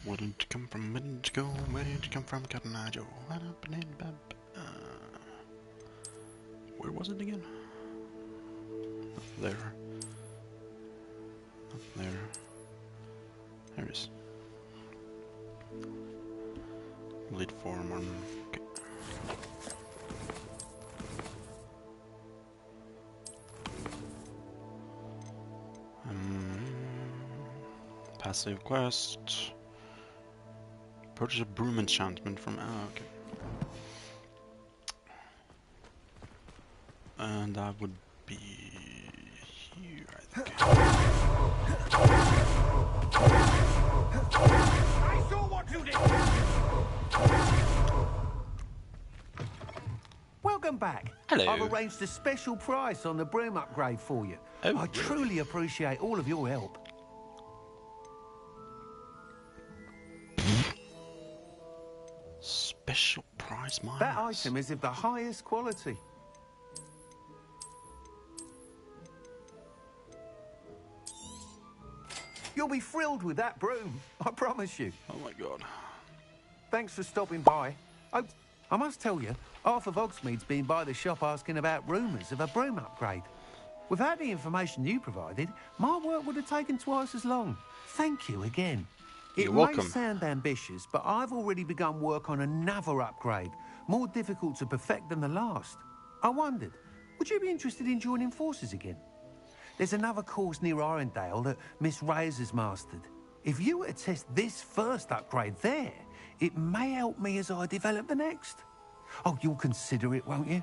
Where did you come from? Where did you go? Where did you come from, Cotton Eye Joe? Where was it again? Up there. Up there. There it is. Lead form on. Okay. Passive quest. Purchase a broom enchantment from. Okay. And that would be here, I think. I saw what you did. Welcome back. Hello. I've arranged a special price on the broom upgrade for you. Oh, I truly appreciate all of your help. Special prize mines. That item is of the highest quality. You'll be thrilled with that broom, I promise you. Oh my god. Thanks for stopping by. I must tell you, half of Hogsmeade's been by the shop asking about rumours of a broom upgrade. Without the information you provided, my work would have taken twice as long. Thank you again. You're It welcome. may sound ambitious, but I've already begun work on another upgrade, more difficult to perfect than the last. I wondered, would you be interested in joining forces again? There's another course near Arendale that Miss Reyes has mastered. If you were to test this first upgrade there, it may help me as I develop the next. Oh, you'll consider it, won't you?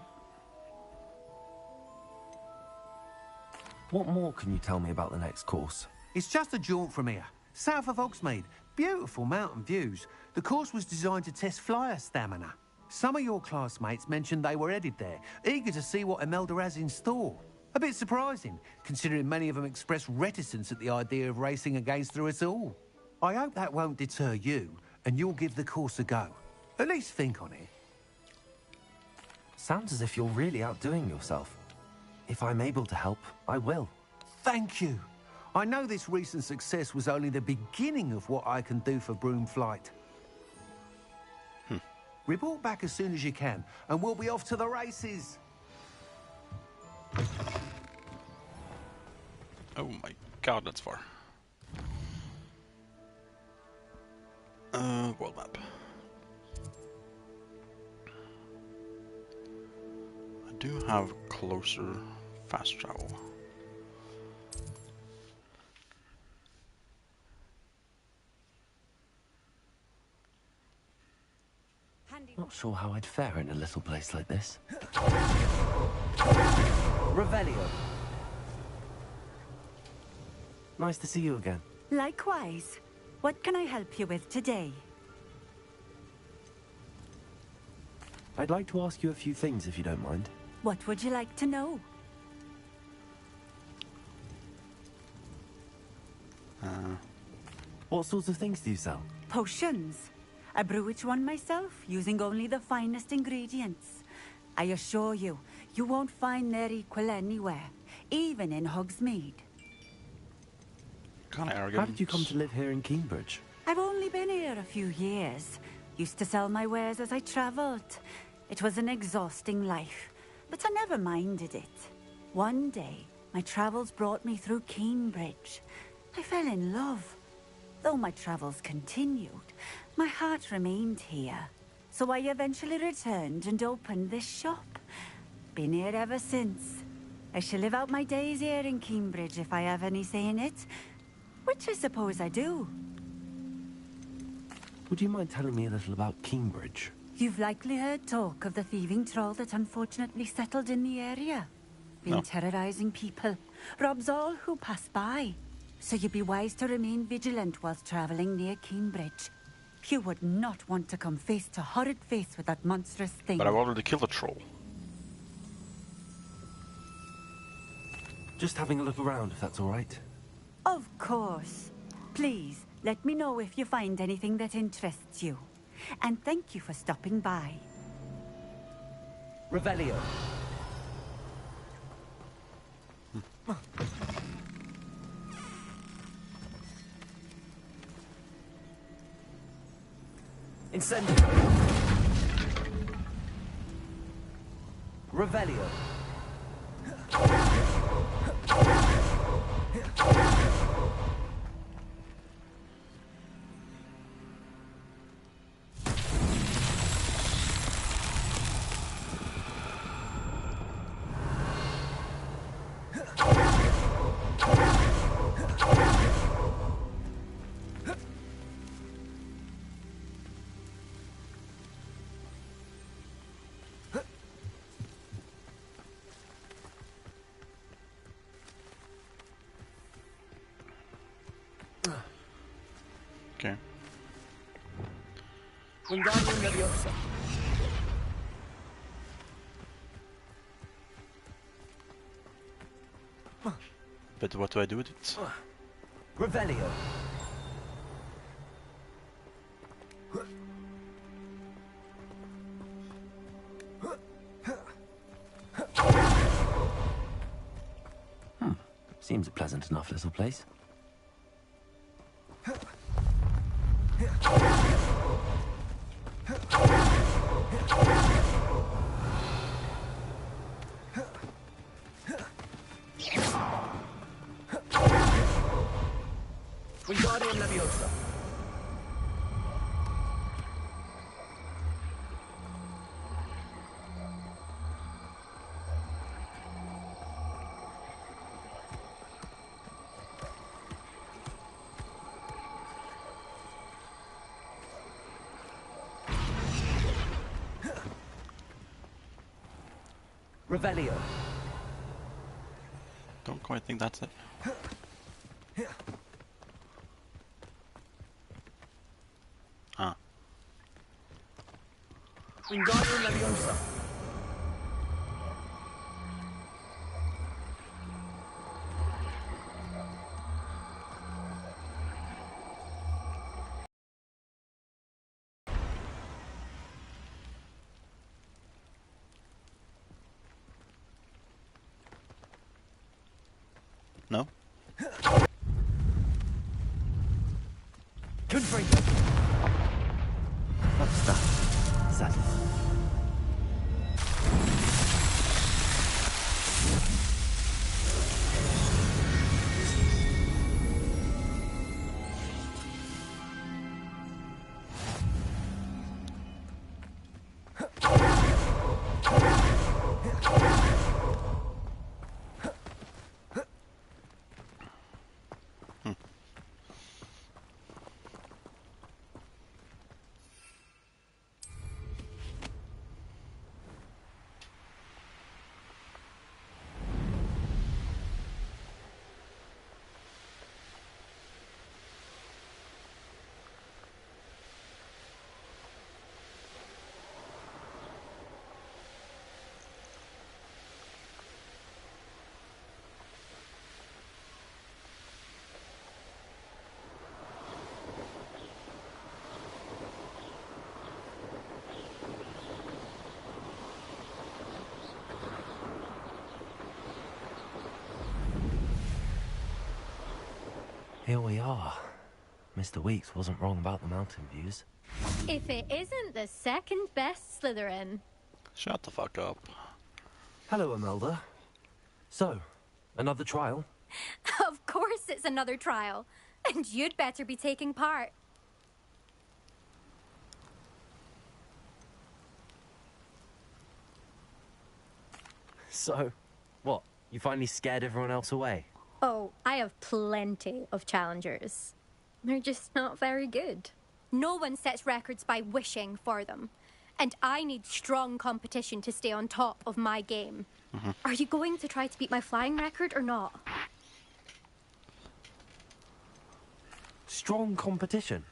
What more can you tell me about the next course? It's just a jaunt from here, south of Hogsmeade. Beautiful mountain views. The course was designed to test flyer stamina. Some of your classmates mentioned they were headed there, eager to see what Imelda has in store. A bit surprising, considering many of them expressed reticence at the idea of racing against her at all. I hope that won't deter you, and you'll give the course a go. At least think on it. Sounds as if you're really outdoing yourself. If I'm able to help, I will. Thank you. I know this recent success was only the beginning of what I can do for Broomflight. Report back as soon as you can, and we'll be off to the races. Oh my god, that's far. World map. I do have closer fast travel. Not sure how I'd fare in a little place like this. Revelio. Nice to see you again. Likewise. What can I help you with today? I'd like to ask you a few things if you don't mind. What would you like to know? What sorts of things do you sell? Potions. I brew each one myself, using only the finest ingredients. I assure you, you won't find their equal anywhere, even in Hogsmeade. Kind of arrogant. How did you come to live here in Cambridge? I've only been here a few years. Used to sell my wares as I travelled. It was an exhausting life, but I never minded it. One day, my travels brought me through Cambridge. I fell in love. Though my travels continued, my heart remained here. So I eventually returned and opened this shop. Been here ever since. I shall live out my days here in Cambridge if I have any say in it, which I suppose I do. Would you mind telling me a little about Cambridge? You've likely heard talk of the thieving troll that unfortunately settled in the area. Been No. terrorizing people, robs all who pass by. So you'd be wise to remain vigilant whilst traveling near Cambridge. You would not want to come face to horrid face with that monstrous thing. But I've already killed a troll. Just having a look around, if that's all right. Of course. Please, let me know if you find anything that interests you. And thank you for stopping by. Revelio. Incendio. Revelio. Okay. Wingardium Leviosa. But what do I do with it? Revelio. Seems a pleasant enough little place. Wingardium Leviosa. Revelio. Don't quite think that's it. Ah. Wingardium Leviosa. No? Confringo. What's that? Settle. Here we are. Mr. Weeks wasn't wrong about the mountain views. If it isn't the second best Slytherin. Shut the fuck up. Hello, Imelda. So, another trial? Of course it's another trial. And you'd better be taking part. So, what? You finally scared everyone else away? Oh, I have plenty of challengers. They're just not very good. No one sets records by wishing for them. And I need strong competition to stay on top of my game. Are you going to try to beat my flying record or not? Strong competition?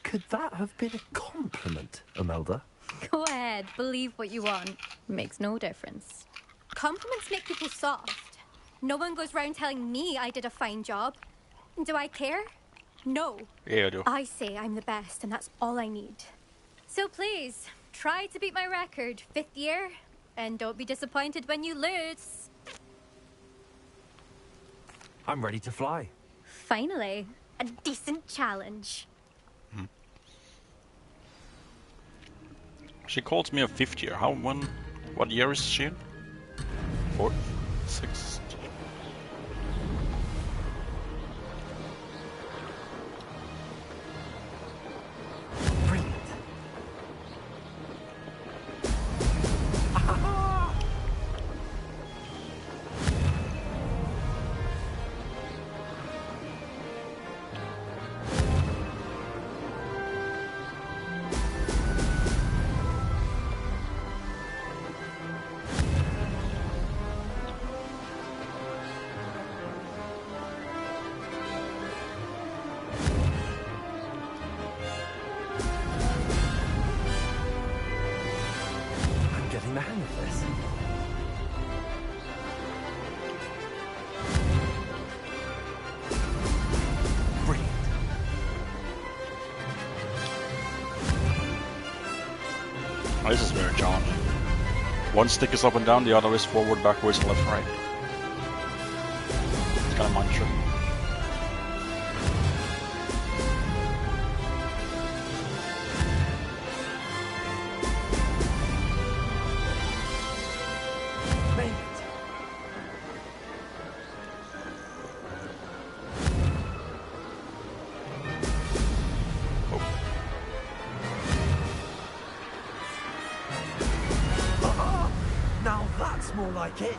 Could that have been a compliment, Imelda? Go ahead, believe what you want. Makes no difference. Compliments make people soft. No one goes round telling me I did a fine job. Do I care? No. Yeah, I do. I say I'm the best, and that's all I need. So please, try to beat my record, 5th year, and don't be disappointed when you lose. I'm ready to fly. Finally, a decent challenge. She calls me a fifth year. What year is she in? Fourth? Sixth? Brilliant. I'm getting the hang of this. Brilliant. Oh, this is very challenging. One stick is up and down, the other is forward, backwards, and left, right. It's kind of mantra. Made it. Now that's more like it.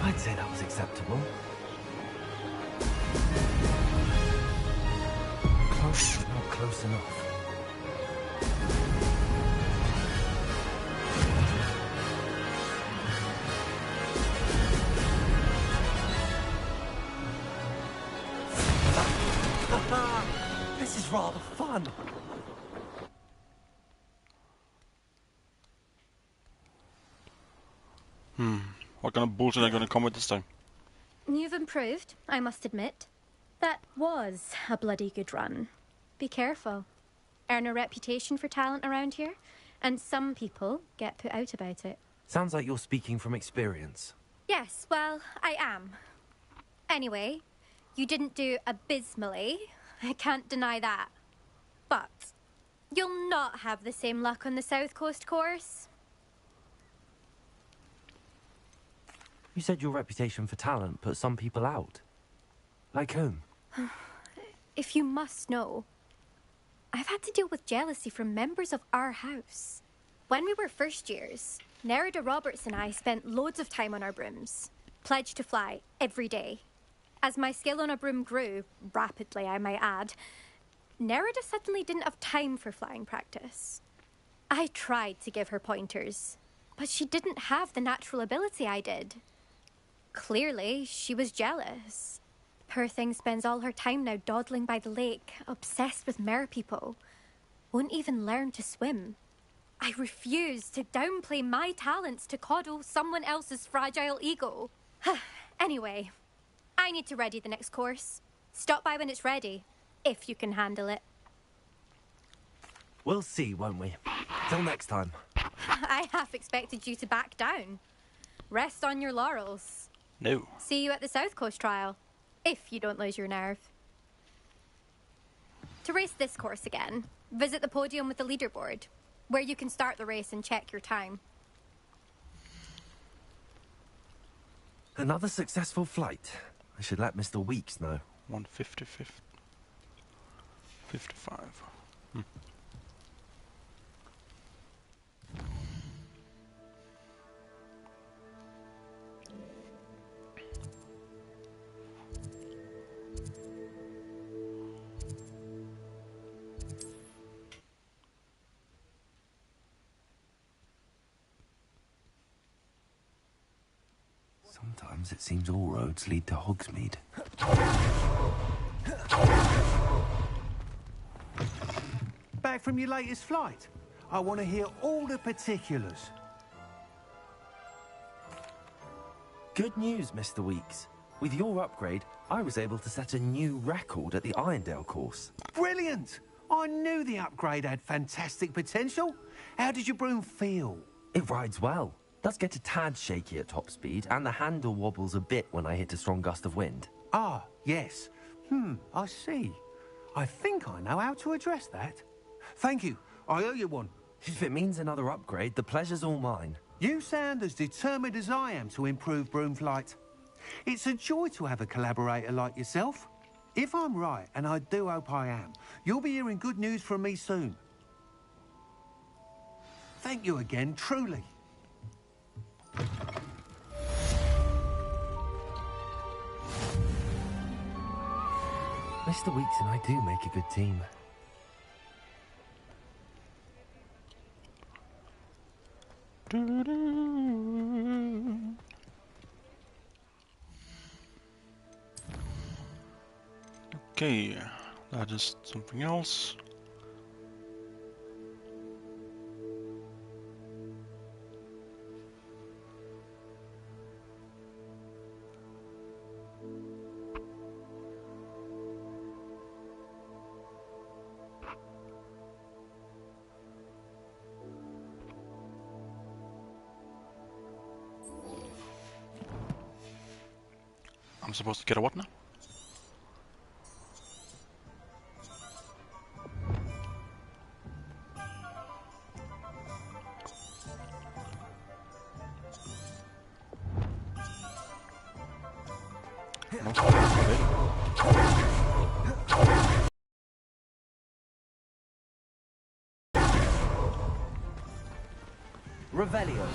I'd say that was acceptable. Close, but not close enough. This is rather fun. What kind of bullshit are you gonna come with this time? You've improved, I must admit. That was a bloody good run. Be careful. Earn a reputation for talent around here, and some people get put out about it. Sounds like you're speaking from experience. Yes, well, I am. Anyway, you didn't do abysmally. I can't deny that. But you'll not have the same luck on the South Coast course. You said your reputation for talent put some people out. Like whom? If you must know, I've had to deal with jealousy from members of our house. When we were first years, Nerida Roberts and I spent loads of time on our brooms, pledged to fly every day. As my skill on a broom grew, rapidly I might add, Nerida suddenly didn't have time for flying practice. I tried to give her pointers, but she didn't have the natural ability I did. Clearly, she was jealous. Poor thing spends all her time now dawdling by the lake, obsessed with merpeople. Won't even learn to swim. I refuse to downplay my talents to coddle someone else's fragile ego. Anyway, I need to ready the next course. Stop by when it's ready, if you can handle it. We'll see, won't we? Till next time. I half expected you to back down. Rest on your laurels. No. See you at the South Coast trial, if you don't lose your nerve. To race this course again, visit the podium with the leaderboard, where you can start the race and check your time. Another successful flight. I should let Mr. Weeks know. 155. 55. Sometimes it seems all roads lead to Hogsmeade. Back from your latest flight? I want to hear all the particulars. Good news, Mr. Weeks. With your upgrade, I was able to set a new record at the Irondale course. Brilliant! I knew the upgrade had fantastic potential. How did your broom feel? It rides well. Does get a tad shaky at top speed, and the handle wobbles a bit when I hit a strong gust of wind. Ah, yes. I see. I think I know how to address that. Thank you. I owe you one. If it means another upgrade, the pleasure's all mine. You sound as determined as I am to improve broom flight. It's a joy to have a collaborator like yourself. If I'm right, and I do hope I am, you'll be hearing good news from me soon. Thank you again, truly. Mr. Weeks and I do make a good team. Okay, that is something else. I'm supposed to get a what now? Revelio.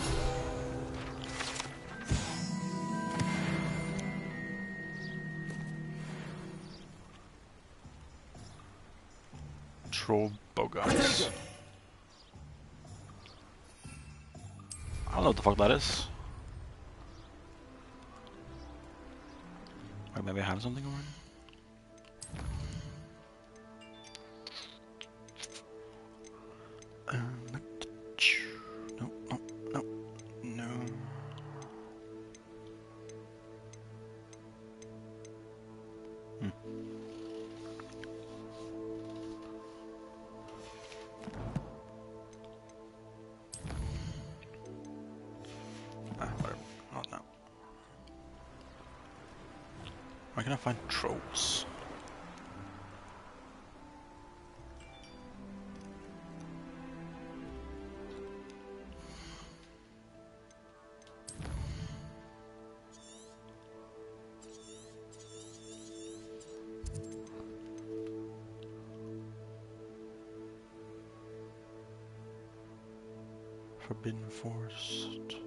Troll Bogarts. I don't know what the fuck that is. Or maybe I have something already? No, no, no, no. Whatever. Not now. Where can I find trolls? Forbidden Forest,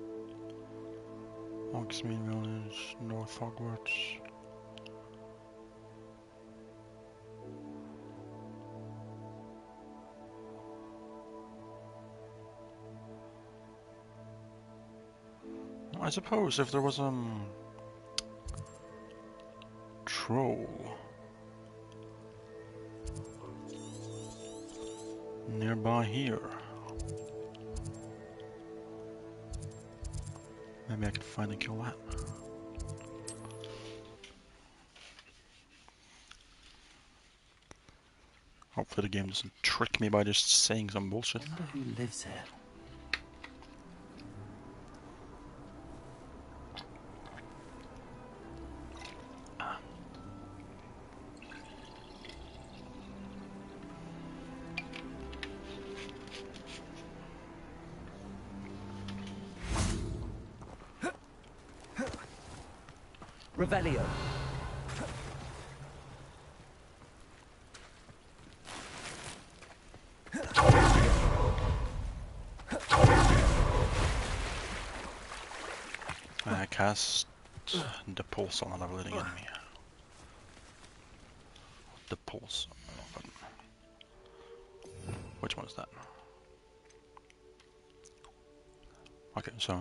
Hogsmeade Village, North Hogwarts. I suppose if there was troll nearby here. Maybe I can find and kill that. Hopefully the game doesn't trick me by just saying some bullshit. I wonder who lives here. Revelio. I cast the pulse on a level-hitting enemy. The pulse. I don't know if which one is that? Okay, so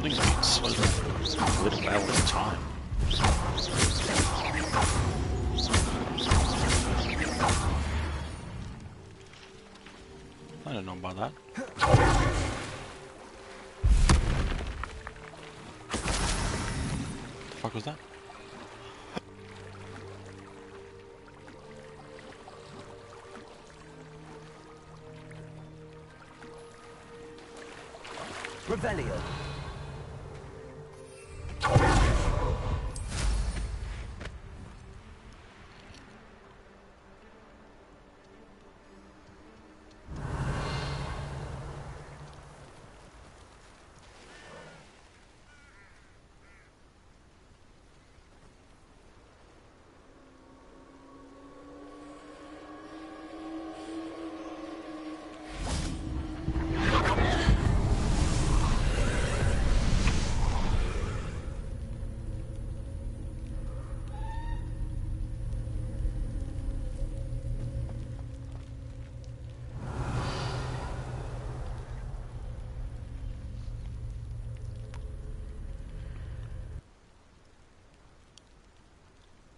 building beats. What is that? A little battle of time. I didn't know about that. The fuck was that? Revelio.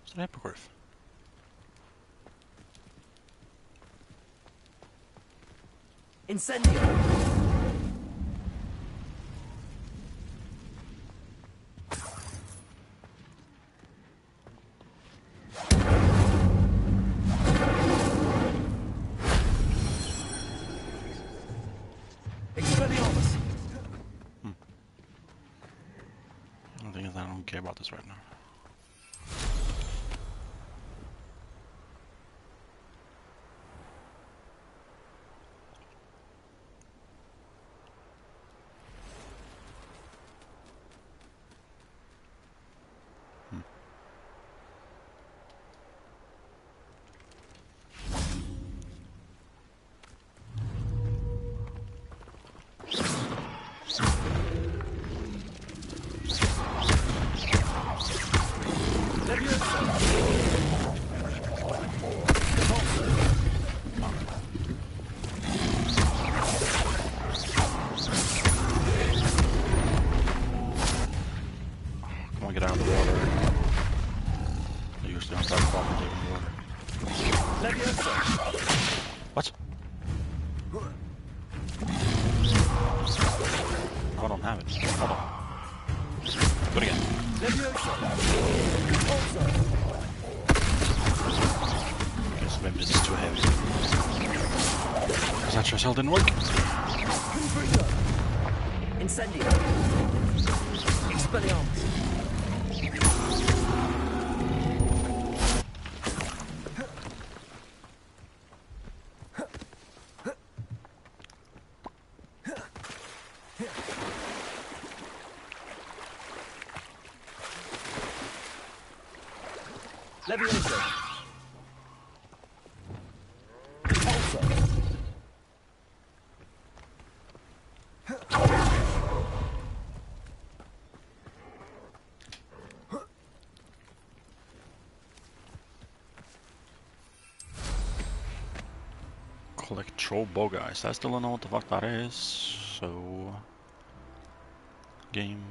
It's an hippogriff. Incendio. Expelliarmus. The thing is, I don't care about this right now. What? I don't have it. Hold on. Do it again. Guess maybe this is too heavy. Because that sure as hell didn't work. Incendio. Expelliarmus. Levioso. Repulsor. Collect troll bow guys. I still don't know what the fuck that is. So game.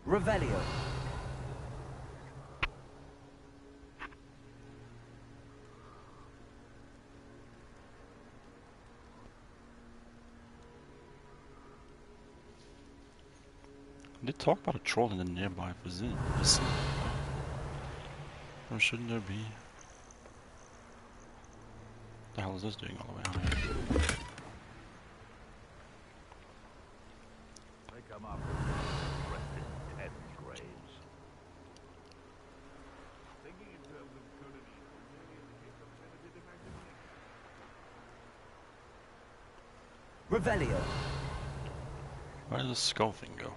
Revelio. They talk about a troll in the nearby vicinity. Or shouldn't there be? What the hell is this doing all the way out here? They come up rested dead graves. Thinking in terms of good and evil, maybe it's a gift of limited imagination. Revelio. Where does the skull thing go?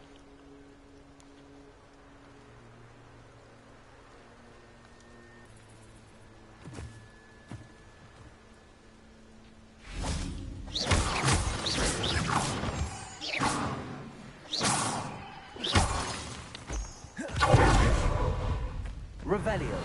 Revelio.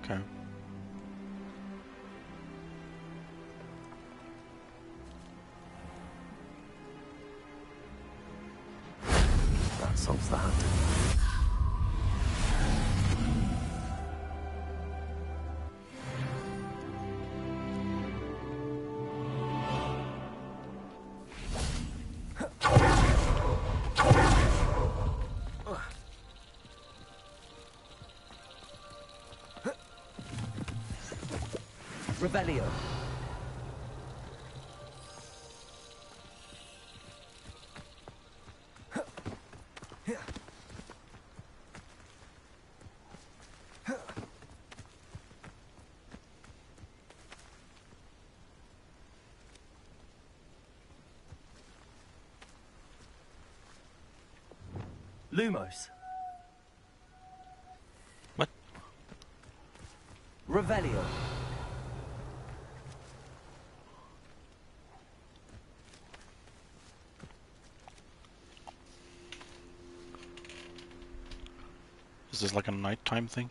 Okay. That solves that. Revelio. Lumos. What? Revelio. Is this like a nighttime thing?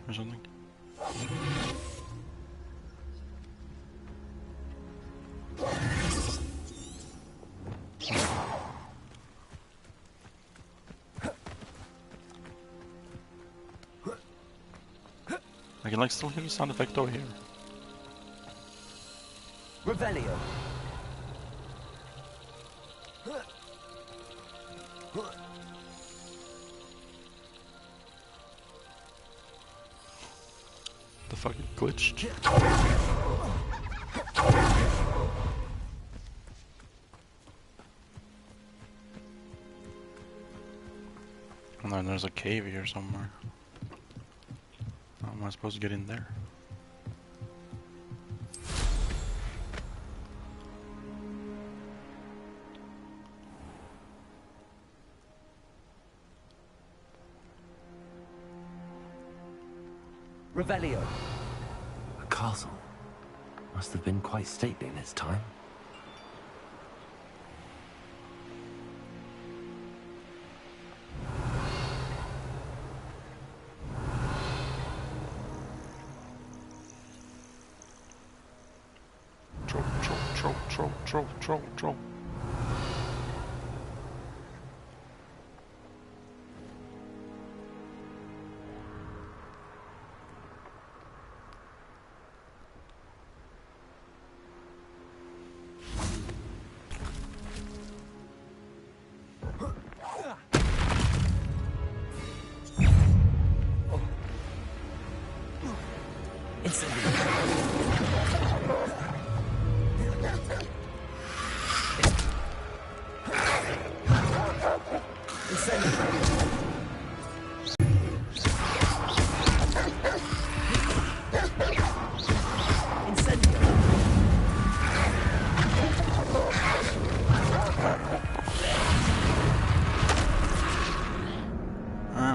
Or something? I can like still hear the sound effect over here. Revelio. The fuck, it glitched. And then there's a cave here somewhere. How am I supposed to get in there? Revelio. A castle. Must have been quite stately in its time. Troll.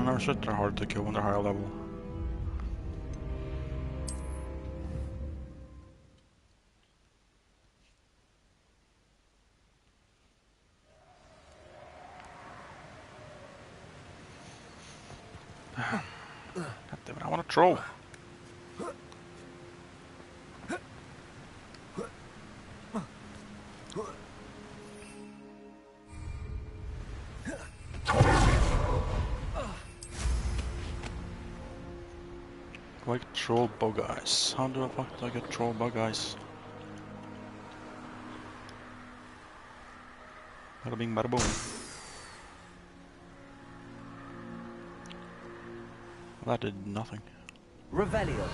No shit, they're hard to kill when they're higher level. God damn it, I want to troll. Troll bug eyes. How do I fuck do I get troll bug eyes? Bada bing, bada boom. That did nothing. Revelio.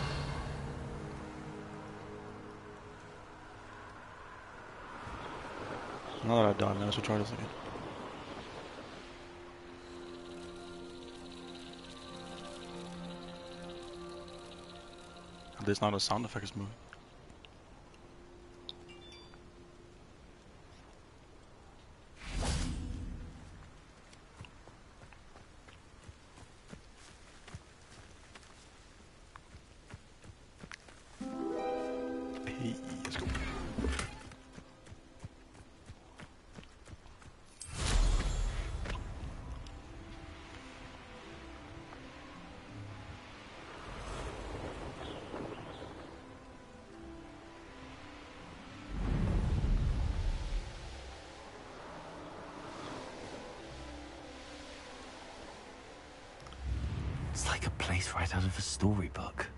Now that I died, now I should try this again. There's not a sound effect is moving. Let's go. It's like a place right out of a storybook.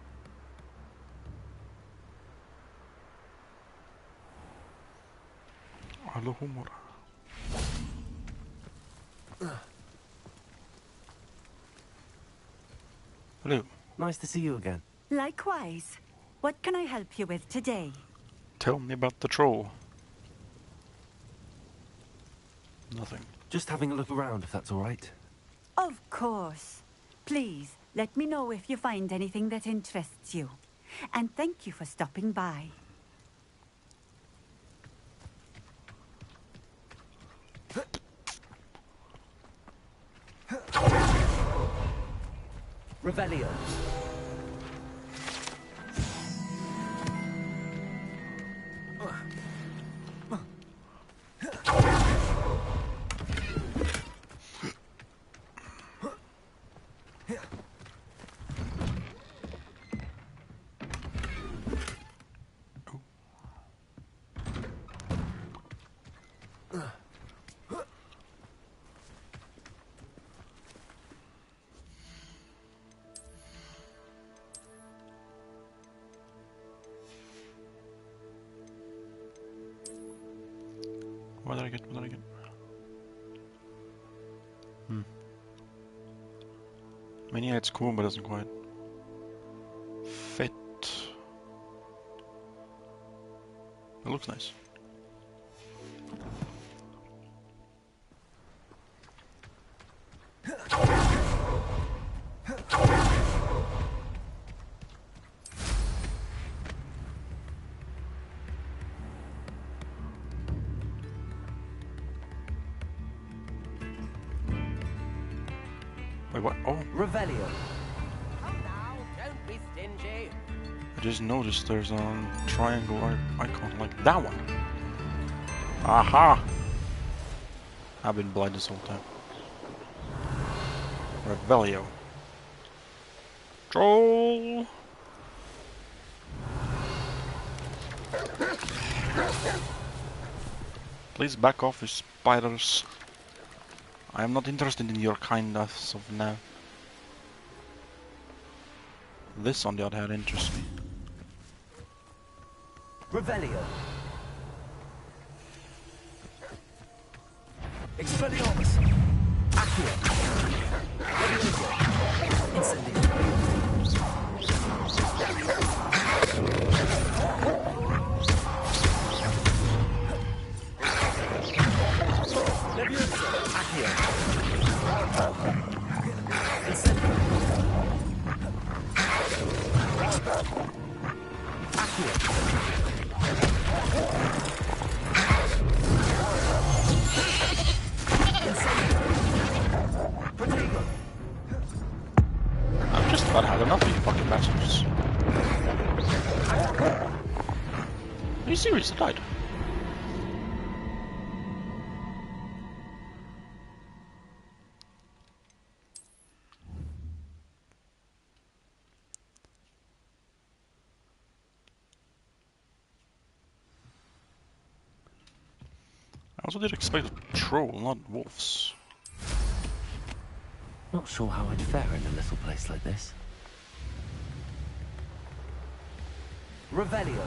Hallo humor. Hello. Nice to see you again. Likewise. What can I help you with today? Tell me about the troll. Nothing. Just having a look around, if that's all right. Of course. Please, let me know if you find anything that interests you. And thank you for stopping by. Revelio. What did I get? What did I get? I mean, yeah, it's cool, but it doesn't quite fit. It looks nice. Wait, what? Oh, Revelio. Come now, don't be stingy. I just noticed there's a triangle icon like that one. Aha! I've been blind this whole time. Revelio. Troll! Please back off, you spiders. I am not interested in your kind as of now. This, on the other hand, interests me. Revelio. Expelliarmus. Accio. Revelio. Incendio. Leviosa. Accio. Incendio. Accio. I've just about had enough of you fucking bastards. Are you serious? I died. I also did expect a troll, not wolves. Not sure how I'd fare in a little place like this. Revelio.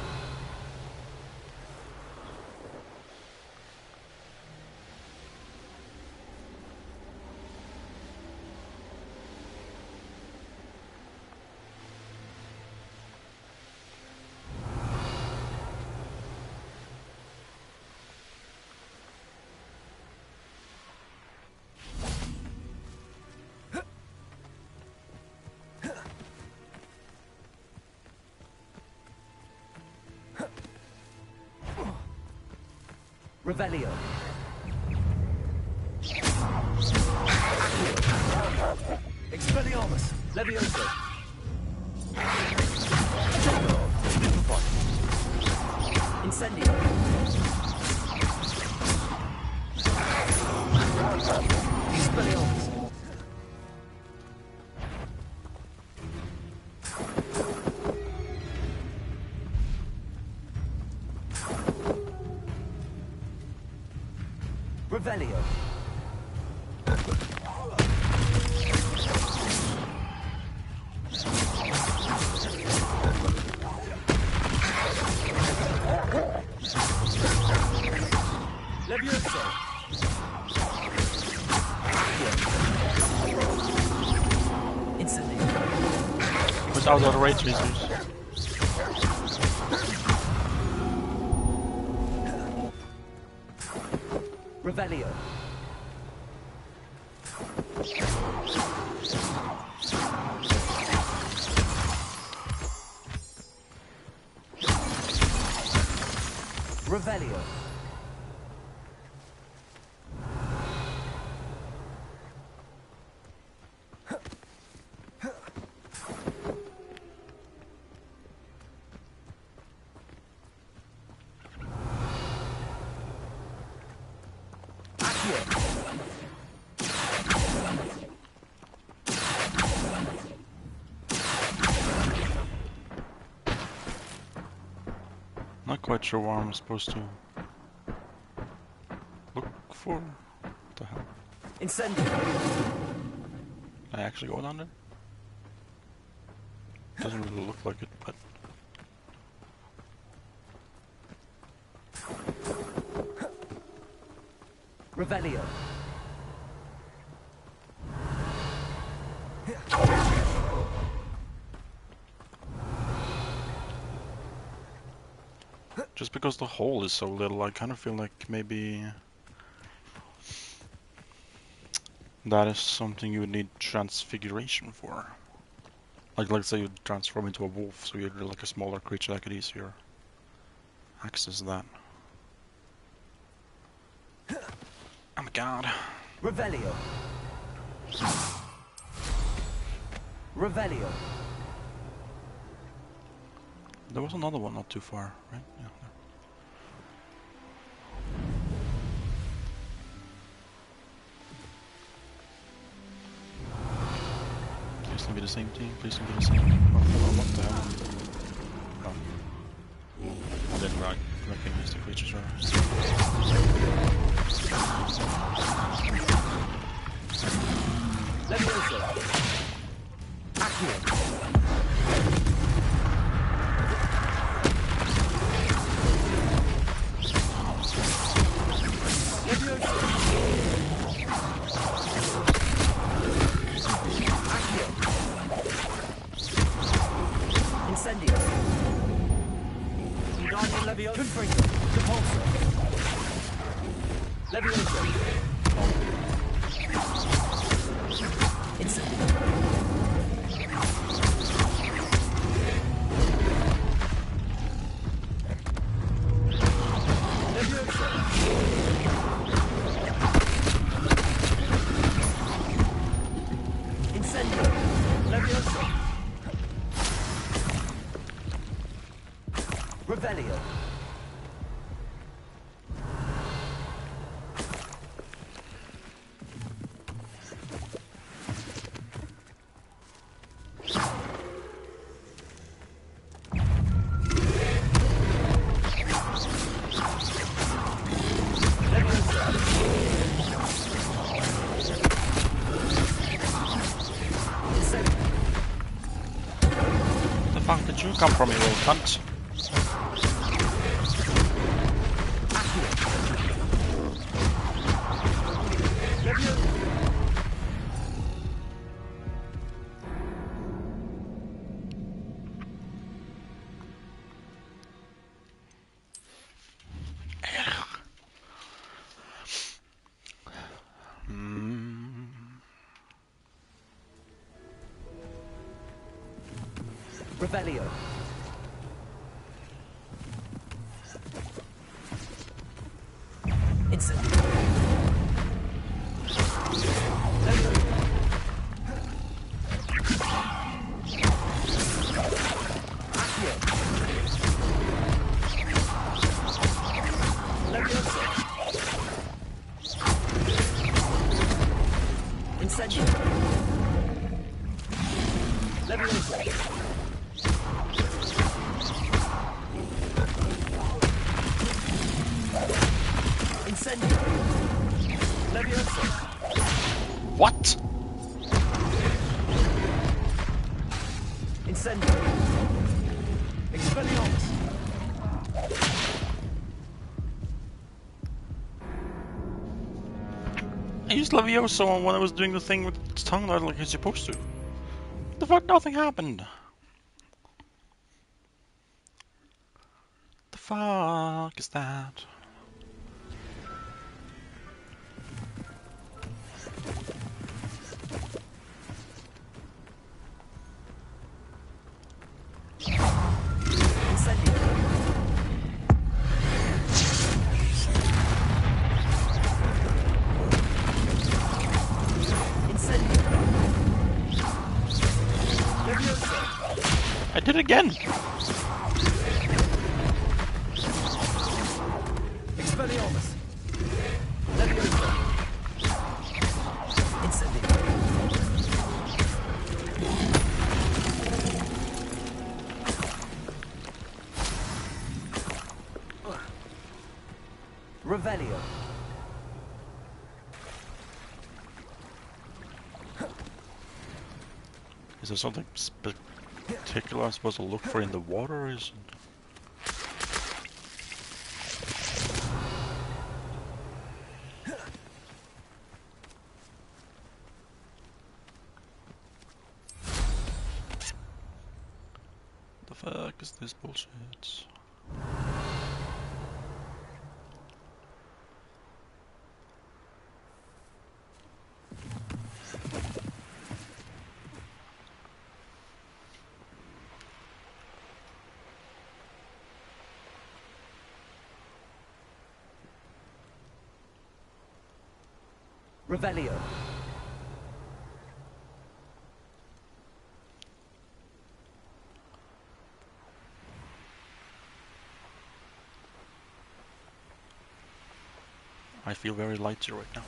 Revelio. Expelliarmus. Levioso. Stupefy. Incendio. Expelliarmus. Revelio. Levioso. Incendio. Without the ray tracers. Revelio. Revelio. Not quite sure what I'm supposed to look for. What the hell? Incendio. Can I actually go down there? Doesn't really look like it, but Revelio. just because the hole is so little, I kind of feel like maybe that is something you would need transfiguration for. Like, let's say you transform into a wolf, so you're like a smaller creature that could easier access that. Oh my god. Revelio. Revelio. There was another one not too far, right? Yeah. Please don't be the same team. Please don't be the same. Oh, what the hell? Oh. I didn't recognize the creatures are. Levioso. Accio. Incendio. Guardian Levioso. Confringo. Repulsor. Levioso. Incendio. Levioso. Incendio. Levioso. Revelio. The fuck did you come from, you old cunt? Revelio. Incendio. Accio. Levioso. Incendio. Levioso. Incendio. Levioso. What? Incendio. Expelliarmus. I used Levioso when I was doing the thing with its tongue out like it's supposed to. The fuck? Nothing happened. The fuck is that? Incendio. Incendio. Levioso. I did it again. Expelliarmus. Levioso. Incendio. Revelio. Is there something particular I'm supposed to look for in the water? Or is the fuck is this bullshit? Revelio. I feel very lighter right now.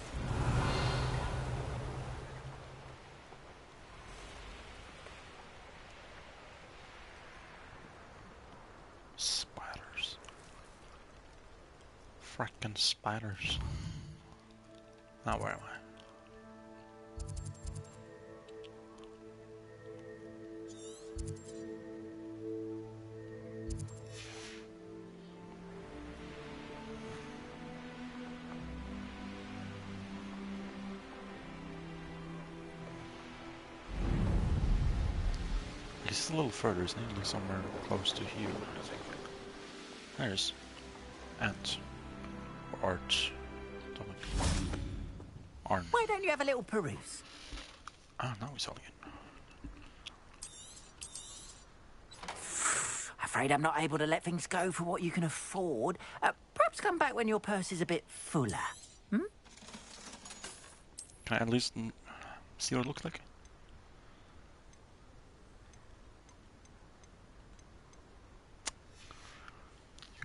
Spiders. Frickin' spiders. Now where am I? It's a little further, isn't it? Like somewhere close to here, I think. There's ant or arch. Arn. Why don't you have a little peruse? Ah, now he's selling it. Afraid I'm not able to let things go for what you can afford. Perhaps come back when your purse is a bit fuller. Can I at least see what it looks like?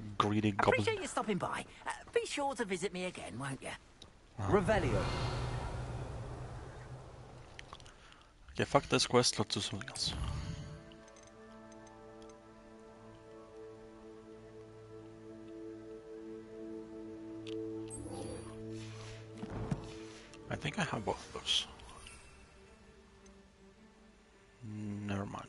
You greedy goblin. Appreciate you stopping by. Be sure to visit me again, won't you? Revelio. Okay, fuck this quest, let's do something else. I think I have both of those. Never mind.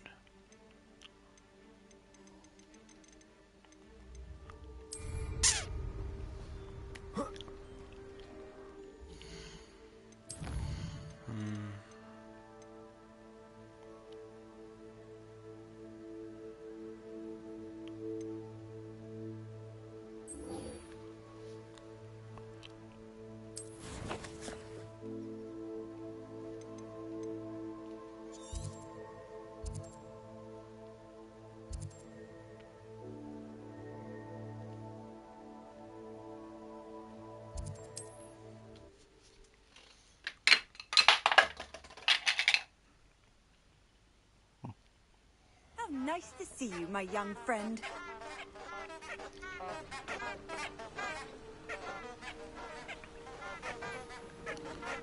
Nice to see you, my young friend.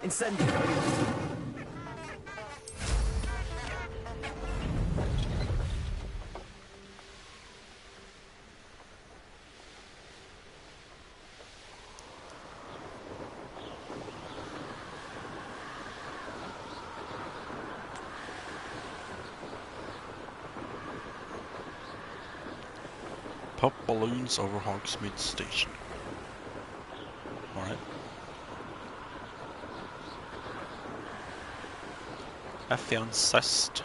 Incendio! Pop balloons over Hogsmeade Station. Alright. I found cest.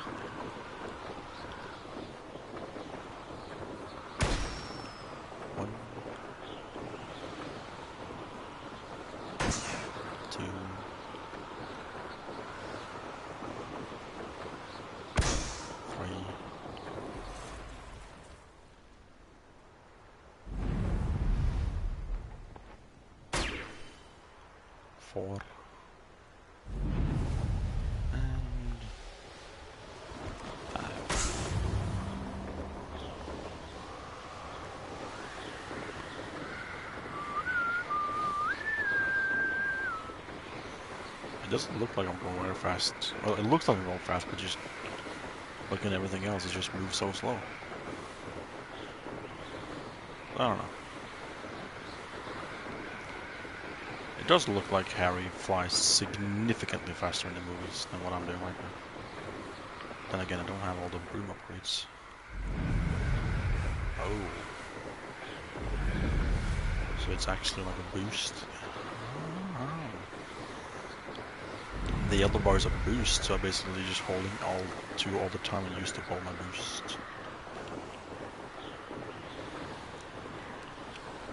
One. Two. Three. 4. And 5. It doesn't look like I'm going very fast. Well, it looks like I'm going fast, but just looking at everything else, it just moves so slow. I don't know. It does look like Harry flies significantly faster in the movies than what I'm doing right now. Then again, I don't have all the broom upgrades. Oh. So it's actually like a boost. Oh. The yellow bar is a boost, so I'm basically just holding L2 all the time and used to hold my boost.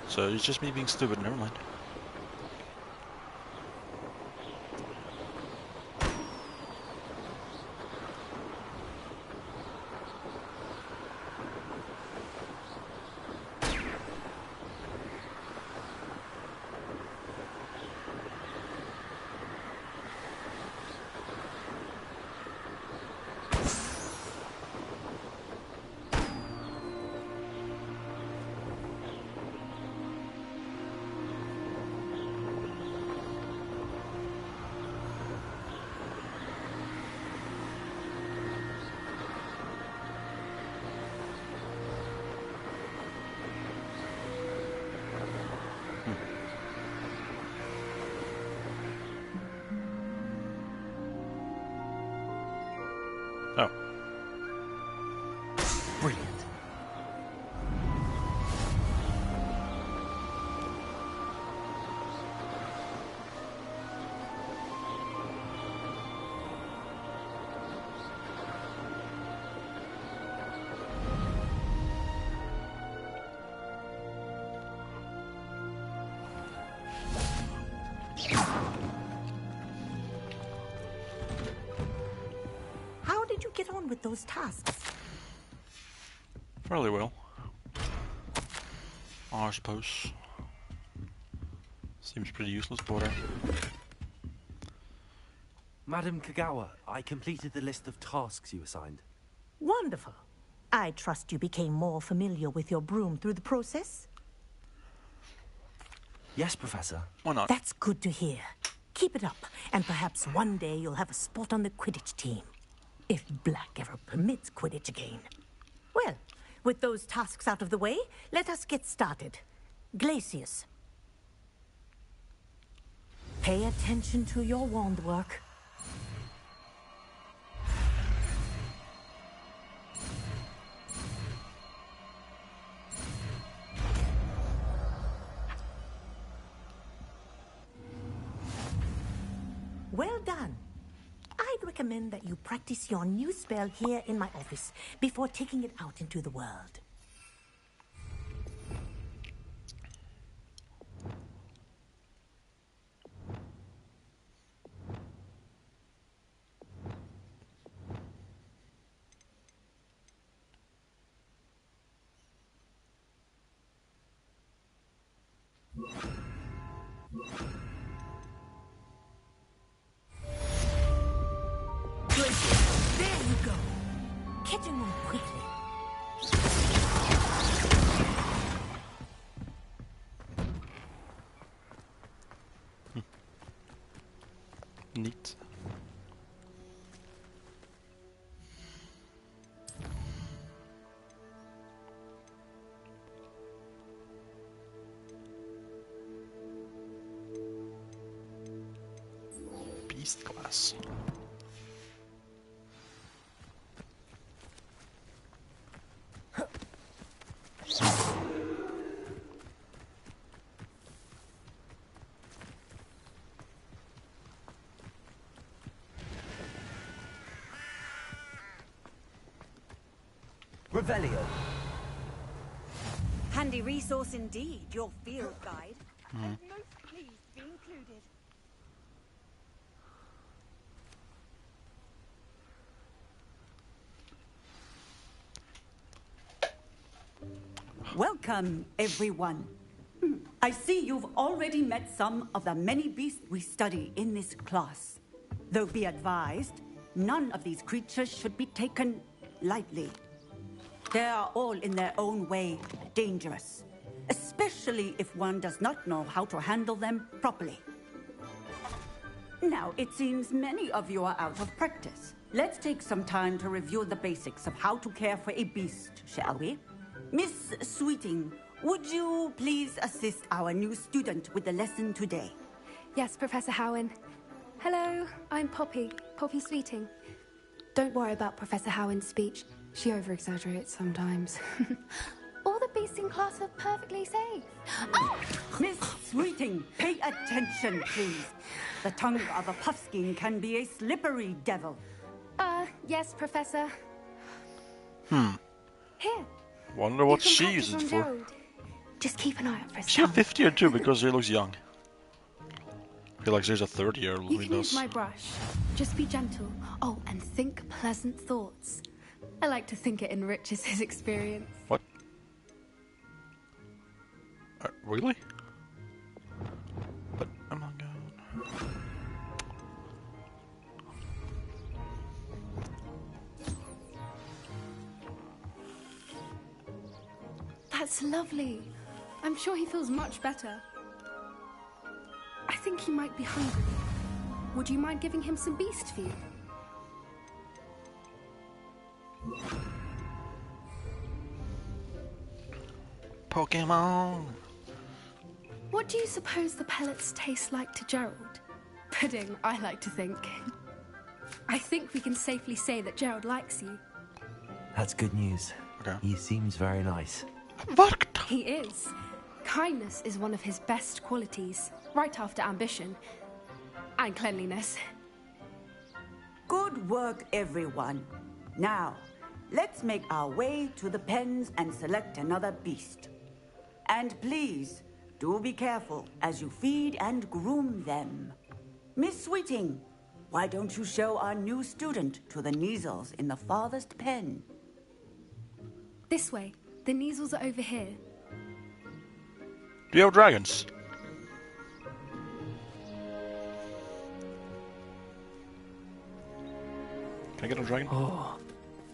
So it's just me being stupid, never mind. Oh. Brilliant. How did you get on with those tasks? Fairly well. I suppose. Seems pretty useless, but Madam Kagawa, I completed the list of tasks you assigned. Wonderful. I trust you became more familiar with your broom through the process? Yes, Professor. why not? That's good to hear. Keep it up, and perhaps one day you'll have a spot on the Quidditch team. If Black ever permits Quidditch again. Well, with those tasks out of the way, let us get started. Glacius. Pay attention to your wand work. Well done. I'd recommend that you practice your new spell here in my office before taking it out into the world. There you go. Catching them quickly. Neat. Beast class. Revelio. Handy resource indeed, your field guide. I'm most pleased to be included. Welcome, everyone. I see you've already met some of the many beasts we study in this class. Though be advised, none of these creatures should be taken lightly. They are all in their own way dangerous, especially if one does not know how to handle them properly. Now, it seems many of you are out of practice. Let's take some time to review the basics of how to care for a beast, shall we? Miss Sweeting, would you please assist our new student with the lesson today? Yes, Professor Howen. Hello, I'm Poppy Sweeting. Don't worry about Professor Howen's speech. She over-exaggerates sometimes. All the beasts in class are perfectly safe. Oh! Miss Sweeting, pay attention, please. The tongue of a puffskein can be a slippery devil. Yes, Professor. Here. Wonder what you she can uses it practice for. on Gerald. Just keep an eye out for Is she a stuff. 50 year too because she looks young? I feel like she's a 30-year-old You who can use does. my brush. Just be gentle. Oh, and think pleasant thoughts. I like to think it enriches his experience. What? Really? But I'm not going. That's lovely. I'm sure he feels much better. I think he might be hungry. Would you mind giving him some beast food? Pokemon! What do you suppose the pellets taste like to Gerald? Pudding, I like to think. I think we can safely say that Gerald likes you. That's good news. Okay. He seems very nice. What? He is. Kindness is one of his best qualities, right after ambition and cleanliness. Good work, everyone. Now, let's make our way to the pens and select another beast. And please, do be careful as you feed and groom them. Miss Sweeting, why don't you show our new student to the Neasels in the farthest pen? This way. The Neasels are over here. Do you have dragons? Can I get a dragon? Oh,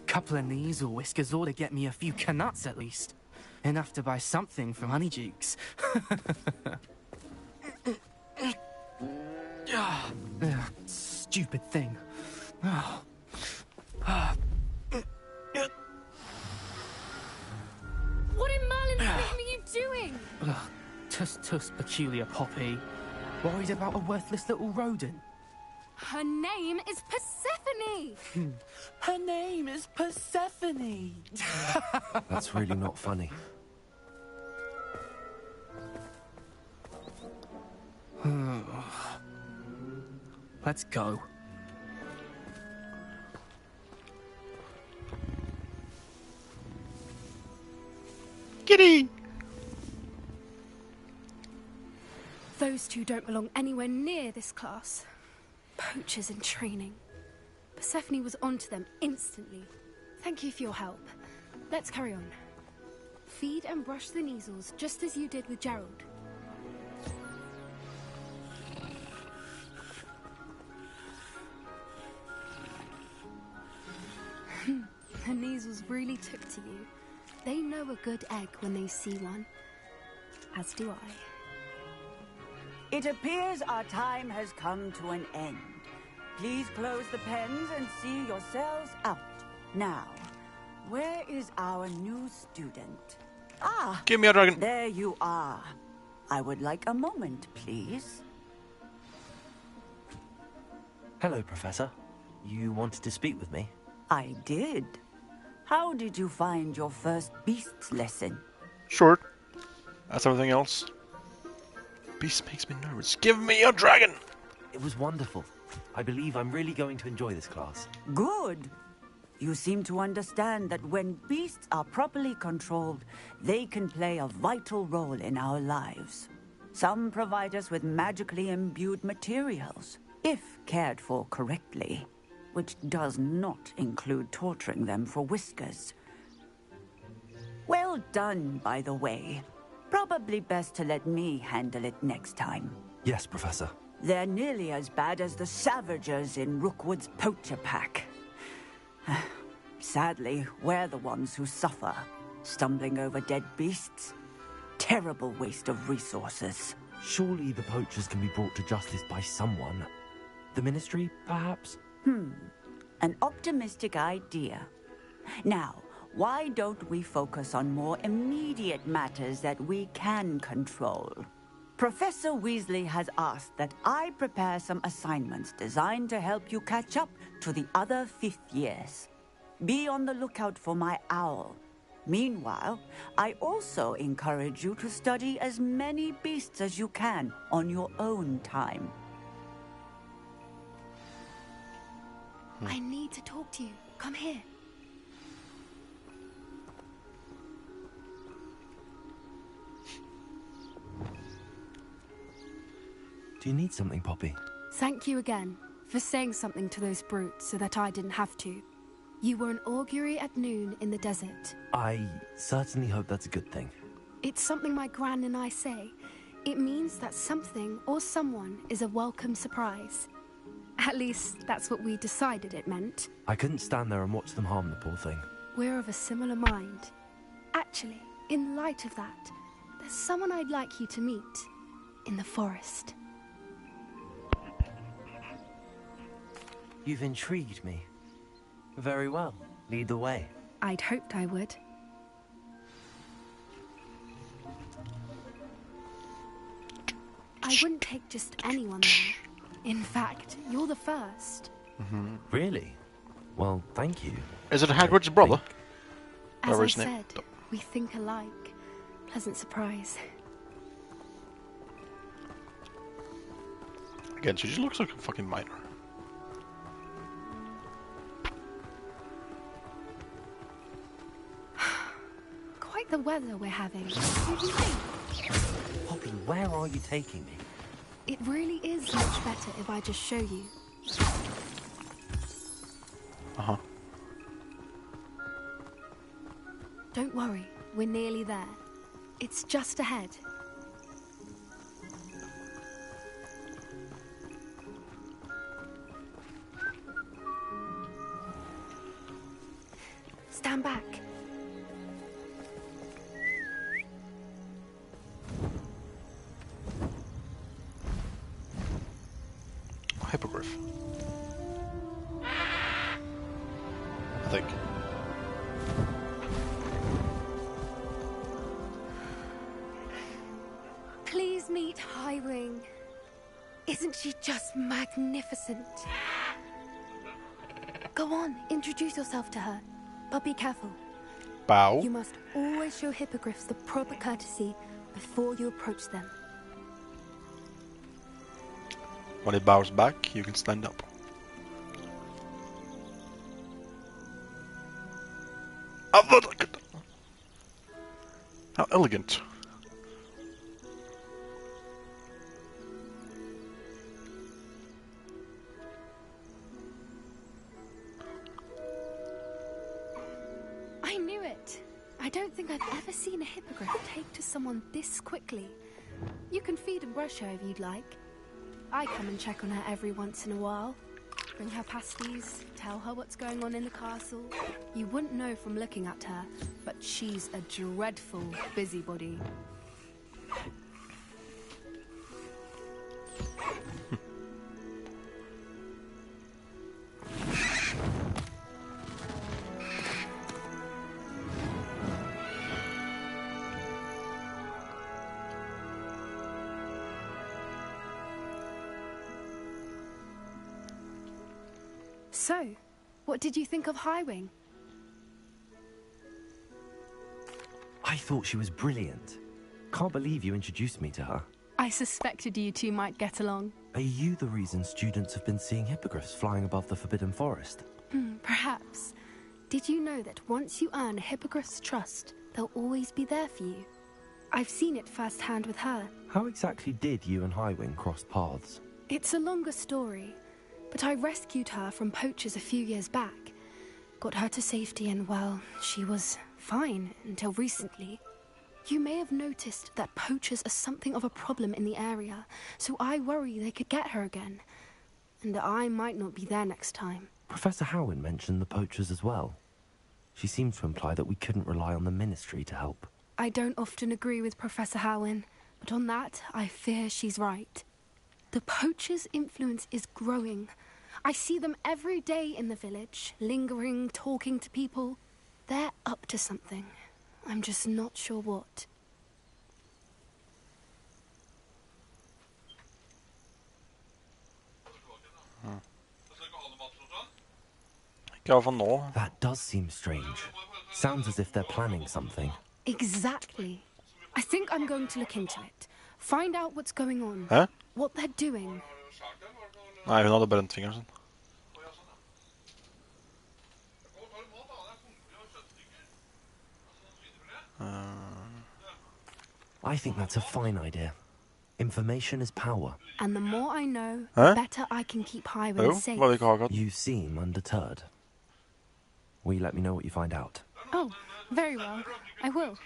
couple of Neasel whiskers ought to get me a few canuts at least. Enough to buy something from Honeydukes. Stupid thing. What in Merlin's name are you doing? Tuss, peculiar Poppy. Worried about a worthless little rodent. Her name is Persephone! Her name is Persephone! That's really not funny. Let's go. Kitty! Those two don't belong anywhere near this class. Poachers in training. Persephone was onto them instantly. Thank you for your help. Let's carry on. Feed and brush the Neasels just as you did with Gerald. The Neasels really took to you. They know a good egg when they see one. As do I. It appears our time has come to an end. Please close the pens and see yourselves out. Now, where is our new student? Ah, Give me a dragon. there you are. I would like a moment, please. Hello, Professor. You wanted to speak with me? I did. How did you find your first beasts lesson? Short. That's everything else. Beast makes me nervous. Give me a dragon! It was wonderful. I believe I'm really going to enjoy this class. Good. You seem to understand that when beasts are properly controlled, they can play a vital role in our lives. Some provide us with magically imbued materials, if cared for correctly, which does not include torturing them for whiskers. Well done, by the way. Probably best to let me handle it next time. Yes, Professor. They're nearly as bad as the Savagers in Rookwood's poacher pack. Sadly, we're the ones who suffer, stumbling over dead beasts. Terrible waste of resources. Surely the poachers can be brought to justice by someone. The Ministry, perhaps? An optimistic idea. Now, why don't we focus on more immediate matters that we can control? Professor Weasley has asked that I prepare some assignments designed to help you catch up to the other 5th years. Be on the lookout for my owl. Meanwhile, I also encourage you to study as many beasts as you can on your own time. I need to talk to you. Come here. Do you need something, Poppy? Thank you again for saying something to those brutes so that I didn't have to. You were an augury at noon in the desert. I certainly hope that's a good thing. It's something my gran and I say. It means that something or someone is a welcome surprise. At least, that's what we decided it meant. I couldn't stand there and watch them harm the poor thing. We're of a similar mind. Actually, in light of that, there's someone I'd like you to meet in the forest. You've intrigued me. Very well. Lead the way. I'd hoped I would. I wouldn't take just anyone there. In fact, you're the first. Really? Well, thank you. Is it Hagrid's brother? As Whatever I his name. said, we think alike. Pleasant surprise. Again, she just looks like a fucking minor. Quite the weather we're having. What do you think? Poppy, where are you taking me? It really is much better if I just show you. Uh-huh. Don't worry, we're nearly there. It's just ahead. Stand back. Hippogriff. I think. Please meet Highwing. Isn't she just magnificent? Go on, introduce yourself to her. But be careful. Bow. You must always show hippogriffs the proper courtesy before you approach them. When it bows back, you can stand up. How elegant. I knew it. I don't think I've ever seen a hippogriff take to someone this quickly. You can feed and brush her if you'd like. I come and check on her every once in a while. Bring her pasties, tell her what's going on in the castle. You wouldn't know from looking at her, but she's a dreadful busybody. So, what did you think of Highwing? I thought she was brilliant. Can't believe you introduced me to her. I suspected you two might get along. Are you the reason students have been seeing hippogriffs flying above the Forbidden Forest? Perhaps. Did you know that once you earn a hippogriff's trust, they'll always be there for you? I've seen it firsthand with her. How exactly did you and Highwing cross paths? It's a longer story, but I rescued her from poachers a few years back. Got her to safety and, well, she was fine until recently. You may have noticed that poachers are something of a problem in the area, so I worry they could get her again. And I might not be there next time. Professor Howin mentioned the poachers as well. She seemed to imply that we couldn't rely on the Ministry to help. I don't often agree with Professor Howin, but on that, I fear she's right. The poachers' influence is growing. I see them every day in the village, lingering, talking to people. They're up to something. I'm just not sure what. That does seem strange. Sounds as if they're planning something. Exactly. I think I'm going to look into it. Find out what's going on. Hæ? What they're doing. Nei, hun hadde brent fingeren sin. I think that's a fine idea. Information is power. And the more I know, Hæ? the better I can keep Highwing Jo, safe. hva vi ikke har akkurat. You seem undeterred. Will you let me know what you find out? Oh, very well. I will.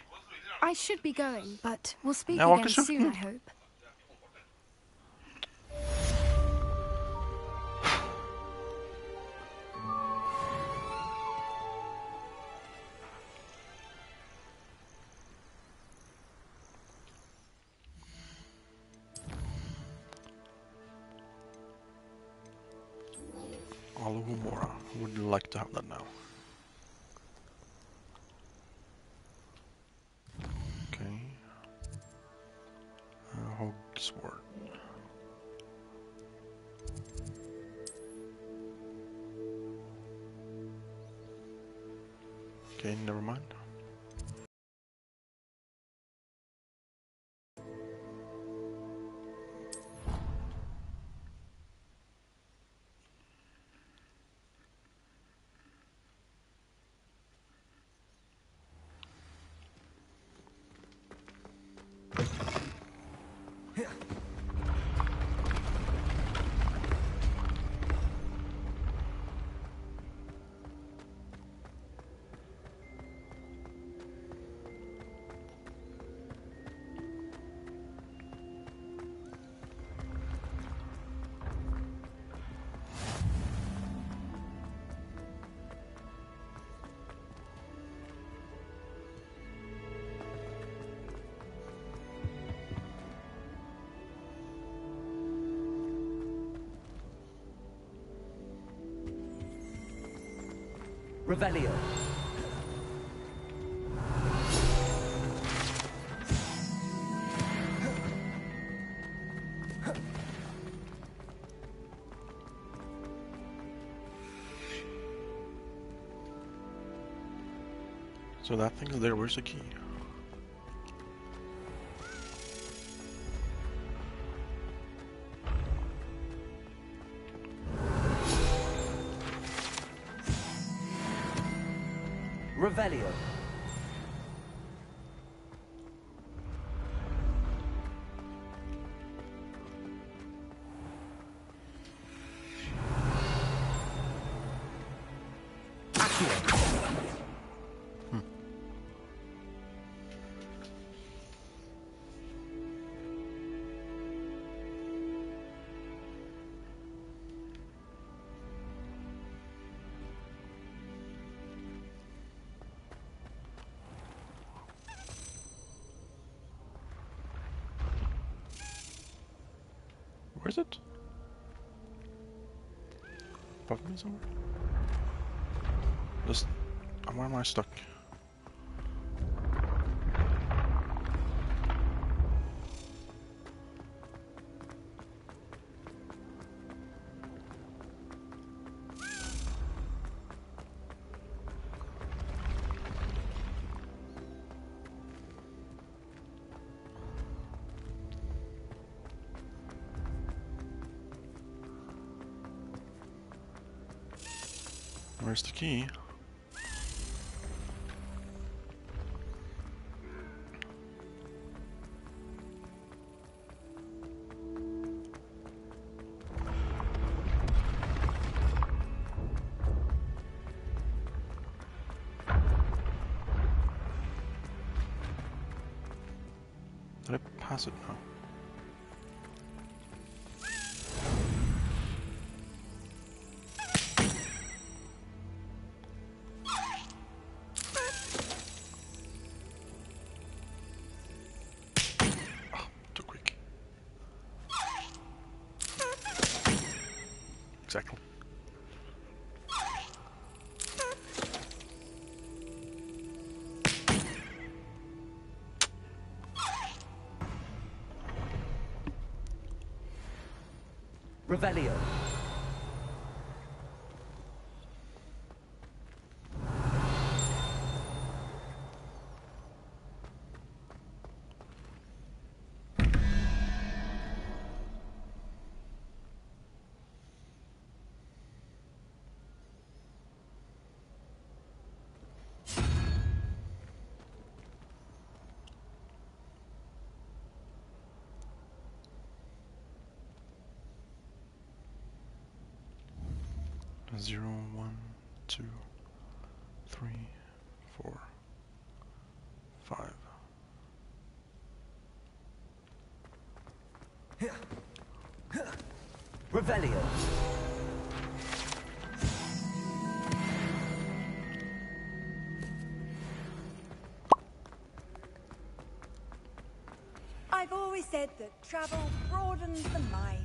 I should be going, but we'll speak Jeg var again ikke soon, sulten. I hope. Alohomora. Would like to have that now. Okay. Hogsword. Okay, never mind. Revelio. So that thing is there, where's the key? Revelio. Where is it? Above me somewhere? Just... where am I stuck? Where's the key? Did I pass it now? Oh, too quick. Exactly. Revelio. Zero, 1, 2, 3, 4, 5. Revelio. I've always said that travel broadens the mind.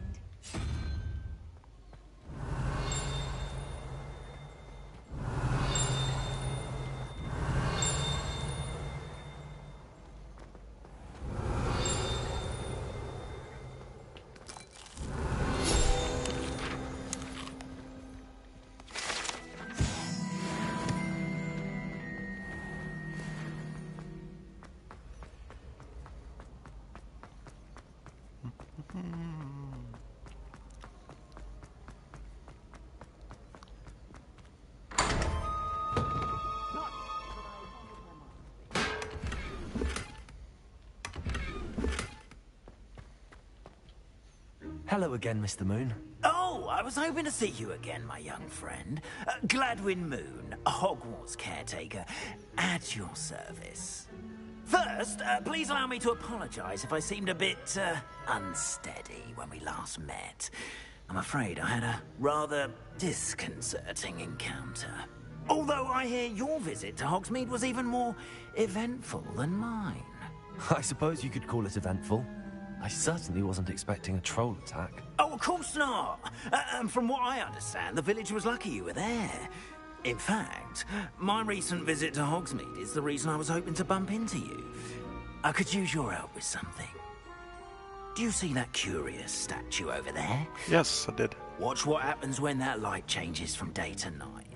Hello again, Mr. Moon. Oh, I was hoping to see you again, my young friend. Gladwin Moon, Hogwarts caretaker, at your service. First, please allow me to apologize if I seemed a bit, unsteady when we last met. I'm afraid I had a rather disconcerting encounter. Although I hear your visit to Hogsmeade was even more eventful than mine. I suppose you could call it eventful. I certainly wasn't expecting a troll attack. Oh, of course not. And from what I understand, the village was lucky you were there. In fact, my recent visit to Hogsmeade is the reason I was hoping to bump into you. I could use your help with something. Do you see that curious statue over there? Yes, I did. Watch what happens when that light changes from day to night.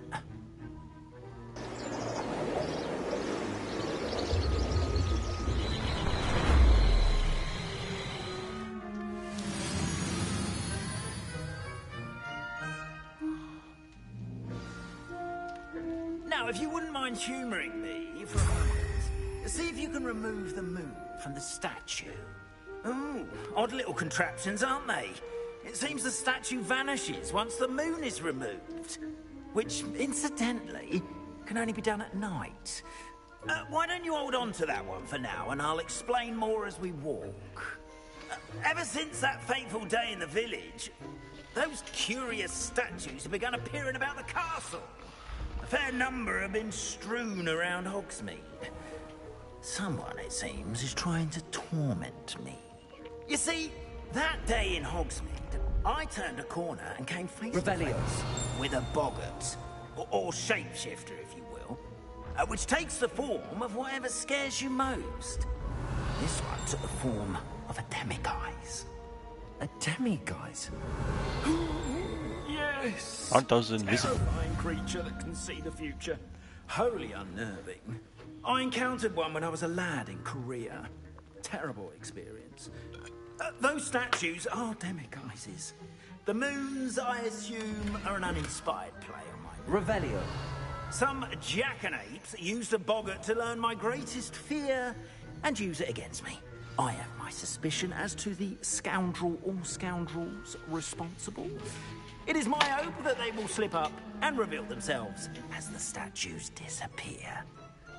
Now, if you wouldn't mind humouring me for a moment, see if you can remove the moon from the statue. Ooh, odd little contraptions, aren't they? It seems the statue vanishes once the moon is removed. Which, incidentally, can only be done at night. Why don't you hold on to that one for now, and I'll explain more as we walk. Ever since that fateful day in the village, those curious statues have begun appearing about the castle. A fair number have been strewn around Hogsmeade. Someone, it seems, is trying to torment me. You see, that day in Hogsmeade, I turned a corner and came face to face with a boggart, or shapeshifter, if you will, which takes the form of whatever scares you most. This one took the form of a demiguise. A demiguise? Yes! Aren't those invisible? Terrifying creature that can see the future. Wholly unnerving. I encountered one when I was a lad in Korea. Terrible experience. Those statues are demiguises. The moons, I assume, are an uninspired play on my Revelio. Some jackanapes used a boggart to learn my greatest fear and use it against me. I have my suspicion as to the scoundrel or scoundrels responsible. It is my hope that they will slip up and reveal themselves as the statues disappear.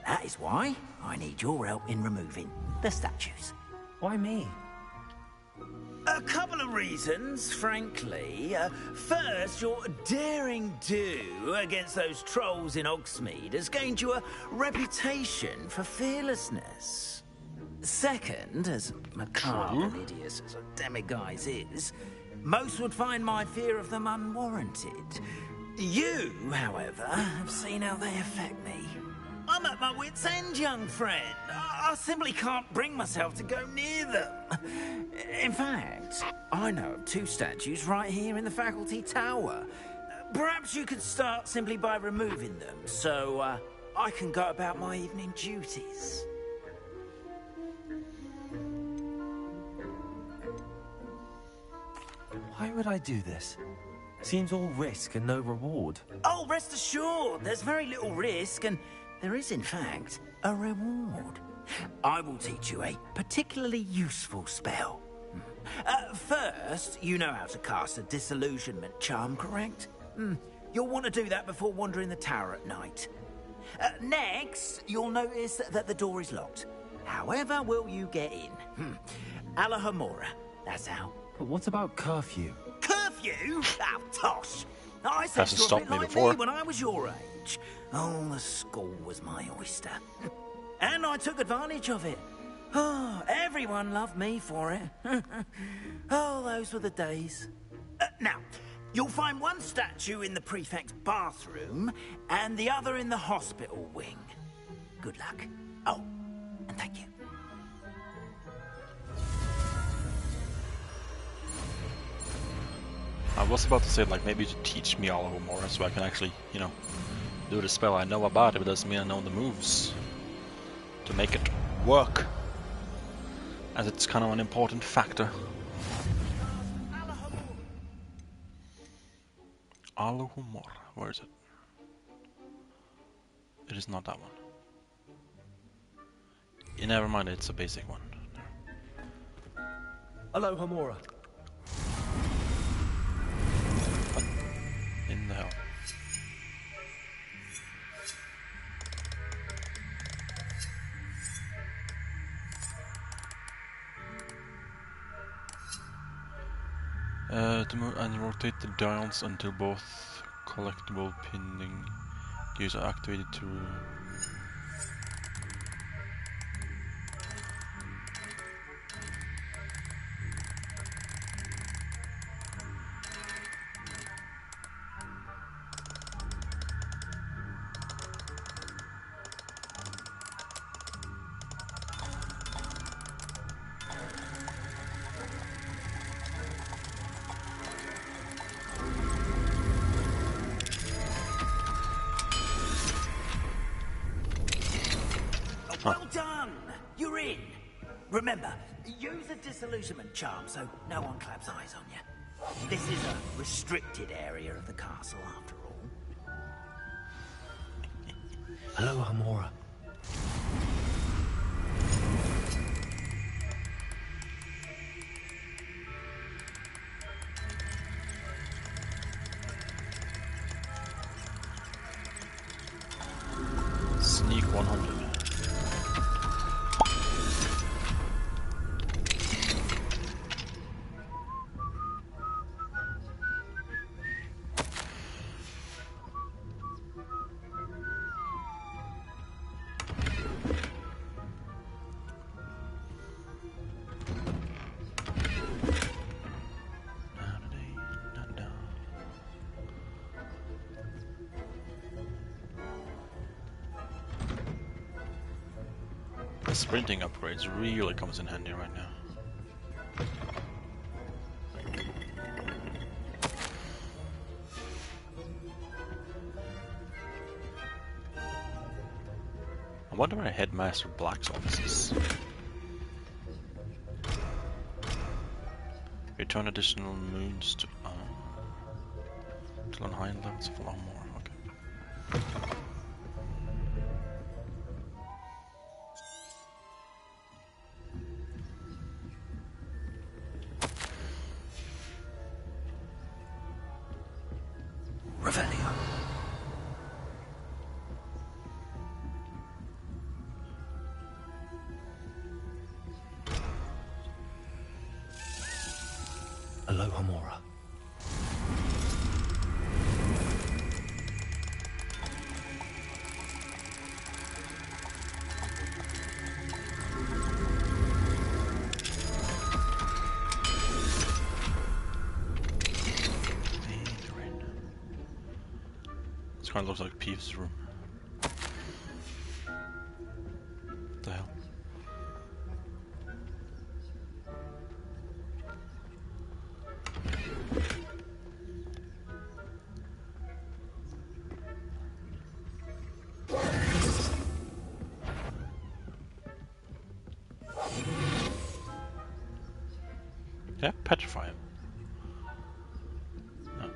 That is why I need your help in removing the statues. Why me? A couple of reasons, frankly. First, your daring do against those trolls in Hogsmeade has gained you a reputation for fearlessness. Second, as macabre and hideous as a demiguise is, most would find my fear of them unwarranted. You, however, have seen how they affect me. I'm at my wit's end, young friend. I simply can't bring myself to go near them. In fact, I know of 2 statues right here in the faculty tower. Perhaps you could start simply by removing them, so I can go about my evening duties. Why would I do this? Seems all risk and no reward. Oh, rest assured, there's very little risk, and there is, in fact, a reward. I will teach you a particularly useful spell. First, you know how to cast a disillusionment charm, correct? You'll want to do that before wandering the tower at night. Next, you'll notice that the door is locked. However will you get in? Alahomora, that's how. But what about curfew? Curfew? Oh, tosh! I said Hasn't you're a stopped bit me like before. me when I was your age. Oh, the school was my oyster. And I took advantage of it. Oh, everyone loved me for it. Oh, those were the days. Now, you'll find one statue in the prefect's bathroom and the other in the hospital wing. Good luck. Oh, and thank you. I was about to say, like, maybe to teach me all of them more so I can actually, you know, do the spell. I know about it, but doesn't mean I know the moves to make it work, as it's kind of an important factor. Alahomora, where is it? It is not that one. Yeah, never mind, it's a basic one. Alohomora. In the hell. To move and rotate the dials until both collectible pinning gears are activated to Well done! You're in! Remember, use a disillusionment charm so no one claps eyes on you. This is a restricted area of the castle, after all. Alohomora. sneak 100. Sprinting upgrades really comes in handy right now. I wonder where Headmaster Black's office is. Return additional moons to learn high levels of more. Okay. Revelio. Alohomora. This kind of looks like Peeves' room. What the hell? Yeah, petrify him. No.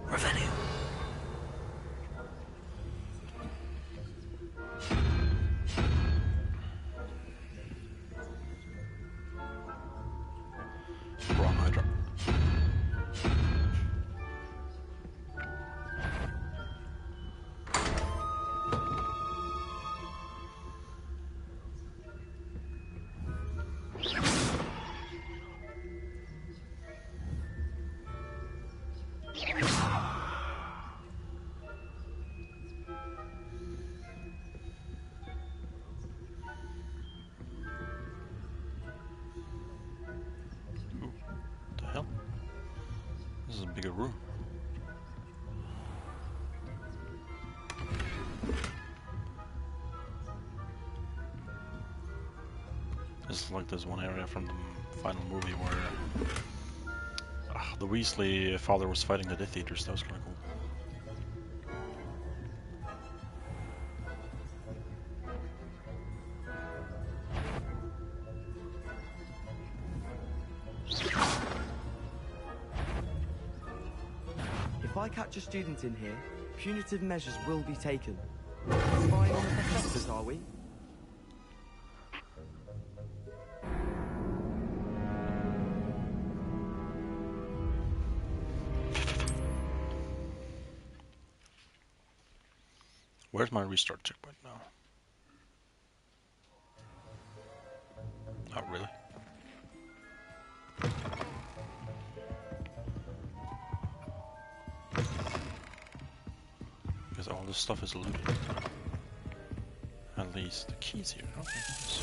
Revelio. Wrong Hydra. Ooh, what the hell? This is a bigger room. This is like this one area from the final movie where the Weasley father was fighting the Death Eaters. That was kind of cool. If I catch a student in here, punitive measures will be taken. Spying on the professors, are we? Where's my restart checkpoint now? Not really. Because all this stuff is looted. At least the keys here. Okay. Yes.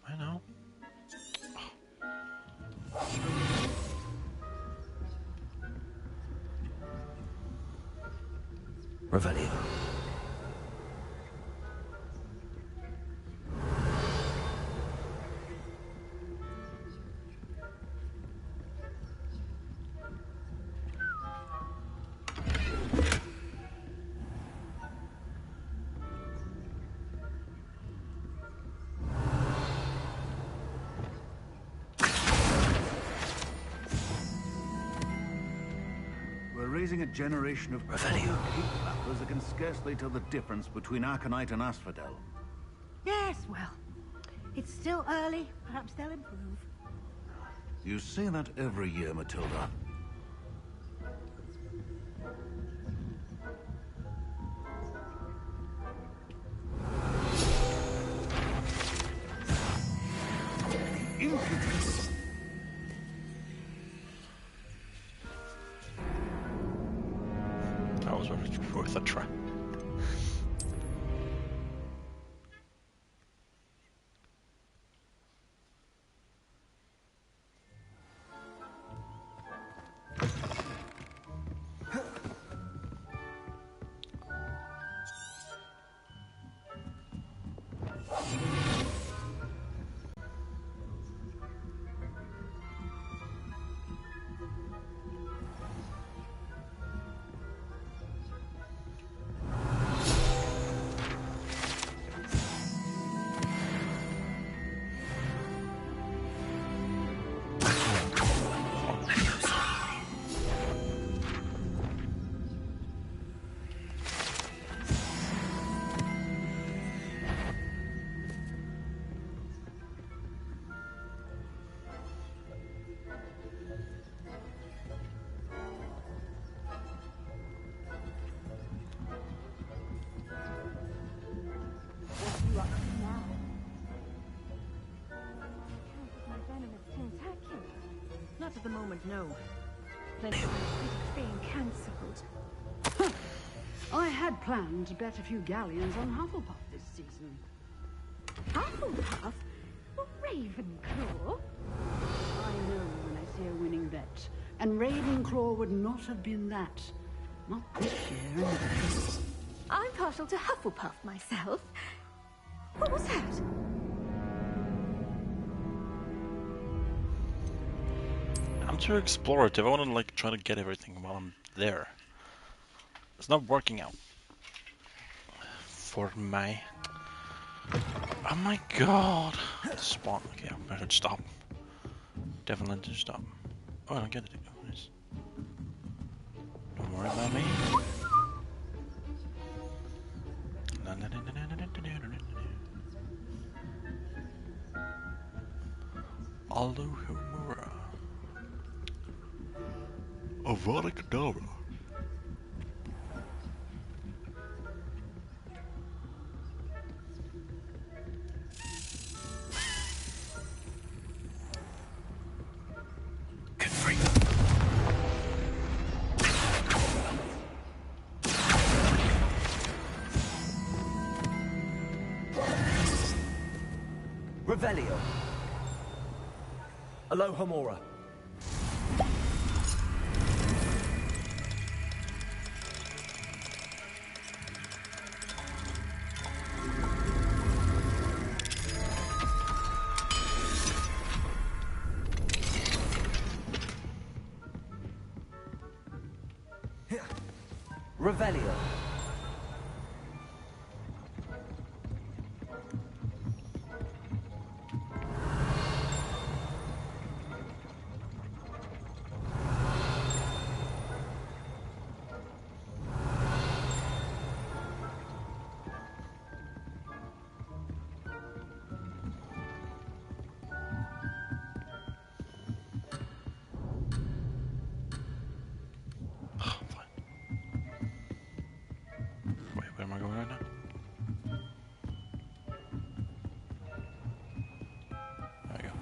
I know. Revelio. We're raising a generation of Revelio. keep-flappers that can scarcely tell the difference between Arcanite and Asphodel. Yes, well, it's still early. Perhaps they'll improve. You say that every year, Matilda. Impudence! That was worth a try. at the moment, no. Plenty of critics being cancelled. I had planned to bet a few galleons on Hufflepuff this season. Hufflepuff? Ravenclaw? I know when I see a winning bet. And Ravenclaw would not have been that. Not this year, anyway. I'm partial to Hufflepuff myself. What was that? I'm too explorative. I want to like try to get everything while I'm there. It's not working out for me. Oh my god! Spawn. Okay, I should stop. Definitely need to stop. Oh, I don't get it. Oh, nice. Don't worry about me. Alohomora. Avada Kedavra. Revelio. Alohomora. Revelio. Where am I going right now? There we go.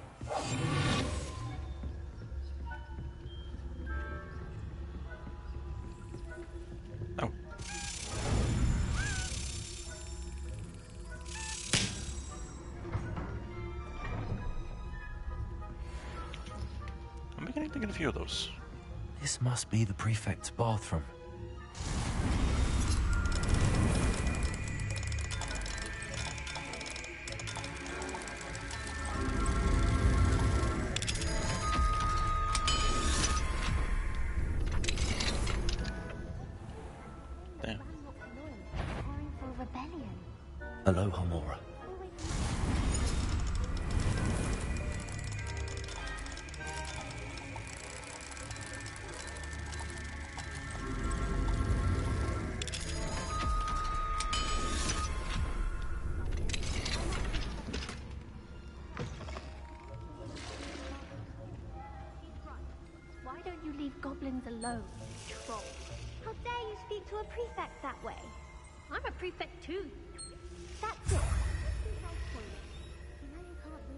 Oh. I'm beginning to get a few of those. This must be the prefect's bathroom. Alohomora. Why don't you leave goblins alone, troll? How dare you speak to a prefect that way? I'm a prefect too. That's it. You know you can't do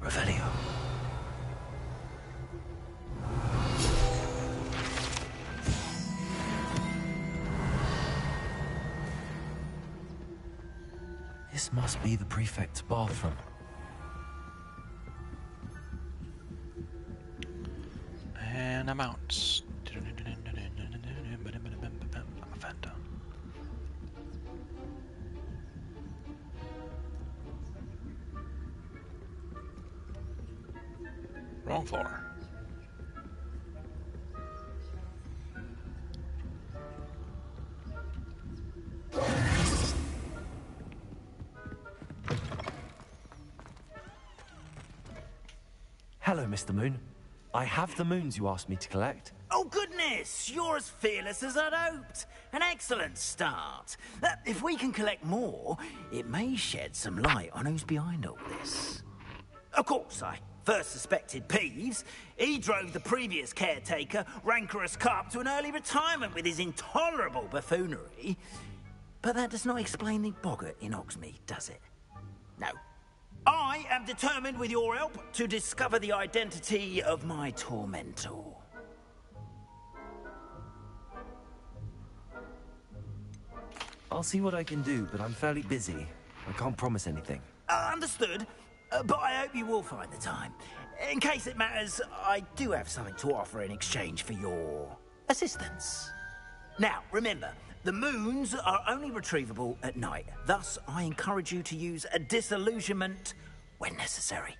that. Revelio. This must be the prefect's bathroom. And I'm out. Wrong floor. Hello, Mr. Moon. I have the moons you asked me to collect. Oh, goodness! You're as fearless as I'd hoped. An excellent start. If we can collect more, it may shed some light on who's behind all this. Of course, I first suspected Peeves. He drove the previous caretaker, Rancorous Carp, to an early retirement with his intolerable buffoonery. But that does not explain the boggart in Hogsmeade, does it? No. I am determined, with your help, to discover the identity of my tormentor. I'll see what I can do, but I'm fairly busy. I can't promise anything. Understood. But I hope you will find the time. In case it matters, I do have something to offer in exchange for your assistance. Now, remember, the moons are only retrievable at night. Thus, I encourage you to use a disillusionment when necessary.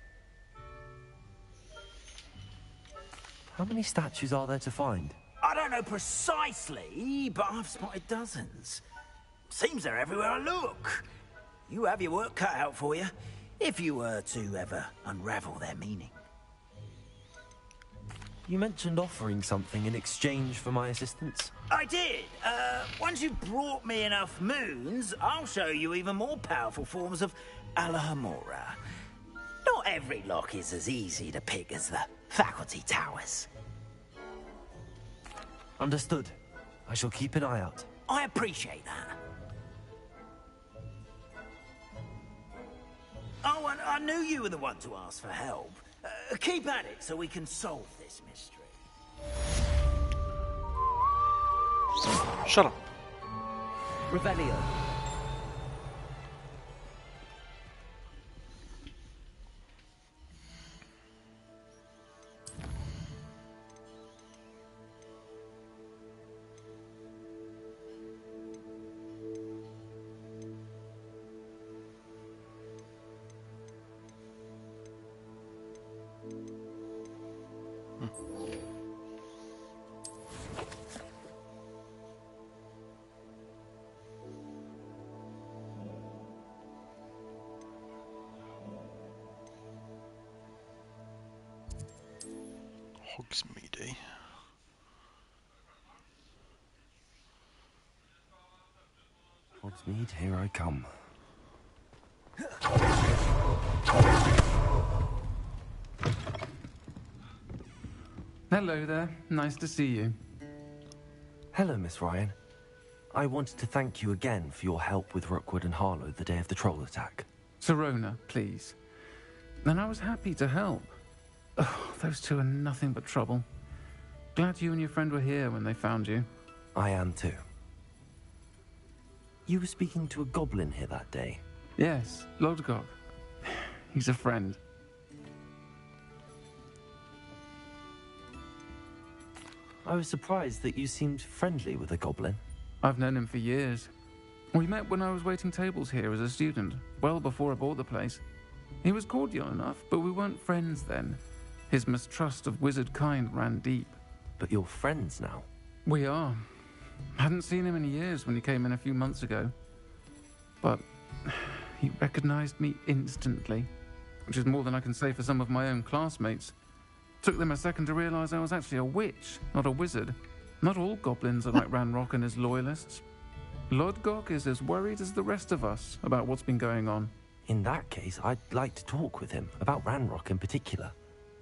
How many statues are there to find? I don't know precisely, but I've spotted dozens. Seems they're everywhere I look. You have your work cut out for you, if you were to ever unravel their meaning. You mentioned offering something in exchange for my assistance? I did. Once you've brought me enough moons, I'll show you even more powerful forms of Alohomora. Not every lock is as easy to pick as the faculty towers. Understood. I shall keep an eye out. I appreciate that. Oh, and I knew you were the one to ask for help. Keep at it so we can solve this mystery. Shut up. Revelio. Hogsmeade, eh? Hogsmeade, here I come. Hello there. Nice to see you. Hello, Miss Ryan. I wanted to thank you again for your help with Rookwood and Harlow the day of the troll attack. Sirona, please. And I was happy to help. Oh, those two are nothing but trouble. Glad you and your friend were here when they found you. I am too. You were speaking to a goblin here that day. Yes, Lodgok. He's a friend. I was surprised that you seemed friendly with a goblin. I've known him for years. We met when I was waiting tables here as a student, well before I bought the place. He was cordial enough, but we weren't friends then. His mistrust of wizard kind ran deep. But you're friends now? We are. Hadn't seen him in years when he came in a few months ago. But he recognized me instantly, which is more than I can say for some of my own classmates. Took them a second to realize I was actually a witch, not a wizard. Not all goblins are like Ranrock and his loyalists. Lodgok is as worried as the rest of us about what's been going on. In that case, I'd like to talk with him, about Ranrock in particular.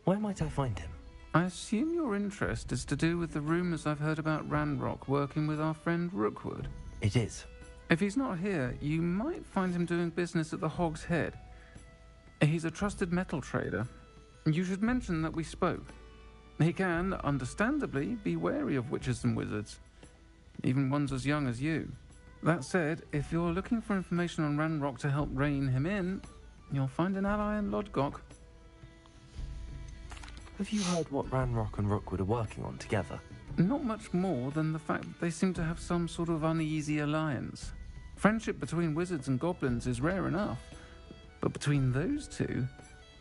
Where might I find him? I assume your interest is to do with the rumors I've heard about Ranrock working with our friend Rookwood. It is. If he's not here, you might find him doing business at the Hog's Head. He's a trusted metal trader. You should mention that we spoke. He can, understandably, be wary of witches and wizards, even ones as young as you. That said, if you're looking for information on Ranrock to help rein him in, you'll find an ally in Lodgok. Have you heard what Ranrock and Rookwood are working on together? Not much more than the fact that they seem to have some sort of uneasy alliance. Friendship between wizards and goblins is rare enough, but between those two,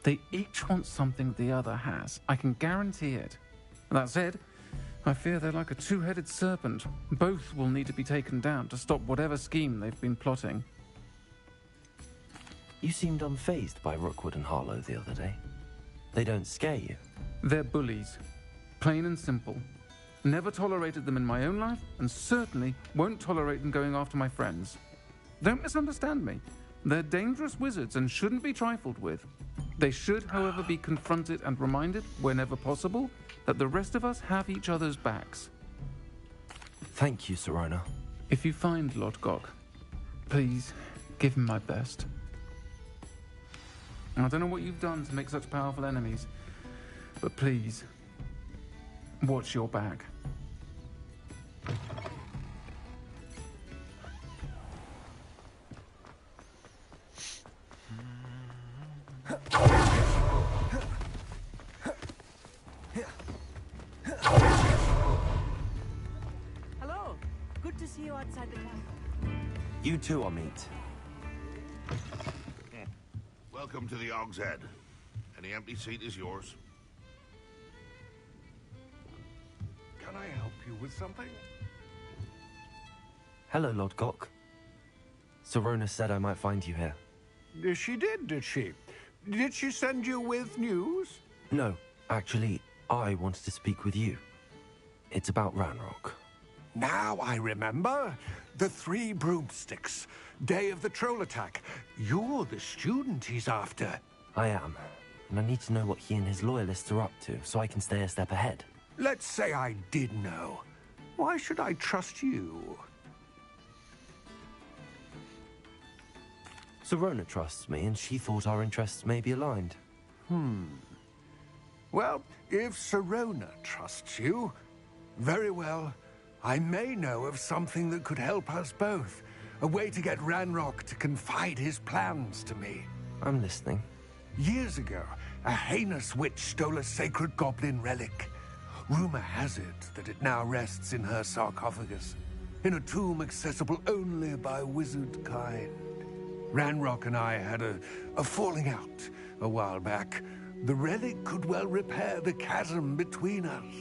they each want something the other has. I can guarantee it. That said, I fear they're like a two-headed serpent. Both will need to be taken down to stop whatever scheme they've been plotting. You seemed unfazed by Rookwood and Harlow the other day. They don't scare you? They're bullies. Plain and simple. Never tolerated them in my own life, and certainly won't tolerate them going after my friends. Don't misunderstand me. They're dangerous wizards and shouldn't be trifled with. They should, however, be confronted and reminded, whenever possible, that the rest of us have each other's backs. Thank you, Sirona. If you find Lodgok, Please, give him my best. I don't know what you've done to make such powerful enemies, but please, watch your back. Hello. Good to see you outside the castle. You too, Amit. Welcome to the Og's Head. Any empty seat is yours. Can I help you with something? Hello, Lord Gok. Sorona said I might find you here. She did she? Did she send you with news? No, actually, I wanted to speak with you. It's about Ranrock. Now I remember. The 3 broomsticks. Day of the troll attack. You're the student he's after. I am. And I need to know what he and his loyalists are up to, so I can stay a step ahead. Let's say I did know. Why should I trust you? Sorona trusts me, and she thought our interests may be aligned. Well, if Sorona trusts you, very well. I may know of something that could help us both. A way to get Ranrock to confide his plans to me. I'm listening. Years ago, a heinous witch stole a sacred goblin relic. Rumor has it that it now rests in her sarcophagus, in a tomb accessible only by wizard kind. Ranrock and I had a falling out a while back. The relic could well repair the chasm between us.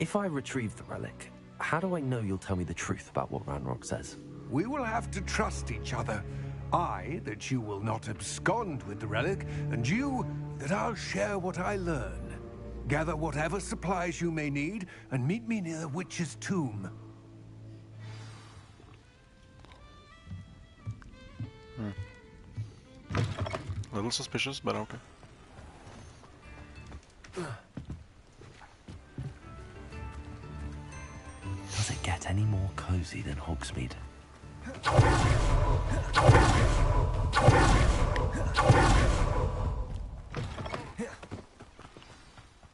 If I retrieve the relic, how do I know you'll tell me the truth about what Ranrock says? We will have to trust each other. I, that you will not abscond with the relic, and you, that I'll share what I learn. Gather whatever supplies you may need, and meet me near the witch's tomb. A little suspicious, but okay. Does it get any more cozy than Hogsmeade?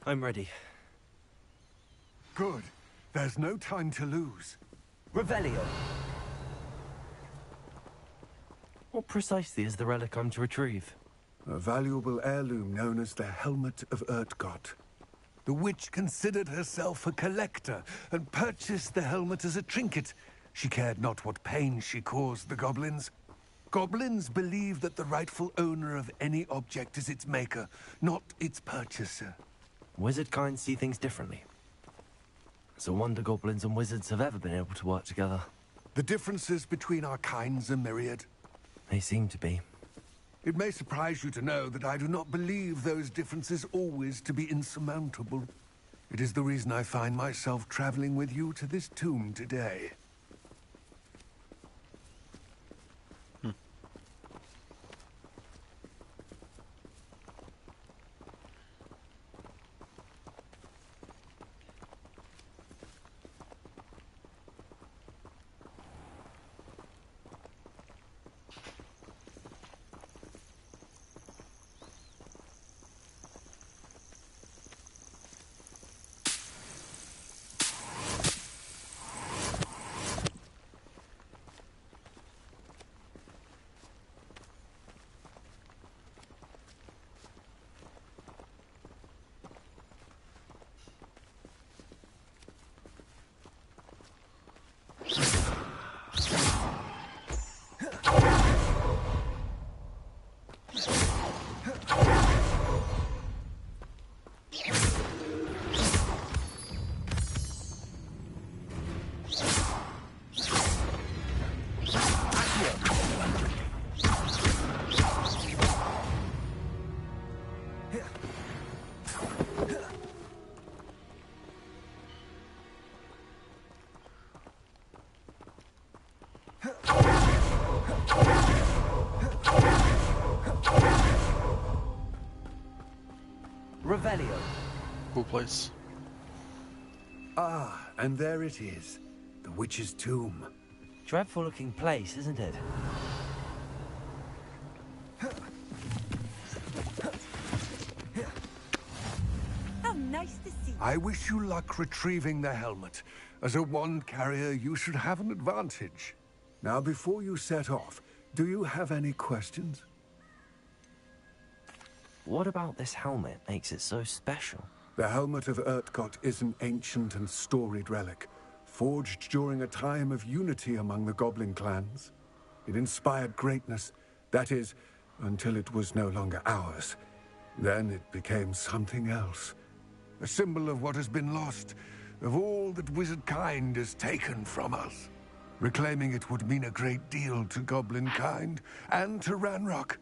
I'm ready. Good. There's no time to lose. Revelio! What precisely is the relic I'm to retrieve? A valuable heirloom known as the Helmet of Urtgott. The witch considered herself a collector and purchased the helmet as a trinket. She cared not what pain she caused the goblins. Goblins believe that the rightful owner of any object is its maker, not its purchaser. Wizard kind see things differently. It's a wonder goblins and wizards have ever been able to work together. The differences between our kinds are myriad. They seem to be. It may surprise you to know that I do not believe those differences always to be insurmountable. It is the reason I find myself traveling with you to this tomb today. Revelio. Cool place. Ah, and there it is. The witch's tomb. Dreadful looking place, isn't it? How nice to see you. I wish you luck retrieving the helmet. As a wand carrier, you should have an advantage. Now, before you set off, do you have any questions? What about this helmet makes it so special? The helmet of Urtkot is an ancient and storied relic, forged during a time of unity among the goblin clans. It inspired greatness, that is, until it was no longer ours. Then it became something else. A symbol of what has been lost, of all that wizard kind has taken from us. Reclaiming it would mean a great deal to goblin kind, and to Ranrock.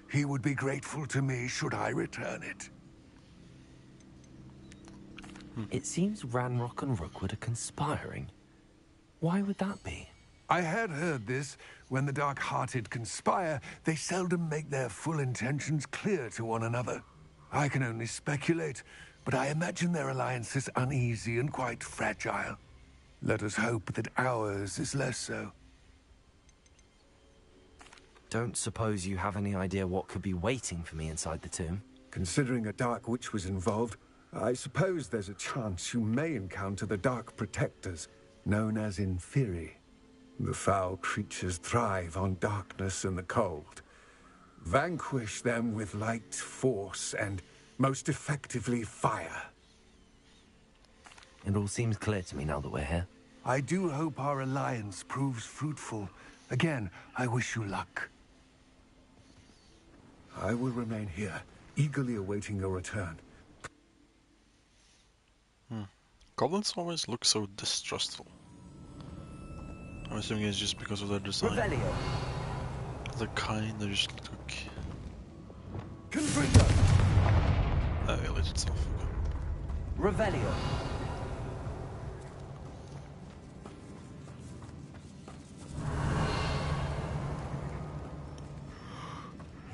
He would be grateful to me should I return it. It seems Ranrock and Rookwood are conspiring. Why would that be? I had heard this. When the dark-hearted conspire, they seldom make their full intentions clear to one another. I can only speculate, but I imagine their alliance is uneasy and quite fragile. Let us hope that ours is less so. Don't suppose you have any idea what could be waiting for me inside the tomb? Considering a Dark Witch was involved, I suppose there's a chance you may encounter the Dark Protectors, known as Inferi. The foul creatures thrive on darkness and the cold. Vanquish them with light, force, and, most effectively, fire. It all seems clear to me now that we're here. I do hope our alliance proves fruitful. Again, I wish you luck. I will remain here, eagerly awaiting your return. Goblins always look so distrustful. I'm assuming it's just because of their design. Revelio. The kind they just look... it lit itself. Revelio.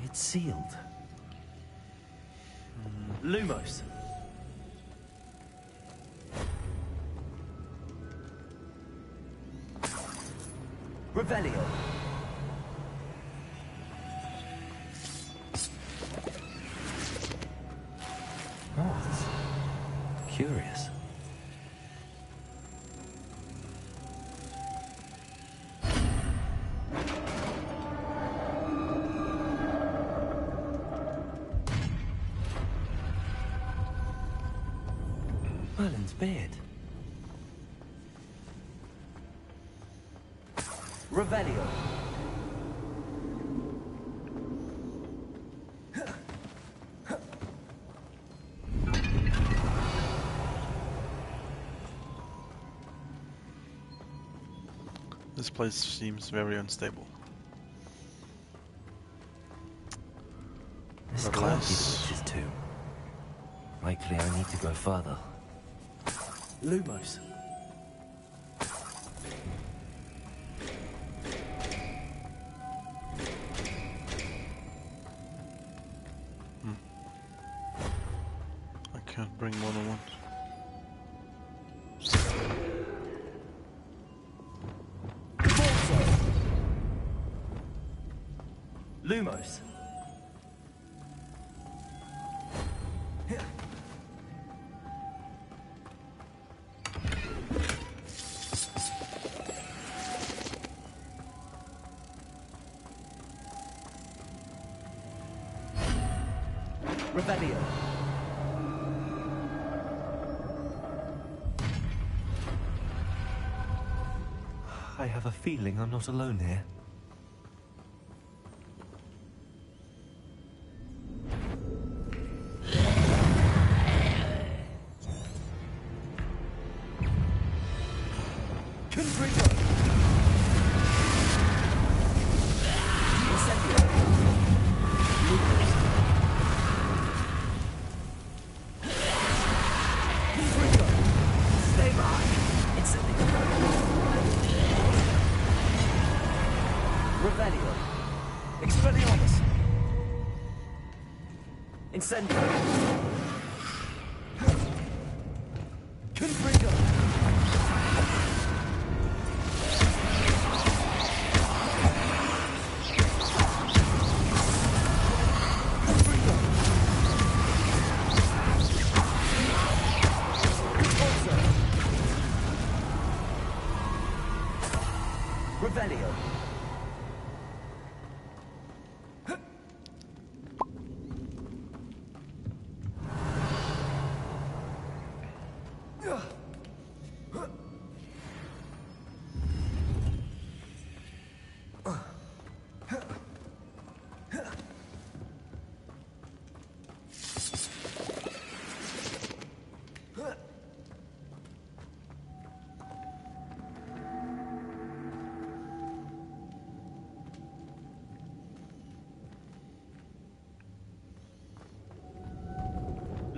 It's sealed. Lumos. Revelio. Oh, it's curious. Merlin's beard. Revelio. This place seems very unstable. This But can't be the less- witch's tomb. Likely I need to go further. Lumos. I can't bring more than one. Lumos. Revelio. I have a feeling I'm not alone here. Revelio. Expelliarmus. Incendio. Confringo. Revelio.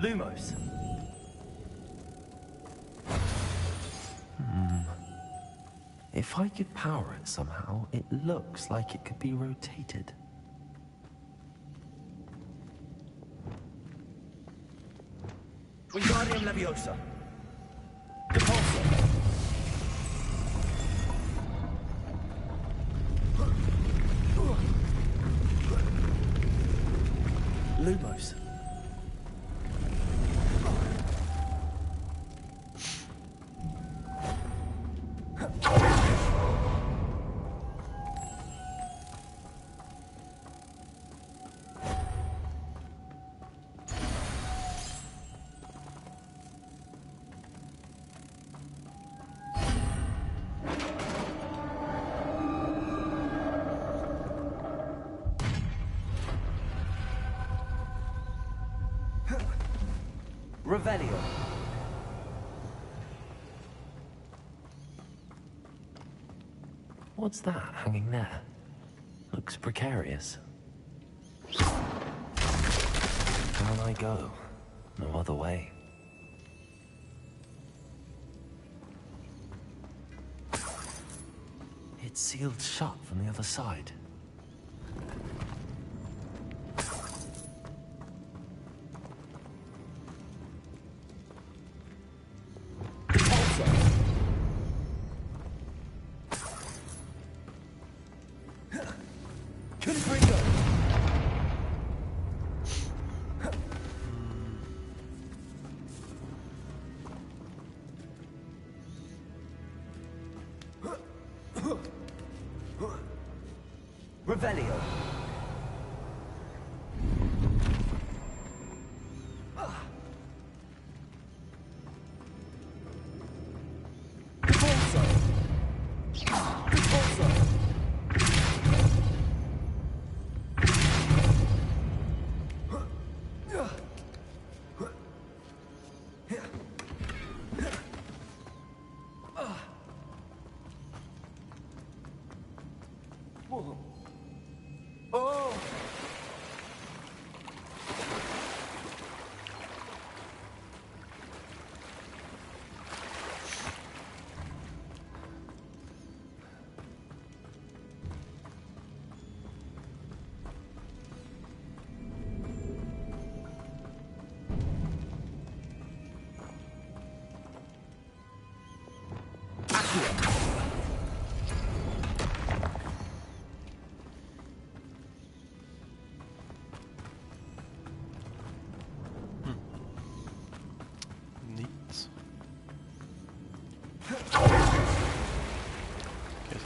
Lumos. If I could power it somehow, it looks like it could be rotated. Wingardium Leviosa. Depulso. Lumos. Revelio. What's that hanging there? Looks precarious. Down I go. No other way. It's sealed shut from the other side. Revelio.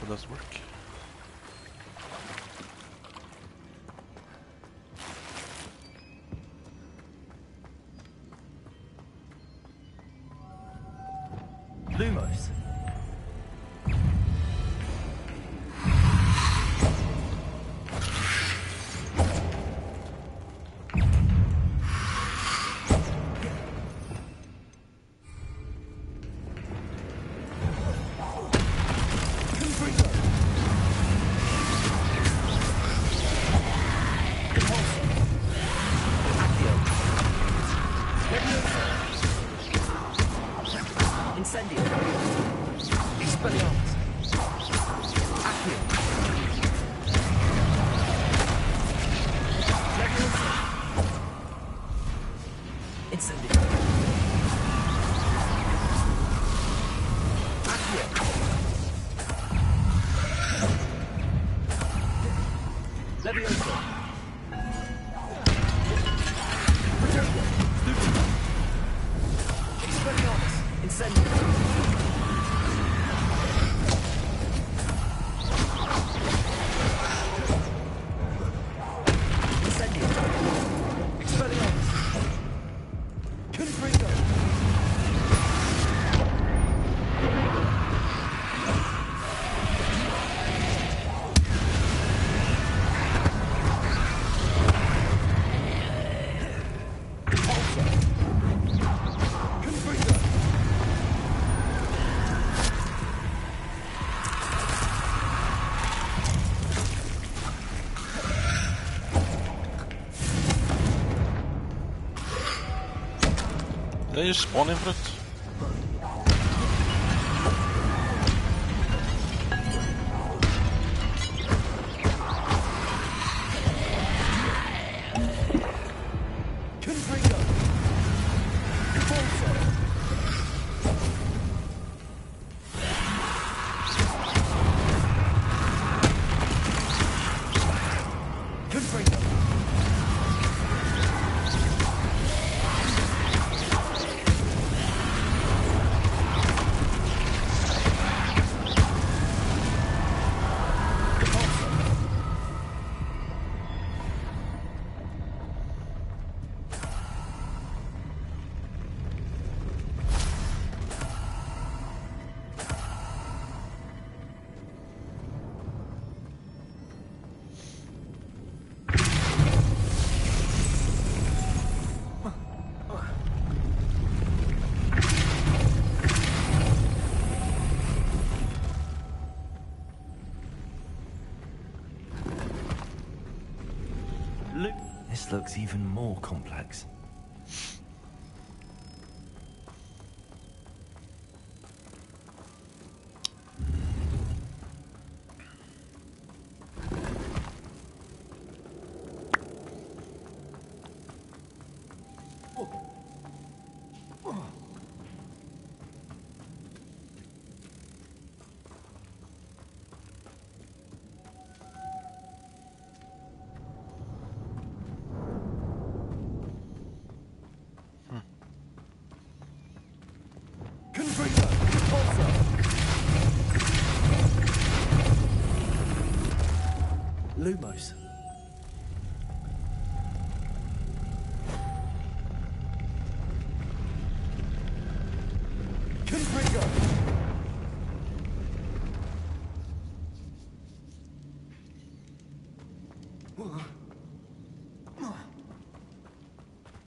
Does work. Lumos. Did I just spawn in for it? This looks even more complex. Lumos.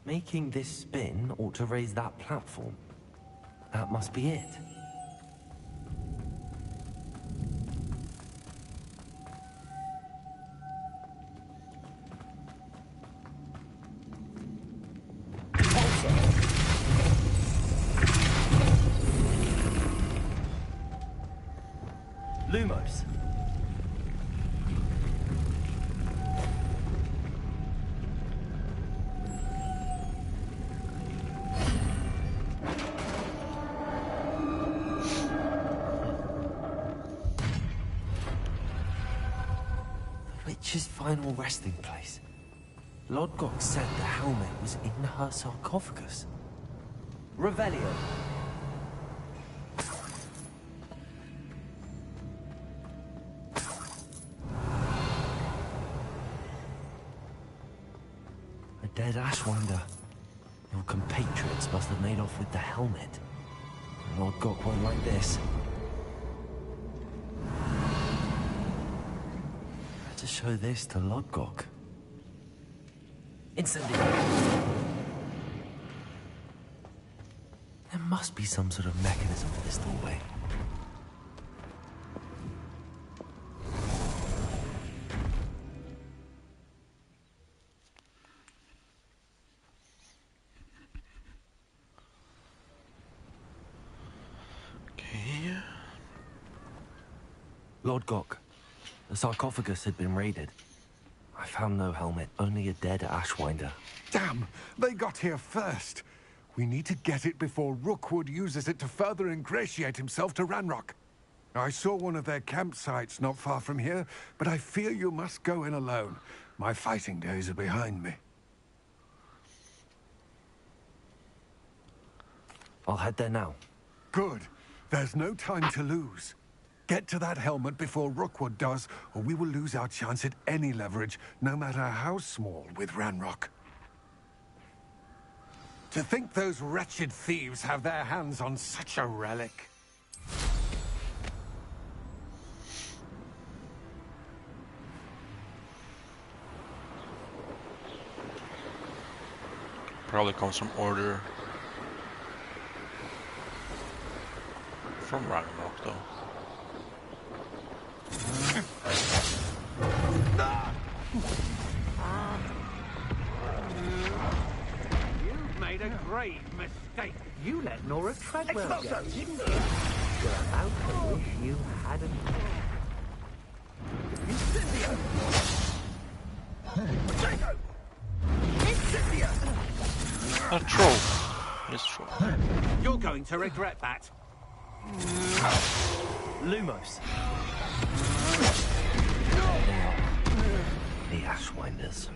Making this spin ought to raise that platform. That must be it. Lumos. The witch's final resting place. Lodgok said the helmet was in her sarcophagus. Revelio. A dead Ashwinder. Your compatriots must have made off with the helmet. Lodgok won't like this. Had to show this to Lodgok. Incendiary. There must be some sort of mechanism for this doorway. Okay. Lodgok, the sarcophagus had been raided. I found no helmet, only a dead Ashwinder. Damn! They got here first. We need to get it before Rookwood uses it to further ingratiate himself to Ranrock. I saw one of their campsites not far from here, but I fear you must go in alone. My fighting days are behind me. I'll head there now. Good. There's no time to lose. Get to that helmet before Rookwood does, or we will lose our chance at any leverage, no matter how small, with Ranrock. To think those wretched thieves have their hands on such a relic. Probably comes from order from Ragnarok, though. You've made made a grave mistake. You let Nora Treadwell go, didn't you? You're about to wish you hadn't. Incendio! Potato! Incendio! A troll. It's troll. You're going to regret that. Lumos. The Ashwinders.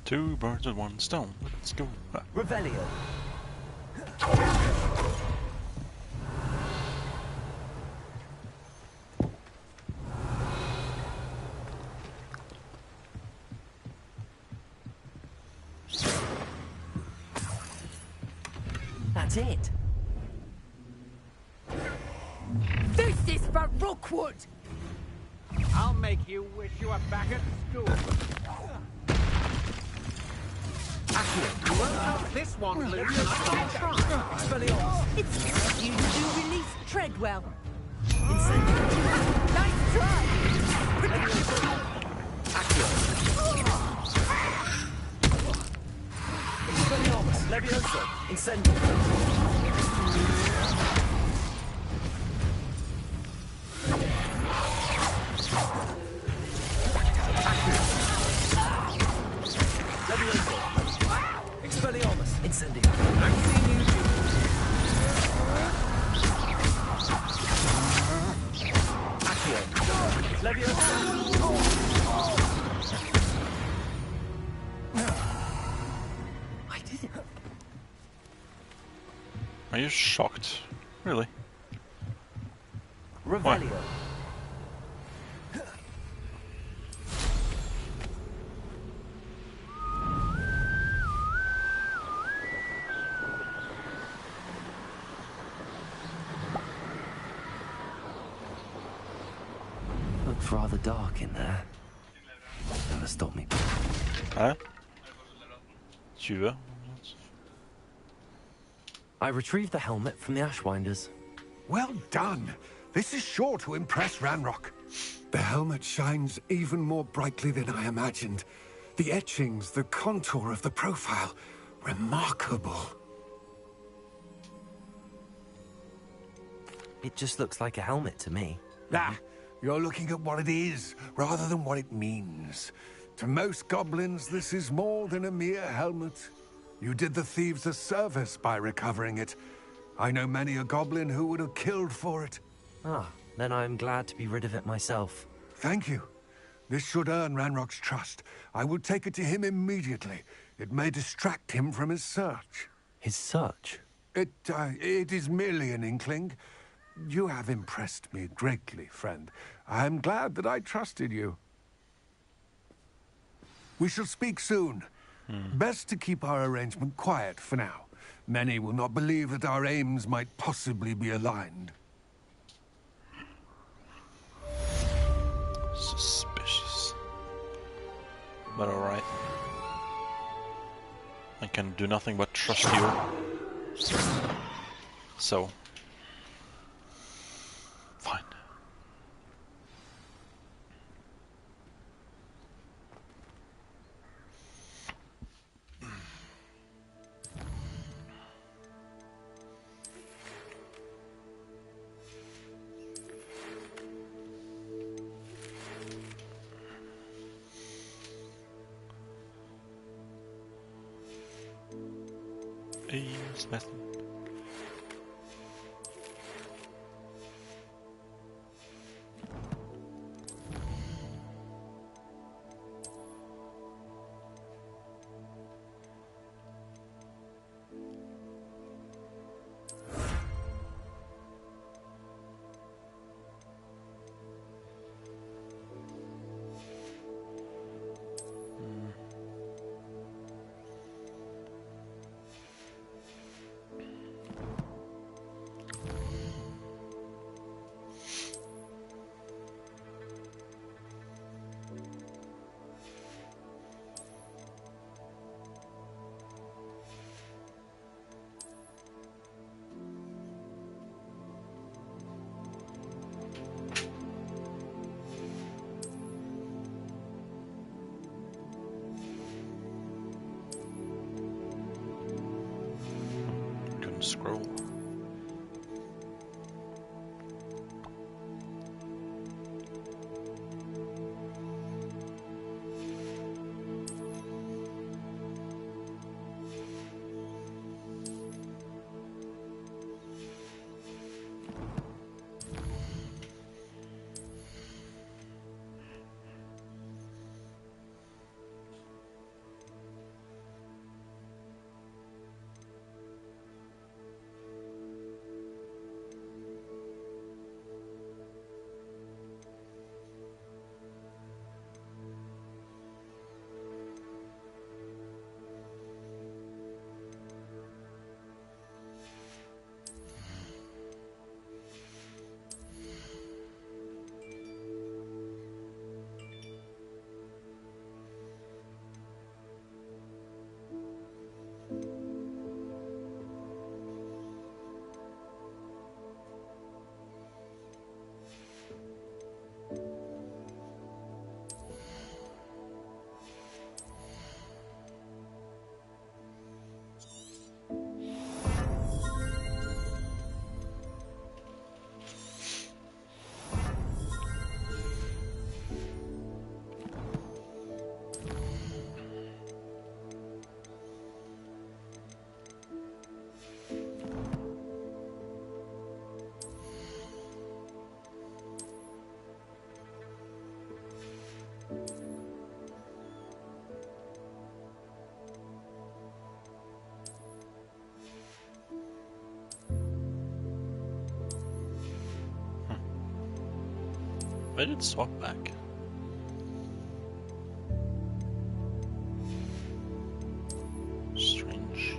Two birds with one stone. Let's go. Revelio. That's it. This is for Rookwood! I'll make you wish you were back at school. You won't have this one loose. It's you to release Treadwell. Incendio. Nice try! Expelliarmus. Levioso. Incendio. Expelliarmus. Incendio. I've seen you do. Accio. Levioso. I did it. Are you shocked? Really? Revelio. Looks rather dark in there. Never stopped me. Huh? 20. I retrieved the helmet from the Ashwinders. Well done. This is sure to impress Ranrock. The helmet shines even more brightly than I imagined. The etchings, the contour of the profile. Remarkable. It just looks like a helmet to me. Ah, you're looking at what it is, rather than what it means. To most goblins, this is more than a mere helmet. You did the thieves a service by recovering it. I know many a goblin who would have killed for it. Ah, then I'm glad to be rid of it myself. Thank you. This should earn Ranrock's trust. I will take it to him immediately. It may distract him from his search. His search? It is merely an inkling. You have impressed me greatly, friend. I am glad that I trusted you. We shall speak soon. Best to keep our arrangement quiet for now. Many will not believe that our aims might possibly be aligned. Suspicious. But alright. I can do nothing but trust you. So, fine. Hey, Sebastian. Scroll. Why did it swap back? Strange.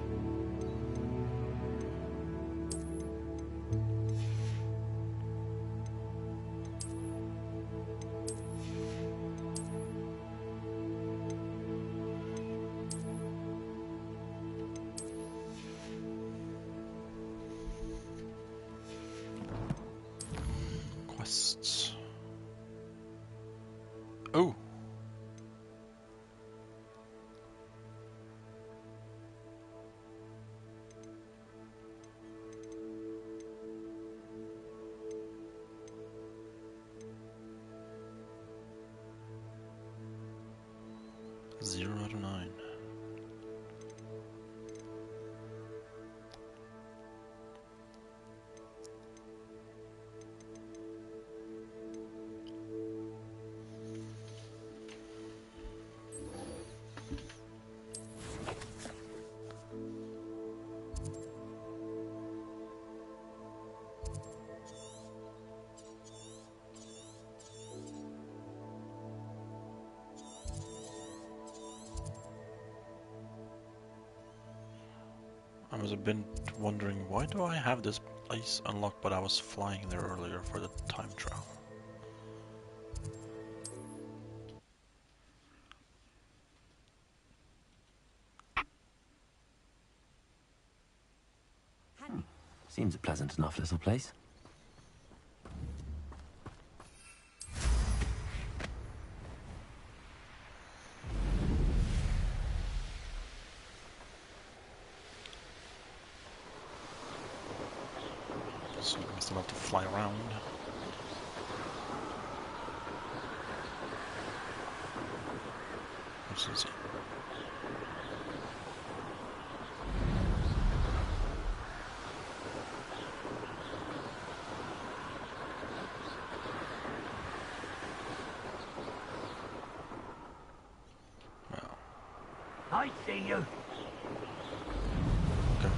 Quests. Oh. Zero out of 9. I was a bit wondering, why do I have this place unlocked but I was flying there earlier for the time travel? Seems a pleasant enough little place. So we still have to fly around. Which is I see you. okay.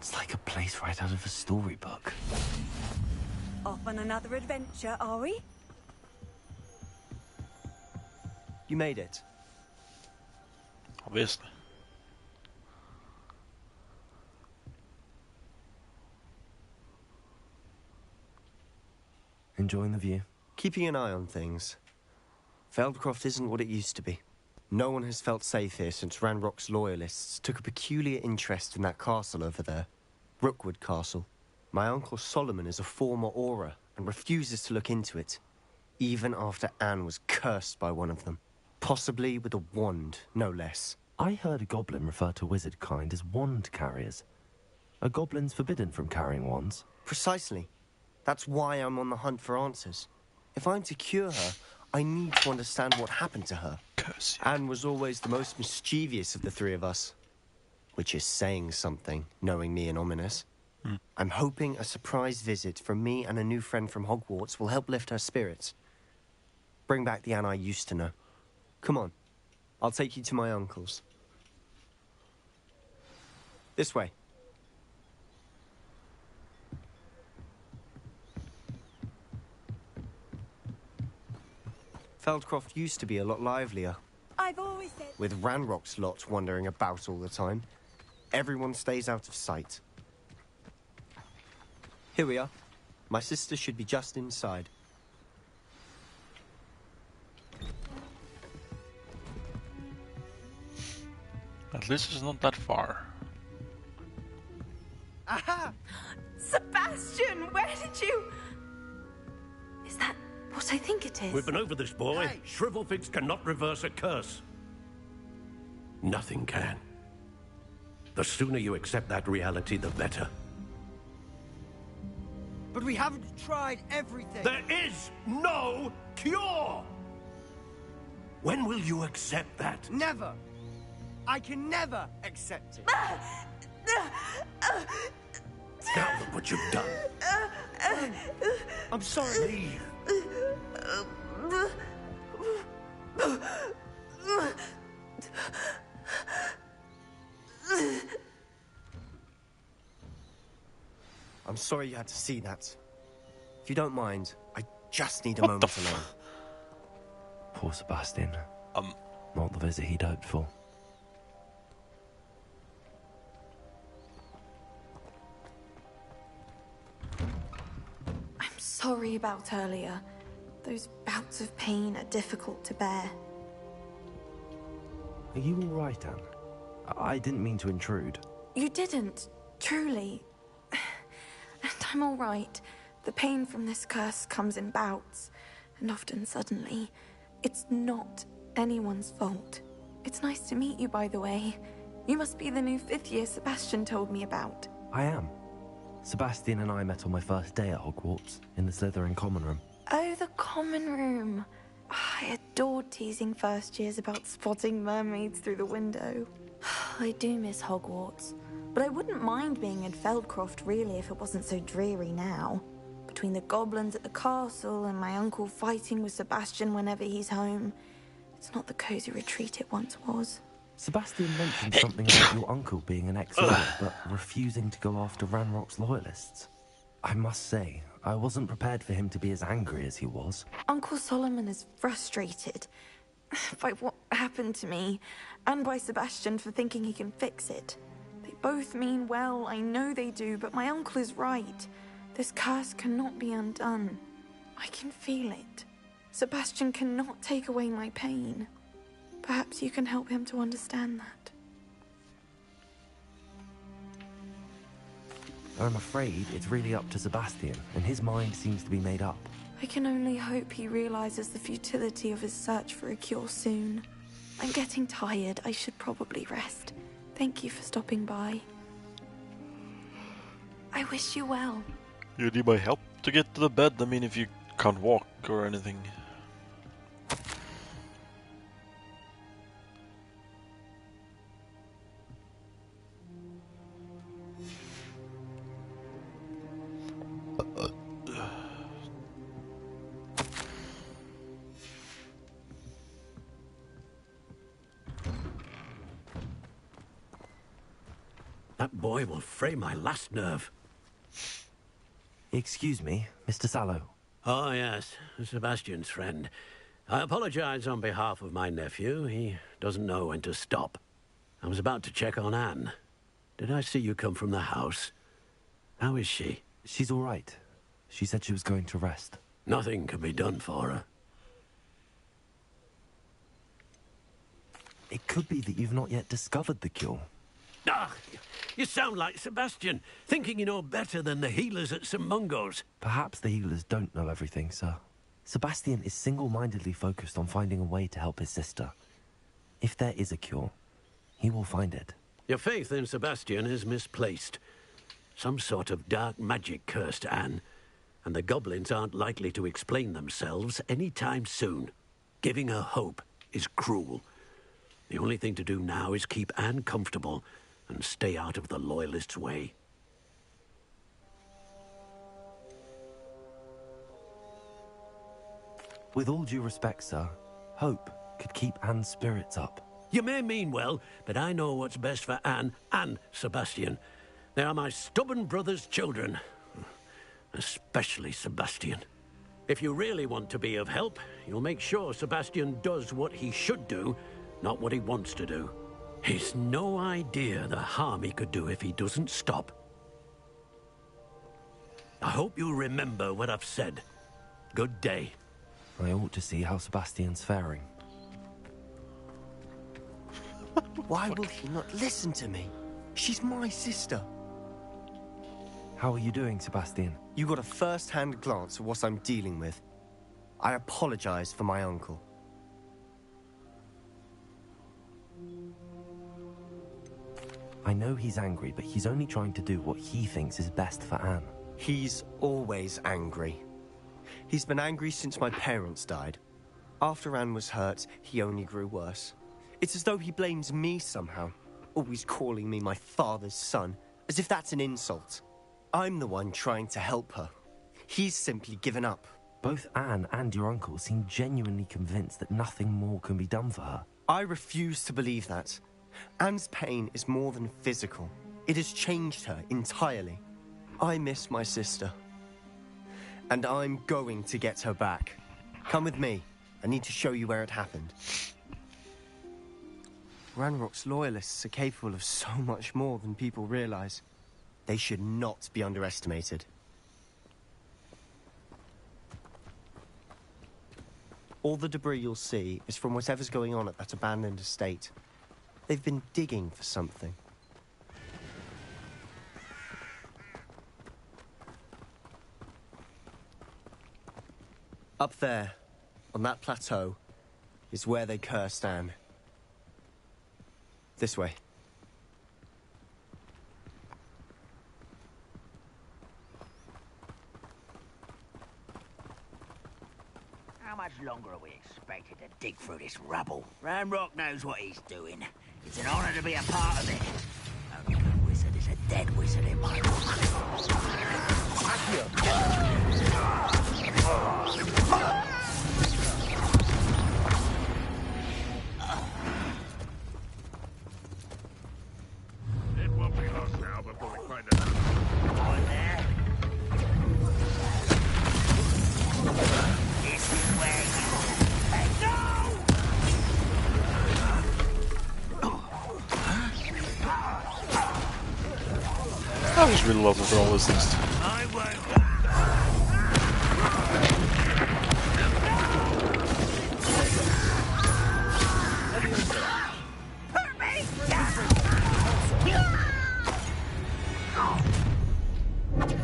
It's like a place right out of a storybook. Off on another adventure, are we? You made it. Obviously. Enjoying the view? Keeping an eye on things. Feldcroft isn't what it used to be. No one has felt safe here since Ranrock's loyalists took a peculiar interest in that castle over there. Rookwood Castle. My uncle Solomon is a former Auror and refuses to look into it, even after Anne was cursed by one of them. Possibly with a wand, no less. I heard a goblin refer to wizard kind as wand carriers. Are goblins forbidden from carrying wands? Precisely. That's why I'm on the hunt for answers. If I'm to cure her, I need to understand what happened to her. Curse you. Anne was always the most mischievous of the three of us. Which is saying something, knowing me and Ominous. I'm hoping a surprise visit from me and a new friend from Hogwarts will help lift her spirits. Bring back the Anne I used to know. Come on. I'll take you to my uncle's. This way. Feldcroft used to be a lot livelier. I've always said... With Ranrock's lot wandering about all the time. Everyone stays out of sight. Here we are. My sister should be just inside. At least it's not that far. Aha! Sebastian, where did you... Is that what I think it is? We've been over this, boy. Hey. Shrivelfigs cannot reverse a curse. Nothing can. The sooner you accept that reality, the better. But we haven't tried everything. There is no cure! When will you accept that? Never. I can never accept it. Now look what you've done. I'm sorry. Leave. I'm sorry you had to see that. If you don't mind, I just need a moment alone. Poor Sebastian. Not the visit he'd hoped for. I'm sorry about earlier. Those bouts of pain are difficult to bear. Are you all right, Anne? I didn't mean to intrude. You didn't, truly. And I'm all right. The pain from this curse comes in bouts, and often suddenly. It's not anyone's fault. It's nice to meet you, by the way. You must be the new 5th year Sebastian told me about. I am. Sebastian and I met on my first day at Hogwarts, in the Slytherin common room. Oh, the common room. I adored teasing first years about spotting mermaids through the window. I do miss Hogwarts, but I wouldn't mind being in Feldcroft really if it wasn't so dreary now. Between the goblins at the castle and my uncle fighting with Sebastian whenever he's home, it's not the cozy retreat it once was. Sebastian mentioned something about your uncle being an ex-lawyer, but refusing to go after Ranrock's loyalists. I must say, I wasn't prepared for him to be as angry as he was. Uncle Solomon is frustrated by what happened to me, and by Sebastian for thinking he can fix it. They both mean well, I know they do, but my uncle is right. This curse cannot be undone. I can feel it. Sebastian cannot take away my pain. Perhaps you can help him to understand that. I'm afraid it's really up to Sebastian, and his mind seems to be made up. I can only hope he realizes the futility of his search for a cure soon. I'm getting tired. I should probably rest. Thank you for stopping by. I wish you well. You need my help to get to the bed? I mean, if you can't walk or anything. That boy will fray my last nerve. Excuse me, Mr. Sallow. Oh, yes, Sebastian's friend. I apologize on behalf of my nephew. He doesn't know when to stop. I was about to check on Anne. Did I see you come from the house? How is she? She's all right. She said she was going to rest. Nothing can be done for her. It could be that you've not yet discovered the cure. Ah, you sound like Sebastian, thinking you know better than the healers at St. Mungo's. Perhaps the healers don't know everything, sir. Sebastian is single-mindedly focused on finding a way to help his sister. If there is a cure, he will find it. Your faith in Sebastian is misplaced. Some sort of dark magic cursed Anne, and the goblins aren't likely to explain themselves anytime soon. Giving her hope is cruel. The only thing to do now is keep Anne comfortable and stay out of the Loyalists' way. With all due respect, sir, hope could keep Anne's spirits up. You may mean well, but I know what's best for Anne and Sebastian. They are my stubborn brother's children. Especially Sebastian. If you really want to be of help, you'll make sure Sebastian does what he should do, not what he wants to do. He's no idea the harm he could do if he doesn't stop. I hope you'll remember what I've said. Good day. I ought to see how Sebastian's faring. Why will he not listen to me? She's my sister. How are you doing, Sebastian? You got a first-hand glance at what I'm dealing with. I apologize for my uncle. I know he's angry, but he's only trying to do what he thinks is best for Anne. He's always angry. He's been angry since my parents died. After Anne was hurt, he only grew worse. It's as though he blames me somehow, always calling me my father's son, as if that's an insult. I'm the one trying to help her. He's simply given up. Both Anne and your uncle seem genuinely convinced that nothing more can be done for her. I refuse to believe that. Anne's pain is more than physical. It has changed her entirely. I miss my sister. And I'm going to get her back. Come with me. I need to show you where it happened. Ranrock's loyalists are capable of so much more than people realize. They should not be underestimated. All the debris you'll see is from whatever's going on at that abandoned estate. They've been digging for something. Up there, on that plateau, is where they cursed Anne. This way. How much longer are we expected to dig through this rubble? Ranrock knows what he's doing. It's an honor to be a part of it. Only good wizard is a dead wizard in my book. It won't be long now before we find it. On there. This is where you... Hey, no! I just really love all those things. I won't.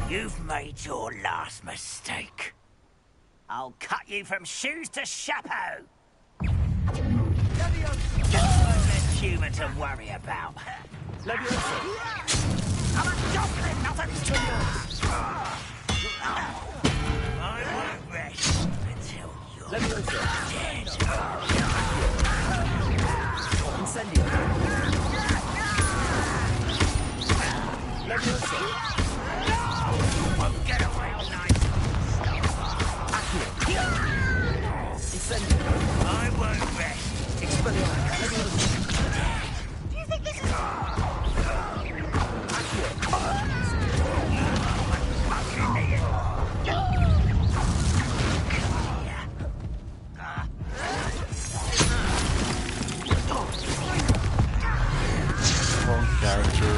You've made your last mistake. I'll cut you from shoes to chapeau. Just one less human to worry about. I'm a goblin, not a I won't rest until you're dead. Incendio. Won't get away all night. Incendio. I won't rest. Expelliarmus. Do you think this is... Wrong character.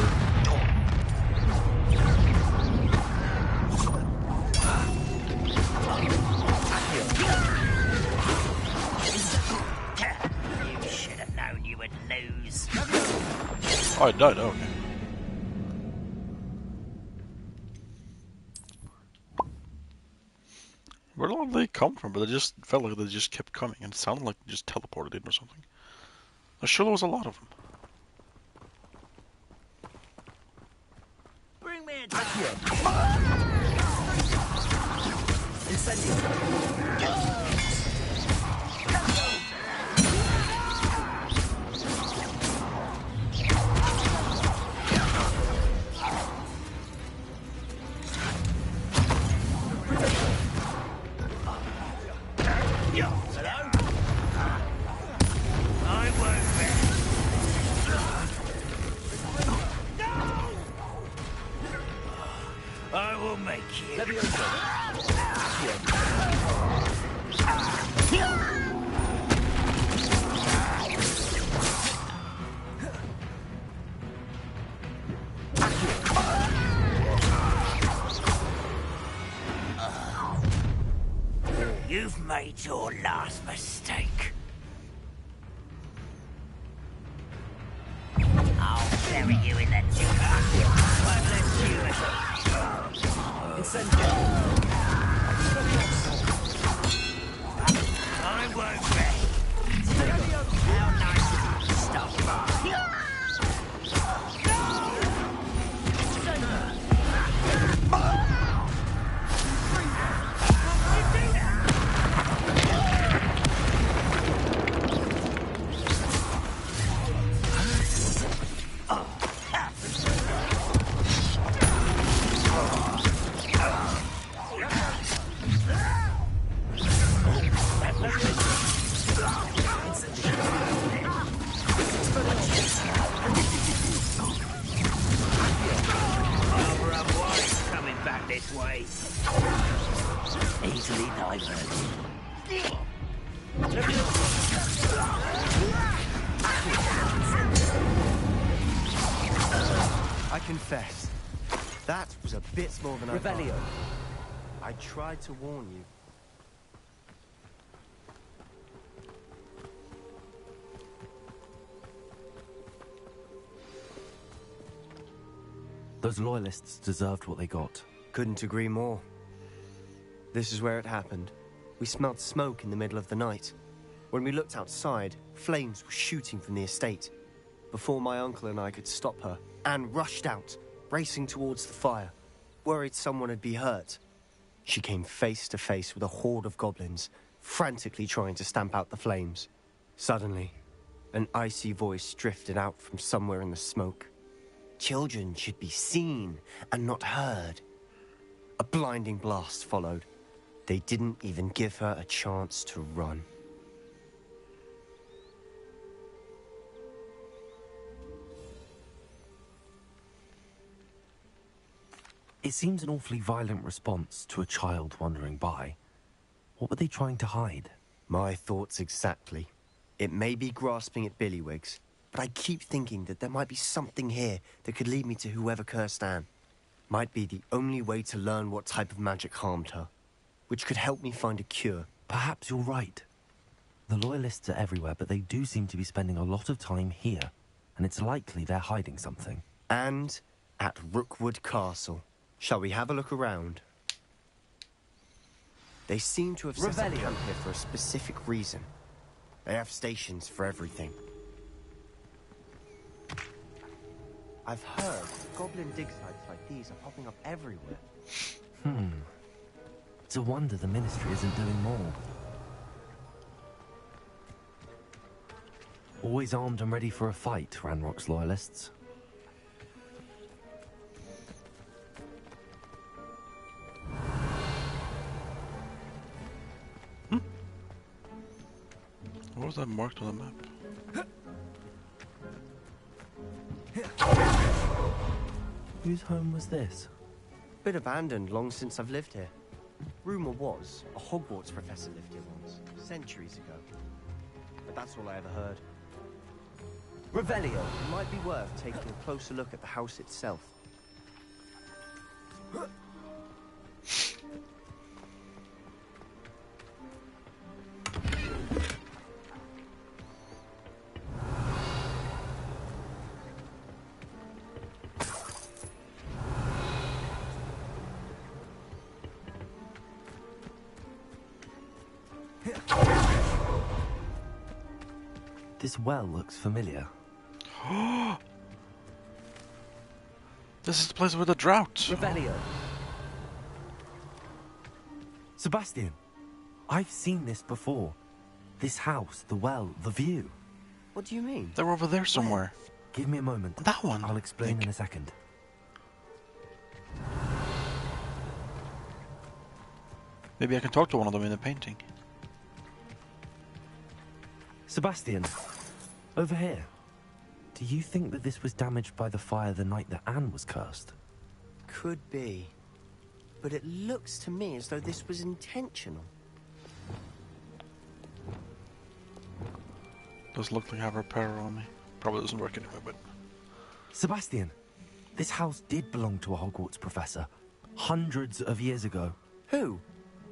You should have known you would lose. Oh, I died, okay. Where did they come from? But they just felt like they just kept coming, and it sounded like they just teleported in or something. I'm sure there was a lot of them. Bring me a Incendio. I will make you. You've made your last mistake. I'll bury you in the deep. One less human. I won't rest. How nice of you to stop by. This way. Easily diverted. I confess, that was a bit more than I thought. Revelio. I tried to warn you. Those loyalists deserved what they got. Couldn't agree more. This is where it happened. We smelled smoke in the middle of the night. When we looked outside, flames were shooting from the estate. Before my uncle and I could stop her, Anne rushed out, racing towards the fire, worried someone would be hurt. She came face to face with a horde of goblins, frantically trying to stamp out the flames. Suddenly, an icy voice drifted out from somewhere in the smoke. Children should be seen and not heard. A blinding blast followed. They didn't even give her a chance to run. It seems an awfully violent response to a child wandering by. What were they trying to hide? My thoughts exactly. It may be grasping at Billywigs, but I keep thinking that there might be something here that could lead me to whoever cursed Anne. Might be the only way to learn what type of magic harmed her, which could help me find a cure. Perhaps you're right. The Loyalists are everywhere, but they do seem to be spending a lot of time here, and it's likely they're hiding something. And at Rookwood Castle. Shall we have a look around? They seem to have set up camp here for a specific reason. They have stations for everything. I've heard goblin dig sites like these are popping up everywhere. It's a wonder the Ministry isn't doing more. Always armed and ready for a fight, Ranrock's Loyalists. What was that marked on the map? Whose home was this? Bit abandoned long since I've lived here. Rumour was, a Hogwarts professor lived here once, centuries ago. But that's all I ever heard. Revelio, it might be worth taking a closer look at the house itself. This well looks familiar. This is the place with the drought. Revelio. Sebastian, I've seen this before. This house, the well, the view. What do you mean? They're over there somewhere. Give me a moment. That one. I'll explain in a second. Maybe I can talk to one of them in the painting. Sebastian, over here. Do you think that this was damaged by the fire the night that Anne was cursed? Could be. But it looks to me as though this was intentional. Does look like I have a repair on me. Probably doesn't work anyway, but... Sebastian, this house did belong to a Hogwarts professor. Hundreds of years ago. Who?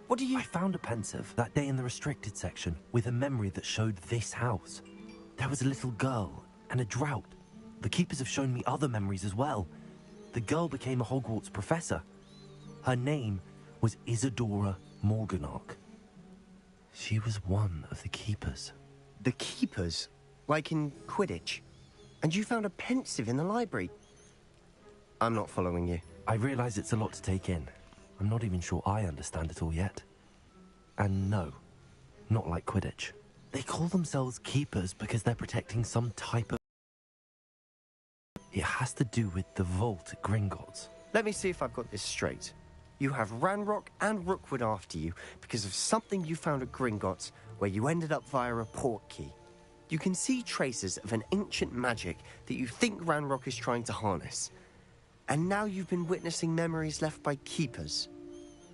What do you... I found a pensive that day in the restricted section with a memory that showed this house. There was a little girl and a drought. The keepers have shown me other memories as well. The girl became a Hogwarts professor. Her name was Isadora Morganach. She was one of the keepers. The keepers? Like in Quidditch? And you found a pensive in the library? I'm not following you. I realize it's a lot to take in. I'm not even sure I understand it all yet. And no, not like Quidditch. They call themselves keepers because they're protecting some type of... It has to do with the vault at Gringotts. Let me see if I've got this straight. You have Ranrock and Rookwood after you because of something you found at Gringotts where you ended up via a port key. You can see traces of an ancient magic that you think Ranrock is trying to harness. And now you've been witnessing memories left by keepers.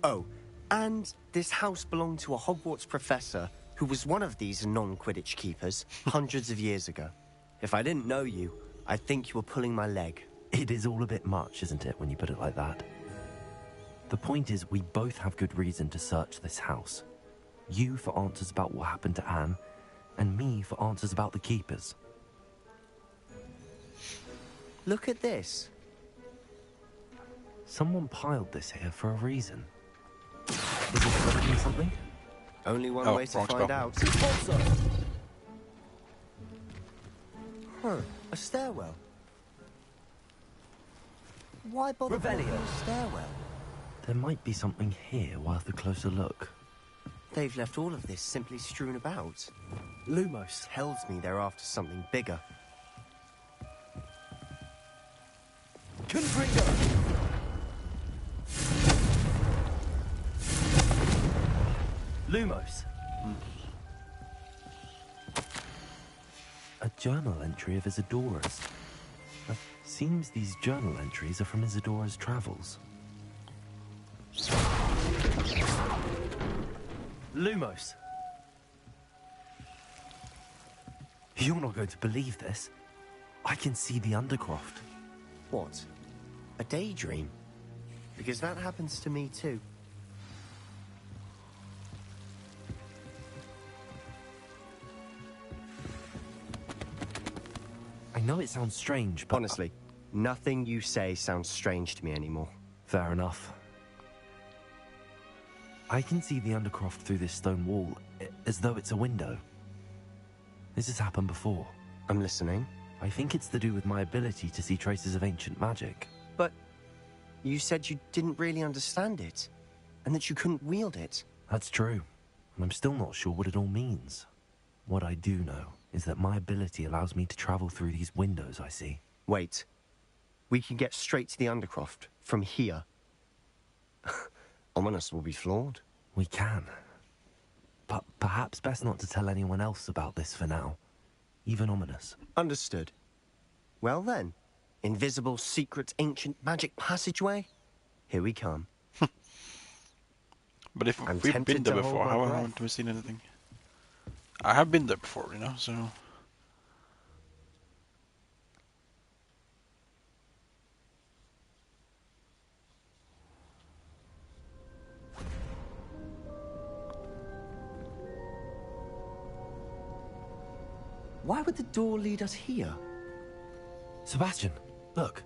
Oh, and this house belonged to a Hogwarts professor who was one of these non-Quidditch keepers hundreds of years ago. If I didn't know you, I'd think you were pulling my leg. It is all a bit much, isn't it, when you put it like that? The point is, we both have good reason to search this house. You for answers about what happened to Anne, and me for answers about the keepers. Look at this. Someone piled this here for a reason. Is it hiding something? Only one way to wrong find spell. out. Huh, a stairwell. Why bother building a stairwell? There might be something here worth a closer look. They've left all of this simply strewn about. Lumos tells me they're after something bigger. Confringo! Lumos. A journal entry of Isadora's. Seems these journal entries are from Isadora's travels. Lumos. You're not going to believe this. I can see the Undercroft. What? A daydream? Because that happens to me too. I know it sounds strange, but... Honestly, nothing you say sounds strange to me anymore. Fair enough. I can see the Undercroft through this stone wall, as though it's a window. This has happened before. I'm listening. I think it's to do with my ability to see traces of ancient magic. But you said you didn't really understand it, and that you couldn't wield it. That's true, and I'm still not sure what it all means. What I do know is that my ability allows me to travel through these windows I see. Wait. We can get straight to the Undercroft from here. Ominous will be flawed. We can. But perhaps best not to tell anyone else about this for now. Even Ominous. Understood. Well then, invisible, secret, ancient magic passageway? Here we come. But if I'm we've tempted been there to hold before, my how breath. haven't we seen anything? I have been there before, you know, so... Why would the door lead us here? Sebastian, look.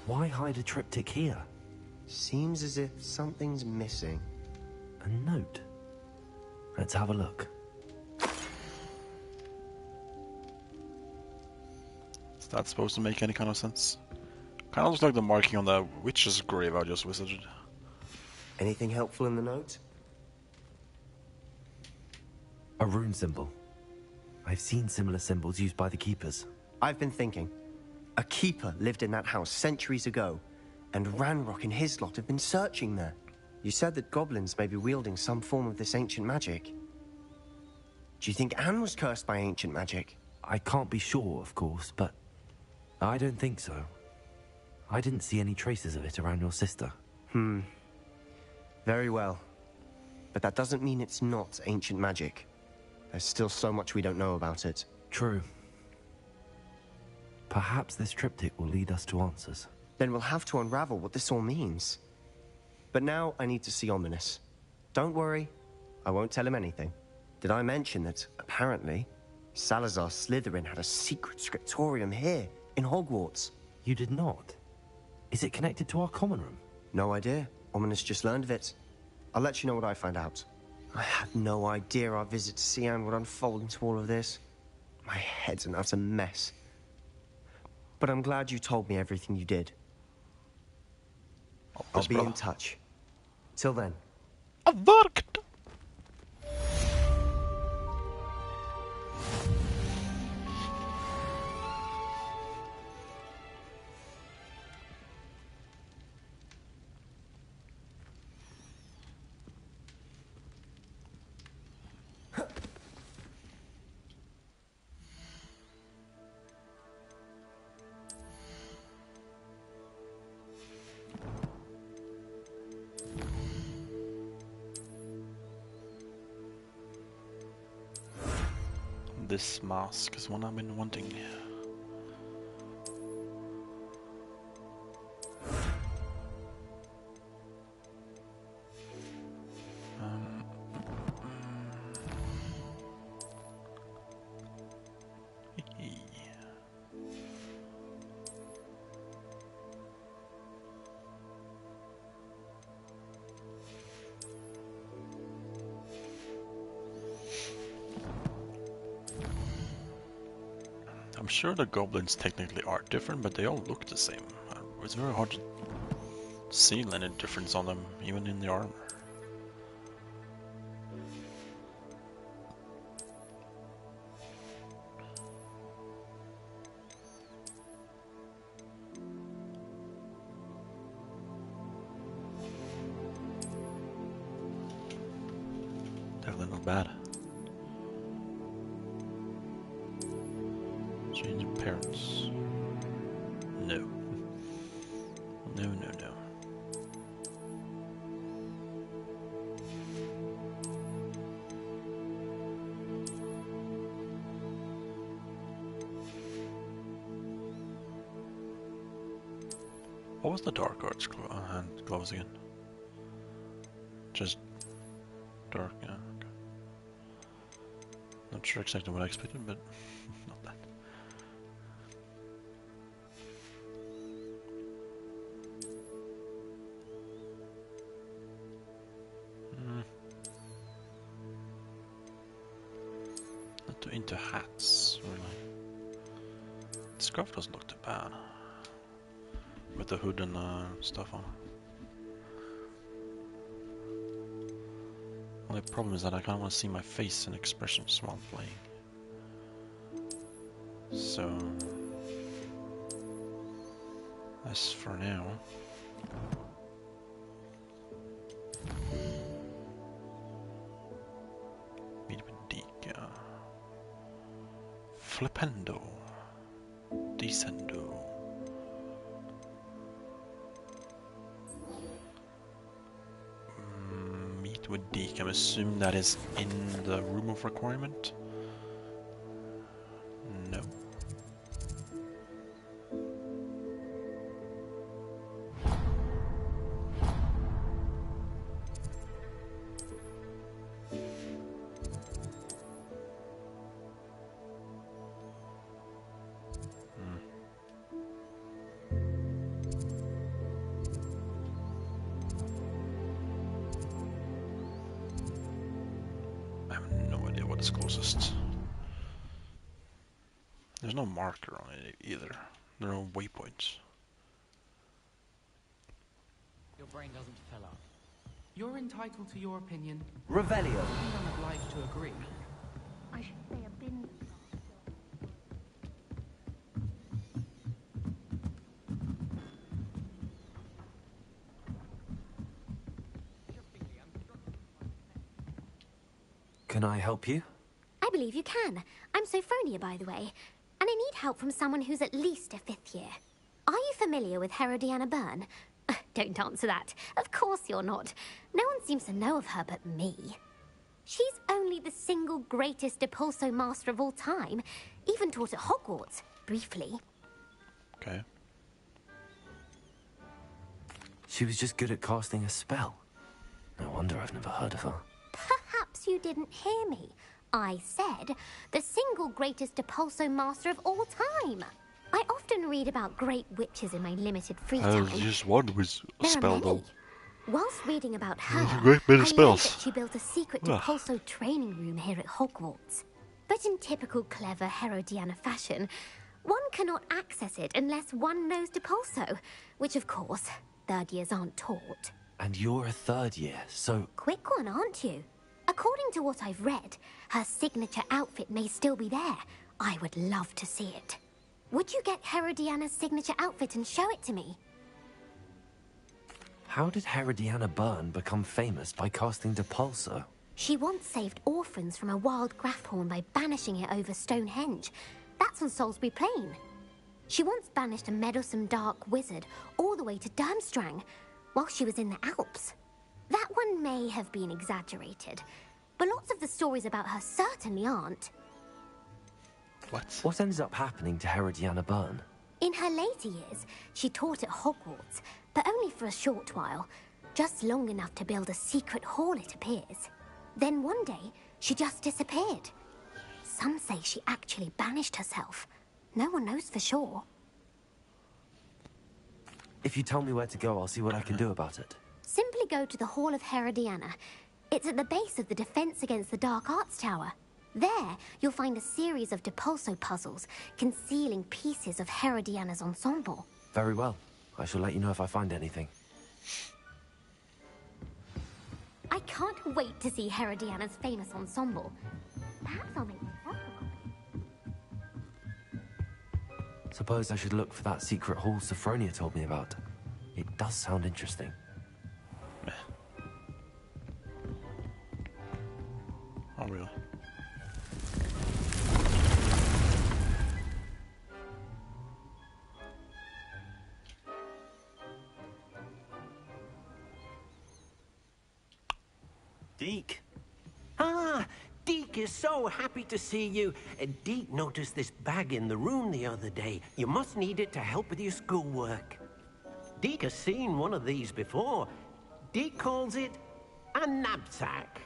Why hide a triptych here? Seems as if something's missing. A note. Let's have a look. Is that supposed to make any kind of sense? Kind of looks like the marking on the witch's grave I just visited. Anything helpful in the note? A rune symbol. I've seen similar symbols used by the keepers. I've been thinking. A keeper lived in that house centuries ago, and Ranrock and his lot have been searching there. You said that goblins may be wielding some form of this ancient magic. Do you think Anne was cursed by ancient magic? I can't be sure, of course, but I don't think so. I didn't see any traces of it around your sister. Very well. But that doesn't mean it's not ancient magic. There's still so much we don't know about it. True. Perhaps this triptych will lead us to answers. Then we'll have to unravel what this all means. But now I need to see Ominous. Don't worry, I won't tell him anything. Did I mention that, apparently, Salazar Slytherin had a secret scriptorium here, in Hogwarts? You did not? Is it connected to our common room? No idea. Ominous just learned of it. I'll let you know what I find out. I had no idea our visit to Sian would unfold into all of this. My head's an utter mess. But I'm glad you told me everything you did. I'll be in touch. Till then. Avvarkt! this mask is one I've been wanting. I'm sure the goblins technically are different, but they all look the same. It's very hard to see any difference on them, even in the armor. Definitely not bad. Change appearance. No. No, no, no. What was the dark arts hand gloves again? Just dark, yeah. Okay. Not sure exactly what I expected, but not that. Not too into hats, really. The scarf doesn't look too bad. With the hood and stuff on. Only problem is that I kind of want to see my face and expressions while playing. So, as for now, meet with Dika. Flipendo. Descendo. Meet with Deke. I'm assuming that is in the room of requirement. No. What's closest? There's no marker on it either. There are no waypoints. Your brain doesn't fill up. You're entitled to your opinion. Revelio. I'm obliged to agree. I should say a bin. Can I help you? I believe you can. I'm Sophronia, by the way, and I need help from someone who's at least a 5th year. Are you familiar with Herodiana Byrne? Don't answer that. Of course you're not. No one seems to know of her but me. She's only the single greatest Depulso master of all time, even taught at Hogwarts, briefly. Okay. She was just good at casting a spell. No wonder I've never heard of her. Perhaps you didn't hear me. I said the single greatest Depulso master of all time. I often read about great witches in my limited free time. Just one was a spell though. Whilst reading about her, a great bit of I spells. learned that she built a secret Depulso training room here at Hogwarts. But in typical clever Herodiana fashion, one cannot access it unless one knows Depulso, which of course, 3rd years aren't taught. And you're a 3rd year, so... Quick one, aren't you? According to what I've read, her signature outfit may still be there. I would love to see it. Would you get Herodiana's signature outfit and show it to me? How did Herodiana Byrne become famous by casting Depulso? She once saved orphans from a wild Grafhorn by banishing it over Stonehenge. That's on Salisbury Plain. She once banished a meddlesome dark wizard all the way to Durmstrang while she was in the Alps. That one may have been exaggerated, but lots of the stories about her certainly aren't. What ended up happening to Herodiana Byrne? In her later years, she taught at Hogwarts, but only for a short while. Just long enough to build a secret hall, it appears. Then one day, she just disappeared. Some say she actually banished herself. No one knows for sure. If you tell me where to go, I'll see what I can do about it. Simply go to the Hall of Herodiana. It's at the base of the Defense Against the Dark Arts Tower. There, you'll find a series of Depulso puzzles concealing pieces of Herodiana's ensemble. Very well. I shall let you know if I find anything. I can't wait to see Herodiana's famous ensemble. Perhaps I'll make myself a copy. Suppose I should look for that secret hall Sophronia told me about. It does sound interesting. Oh, really? Deke. Ah, Deke is so happy to see you. Deke noticed this bag in the room the other day. You must need it to help with your schoolwork. Deke has seen one of these before. Deke calls it a knapsack.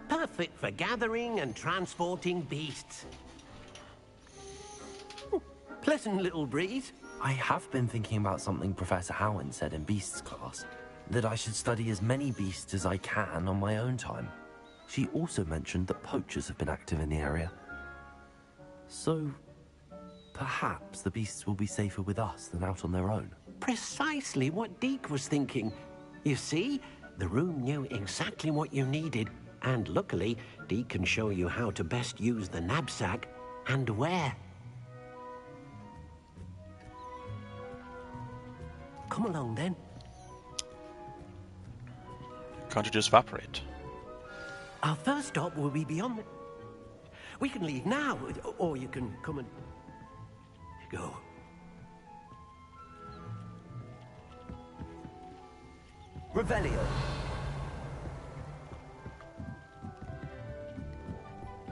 Perfect for gathering and transporting beasts. Pleasant little breeze. I have been thinking about something Professor Howin said in Beasts class. That I should study as many beasts as I can on my own time. She also mentioned that poachers have been active in the area. So, perhaps the beasts will be safer with us than out on their own. Precisely what Deke was thinking. You see, the room knew exactly what you needed, and luckily, Deke can show you how to best use the knapsack and where. Come along, then. Can't you just evaporate? Our first stop will be beyond the... We can leave now, or you can come and... go. Revelio.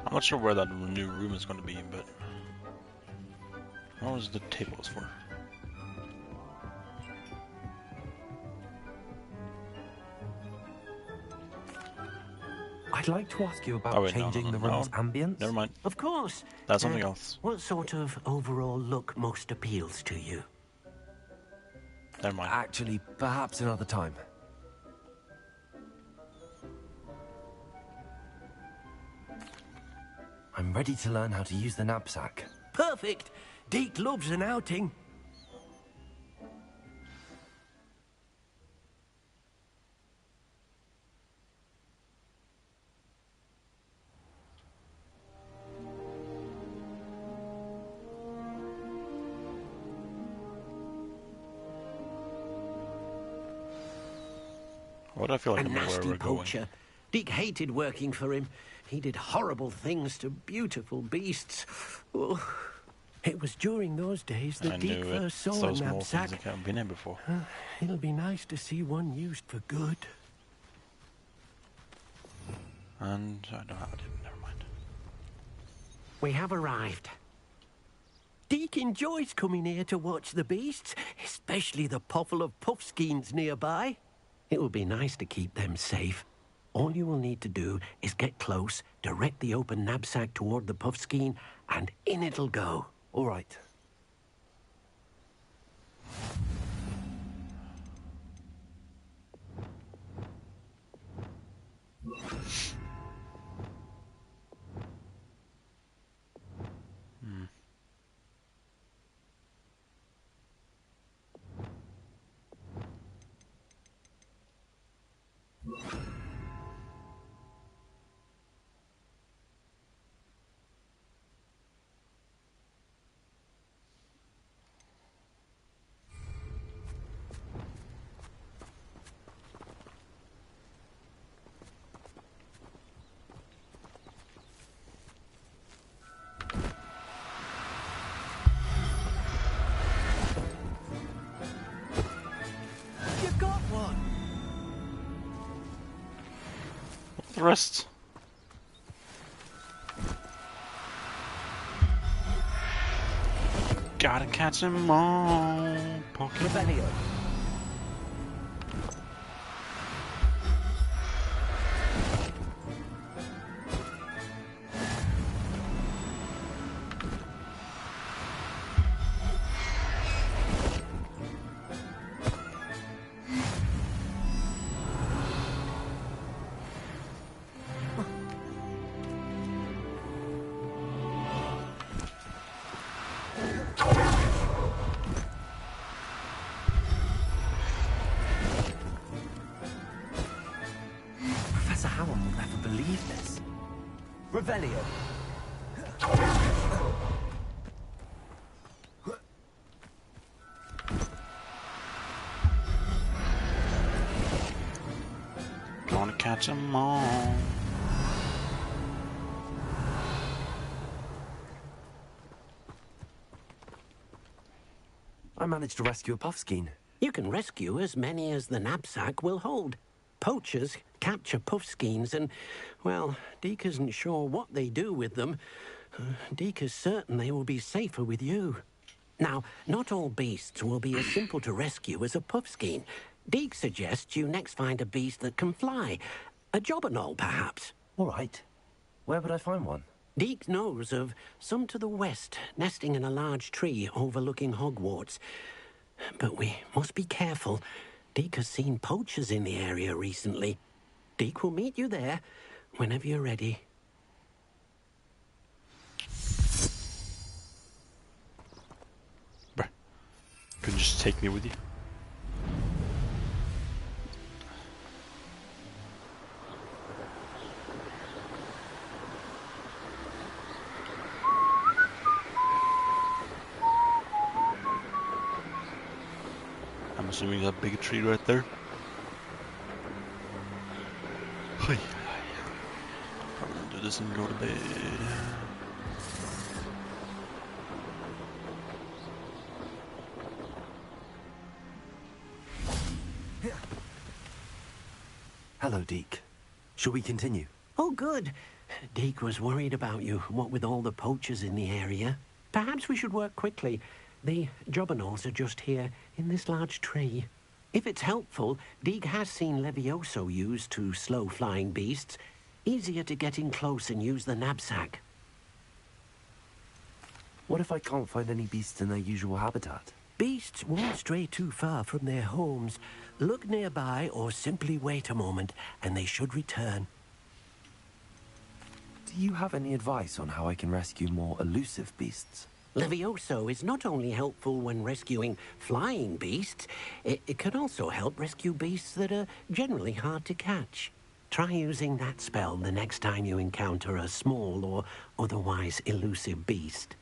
I'm not sure where that new room is going to be, but... What was the tables for? I'd like to ask you about changing the room's ambience. Never mind. Of course. That's something else. What sort of overall look most appeals to you? Never mind. Actually, perhaps another time. I'm ready to learn how to use the knapsack. Perfect. Deke loves an outing. Why do I feel like A I know where nasty we're going? poacher. Deke hated working for him. He did horrible things to beautiful beasts. Oh, it was during those days that I Deke knew it. first saw So a small knapsack. things I haven't been here before. It'll be nice to see one used for good. And I don't have it. Never mind. We have arrived. Deke enjoys coming here to watch the beasts, especially the poffle of puffskeins nearby. It will be nice to keep them safe. All you will need to do is get close, direct the open knapsack toward the puffskein, and in it'll go. All right. the rest. Gotta catch them all. Pokemon. Professor Howard will never believe this. Revelio. Gonna catch them all. I managed to rescue a puffskein. You can rescue as many as the knapsack will hold. Poachers capture puffskeins and, well, Deke isn't sure what they do with them. Deke is certain they will be safer with you. Now, not all beasts will be as simple to rescue as a puffskein. Deke suggests you next find a beast that can fly. A jobberknoll, perhaps. All right. Where would I find one? Deke knows of some to the west, nesting in a large tree overlooking Hogwarts. But we must be careful. Deke has seen poachers in the area recently. Deke will meet you there whenever you're ready. Bruh. Could you just take me with you? I'm assuming that big tree right there. Hey. Probably gonna do this and go to bed. Hello, Deke. Shall we continue? Oh, good. Deke was worried about you, what with all the poachers in the area. Perhaps we should work quickly. The jobberknolls are just here, in this large tree. If it's helpful, Deke has seen Levioso used to slow flying beasts. Easier to get in close and use the knapsack. What if I can't find any beasts in their usual habitat? Beasts won't stray too far from their homes. Look nearby or simply wait a moment, and they should return. Do you have any advice on how I can rescue more elusive beasts? Levioso is not only helpful when rescuing flying beasts, it can also help rescue beasts that are generally hard to catch. Try using that spell the next time you encounter a small or otherwise elusive beast.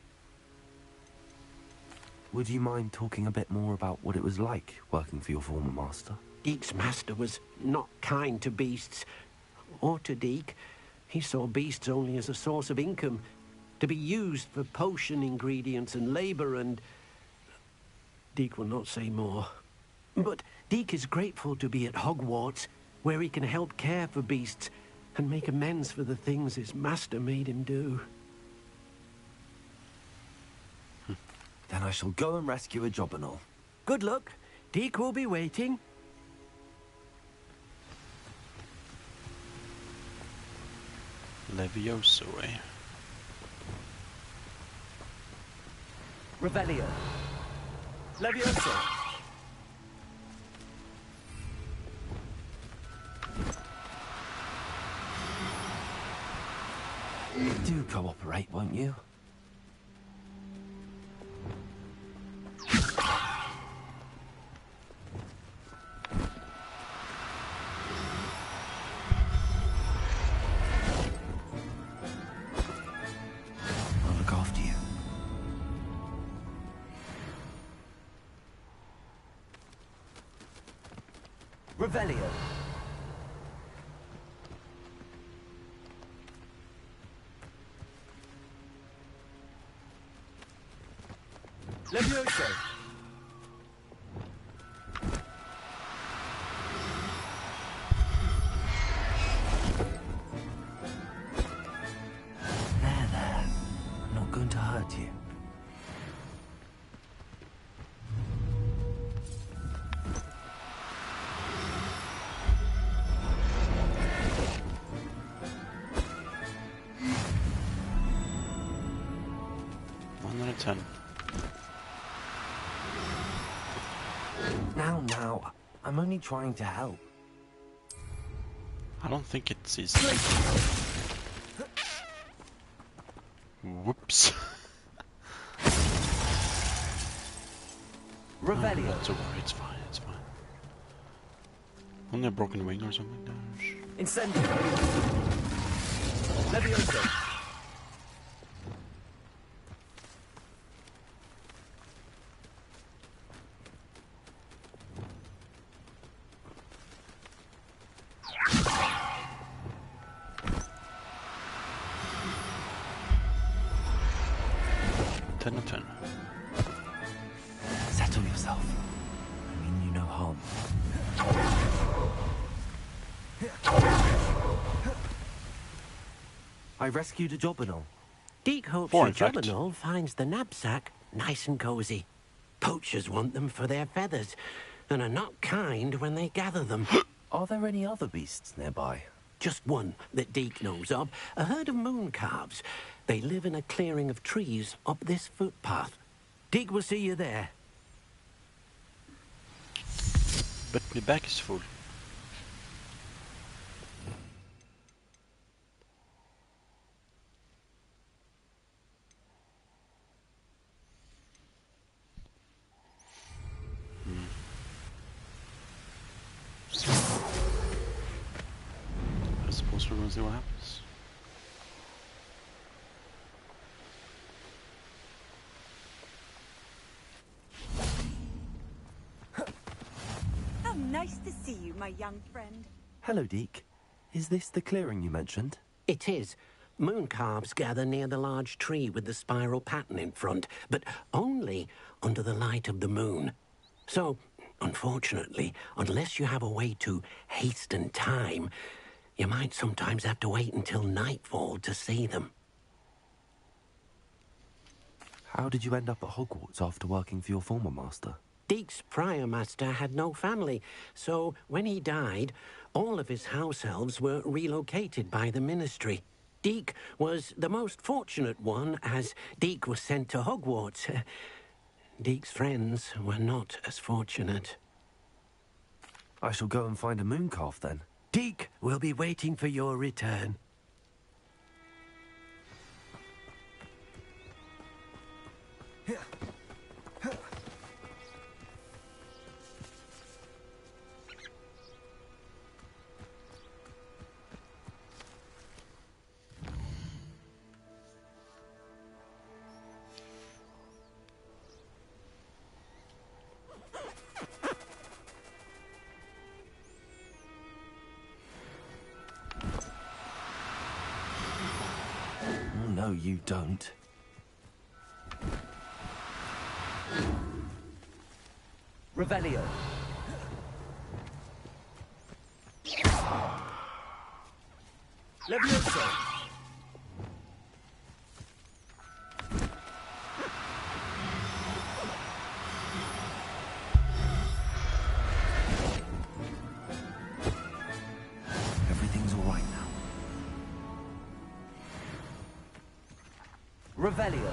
Would you mind talking a bit more about what it was like working for your former master? Deke's master was not kind to beasts, or to Deke. He saw beasts only as a source of income, to be used for potion ingredients and labor, and Deke will not say more. But Deke is grateful to be at Hogwarts, where he can help care for beasts and make amends for the things his master made him do. Then I shall go and rescue a jobberknoll. Good luck. Deke will be waiting. Levioso, eh? Revelio. Levioso. Do cooperate, won't you? I'll look after you. Revelio. Levioso. 10. Now, I'm only trying to help. I don't think it's easy. Whoops. Revelio. Not to worry, it's fine, it's fine. Only a broken wing or something. Incendio. Levioso. Settle yourself. I mean you no harm. I rescued a Jobberknoll. Deek hopes your Jobberknoll finds the knapsack nice and cozy. Poachers want them for their feathers, and are not kind when they gather them. Are there any other beasts nearby? Just one that Deek knows of, a herd of moon calves. They live in a clearing of trees up this footpath. Deek will see you there. But my back is full. I suppose we're gonna see what happens. How nice to see you, my young friend. Hello, Deek. Is this the clearing you mentioned? It is. Moon calves gather near the large tree with the spiral pattern in front, but only under the light of the moon. So, unfortunately, unless you have a way to hasten time, you might sometimes have to wait until nightfall to see them. How did you end up at Hogwarts after working for your former master? Deek's prior master had no family, so when he died, all of his house elves were relocated by the ministry. Deek was the most fortunate one, as Deek was sent to Hogwarts. Deek's friends were not as fortunate. I shall go and find a moon calf then. Deek will be waiting for your return. Oh, no, you don't. Revelio. Levioso. Everything's all right now. Revelio.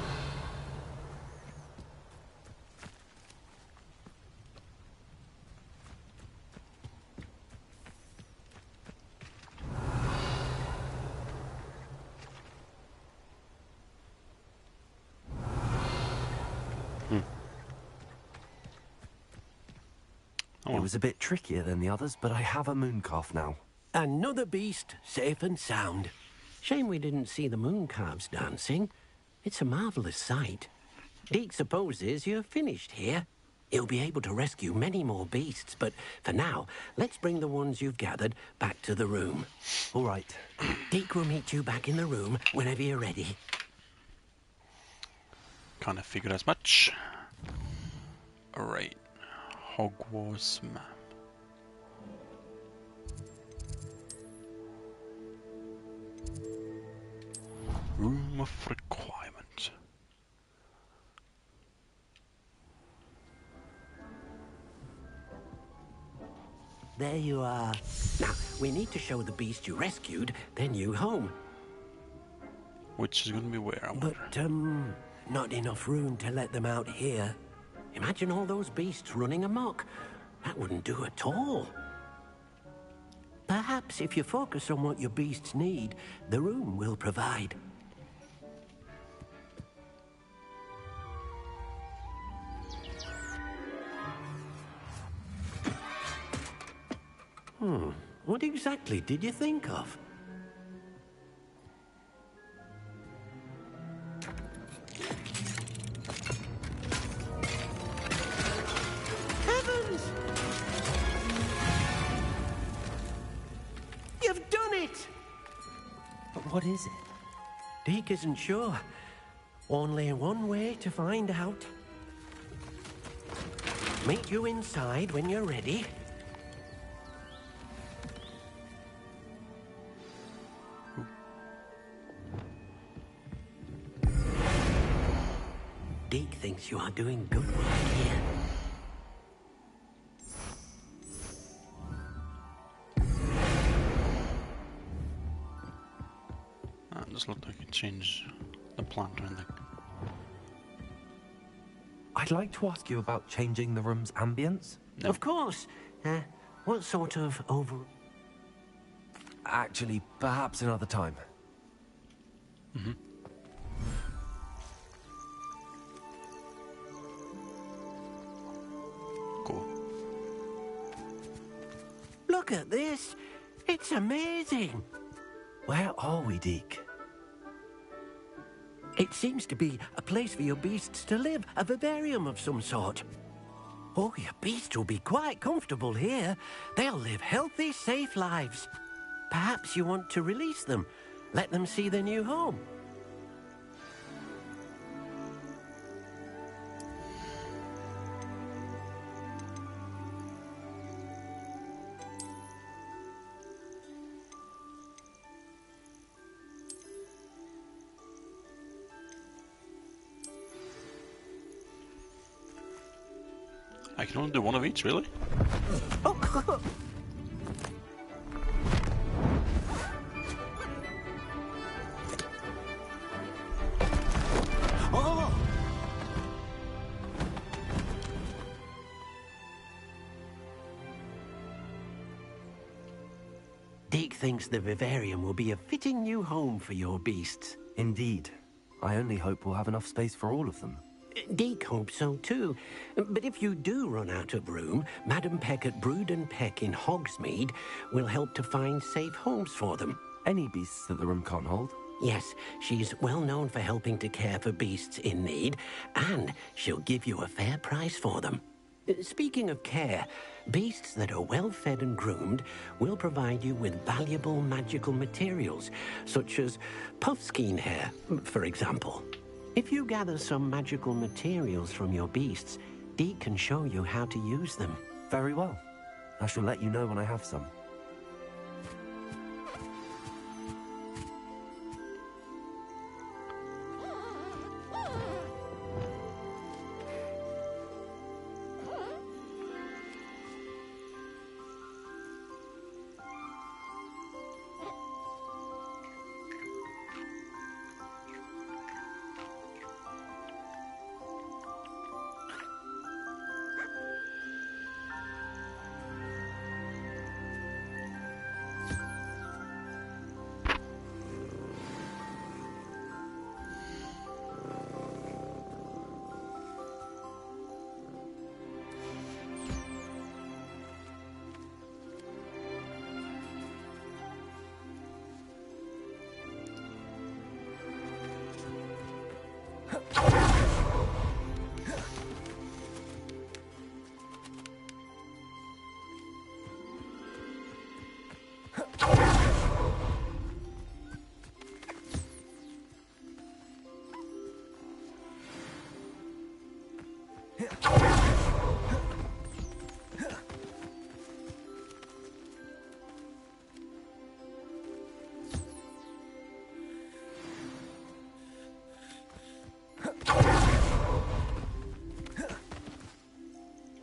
It was a bit trickier than the others, but I have a moon calf now. Another beast, safe and sound. Shame we didn't see the moon calves dancing. It's a marvellous sight. Deek supposes you're finished here. He'll be able to rescue many more beasts, but for now, let's bring the ones you've gathered back to the room. All right. Deek will meet you back in the room whenever you're ready. Kind of figured as much. Alright. Hogwarts map. Room of requirement. There you are. Now, we need to show the beast you rescued their new home. Which is going to be where, I wonder. But, not enough room to let them out here. Imagine all those beasts running amok. That wouldn't do at all. Perhaps if you focus on what your beasts need, the room will provide. What exactly did you think of? Heavens! You've done it! But what is it? Deke isn't sure. Only one way to find out. Meet you inside when you're ready. Deke thinks you are doing good work here. Doesn't look like it changed the plant or anything. I'd like to ask you about changing the room's ambience. No. Of course. What sort of Actually, perhaps another time. Cool. Look at this. It's amazing. Where are we, Deke? It seems to be a place for your beasts to live, a vivarium of some sort. Oh, your beasts will be quite comfortable here. They'll live healthy, safe lives. Perhaps you want to release them, let them see their new home. I can only do one of each, really? Deke thinks the vivarium will be a fitting new home for your beasts. Indeed. I only hope we'll have enough space for all of them. Deke hopes so too. But if you do run out of room, Madam Peck at Brood and Peck in Hogsmeade will help to find safe homes for them. Any beasts that the room can't hold? Yes, she's well known for helping to care for beasts in need, and she'll give you a fair price for them. Speaking of care, beasts that are well fed and groomed will provide you with valuable magical materials, such as puffskein hair, for example. If you gather some magical materials from your beasts, Deke can show you how to use them. Very well. I shall let you know when I have some.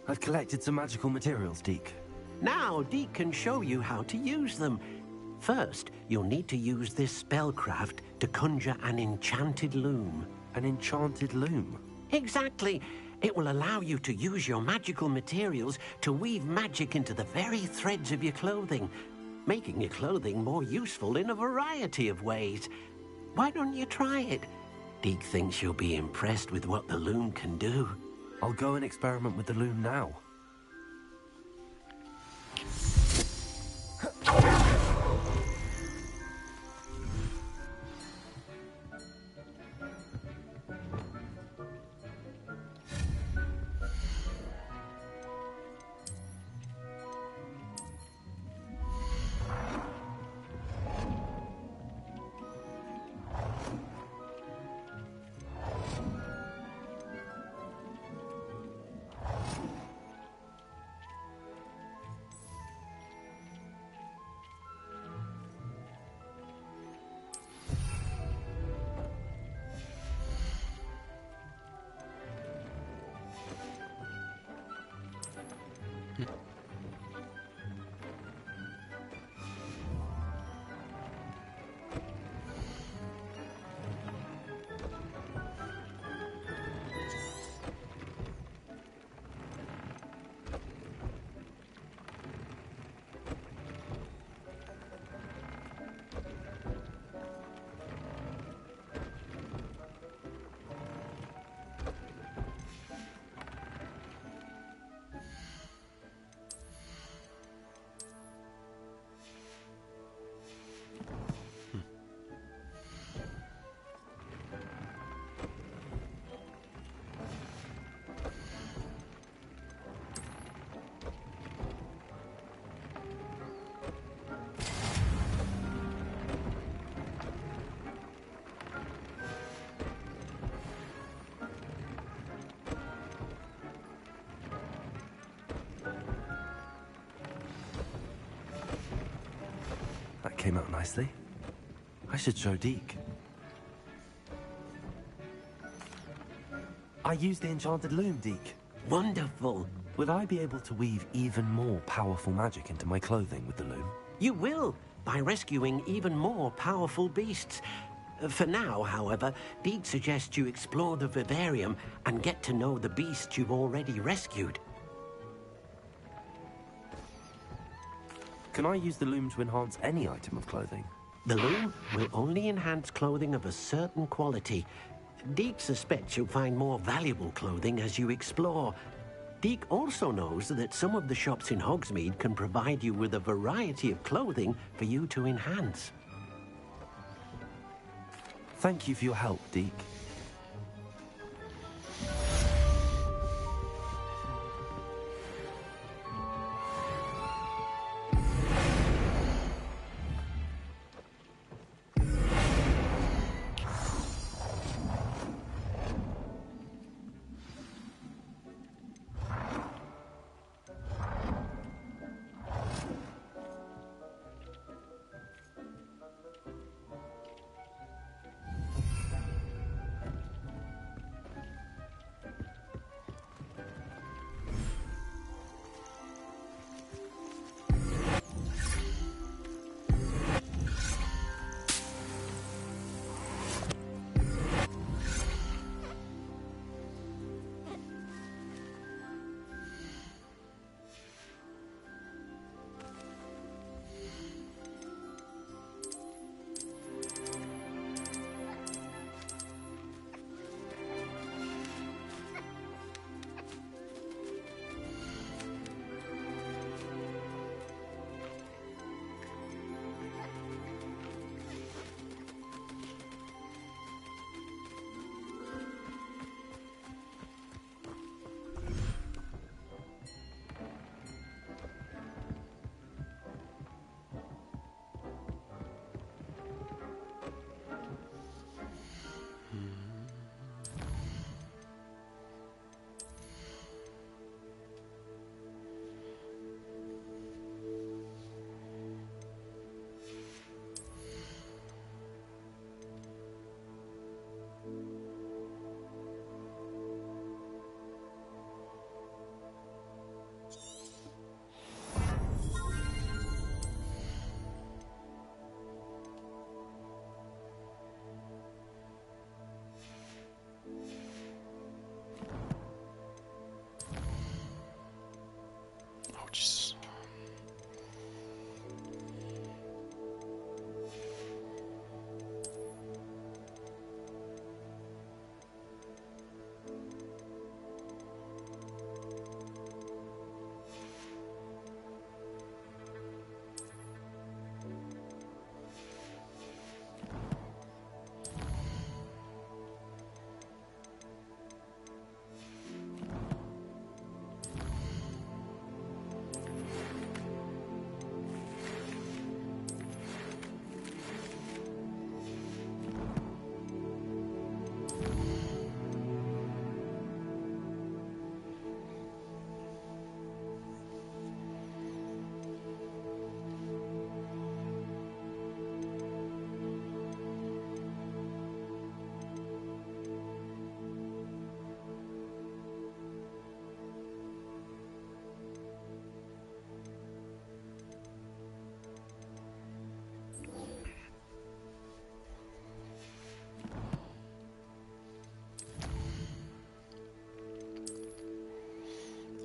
I've collected some magical materials, Deke. Now Deke can show you how to use them. First, you'll need to use this spellcraft to conjure an enchanted loom. An enchanted loom? Exactly. It will allow you to use your magical materials to weave magic into the very threads of your clothing, making your clothing more useful in a variety of ways. Why don't you try it? Deke thinks you'll be impressed with what the loom can do. I'll go and experiment with the loom now. That came out nicely. I should show Deke. I used the enchanted loom, Deke. Wonderful. Will I be able to weave even more powerful magic into my clothing with the loom? You will, by rescuing even more powerful beasts. For now, however, Deke suggests you explore the vivarium and get to know the beasts you've already rescued. Can I use the loom to enhance any item of clothing? The loom will only enhance clothing of a certain quality. Deke suspects you'll find more valuable clothing as you explore. Deke also knows that some of the shops in Hogsmeade can provide you with a variety of clothing for you to enhance. Thank you for your help, Deke.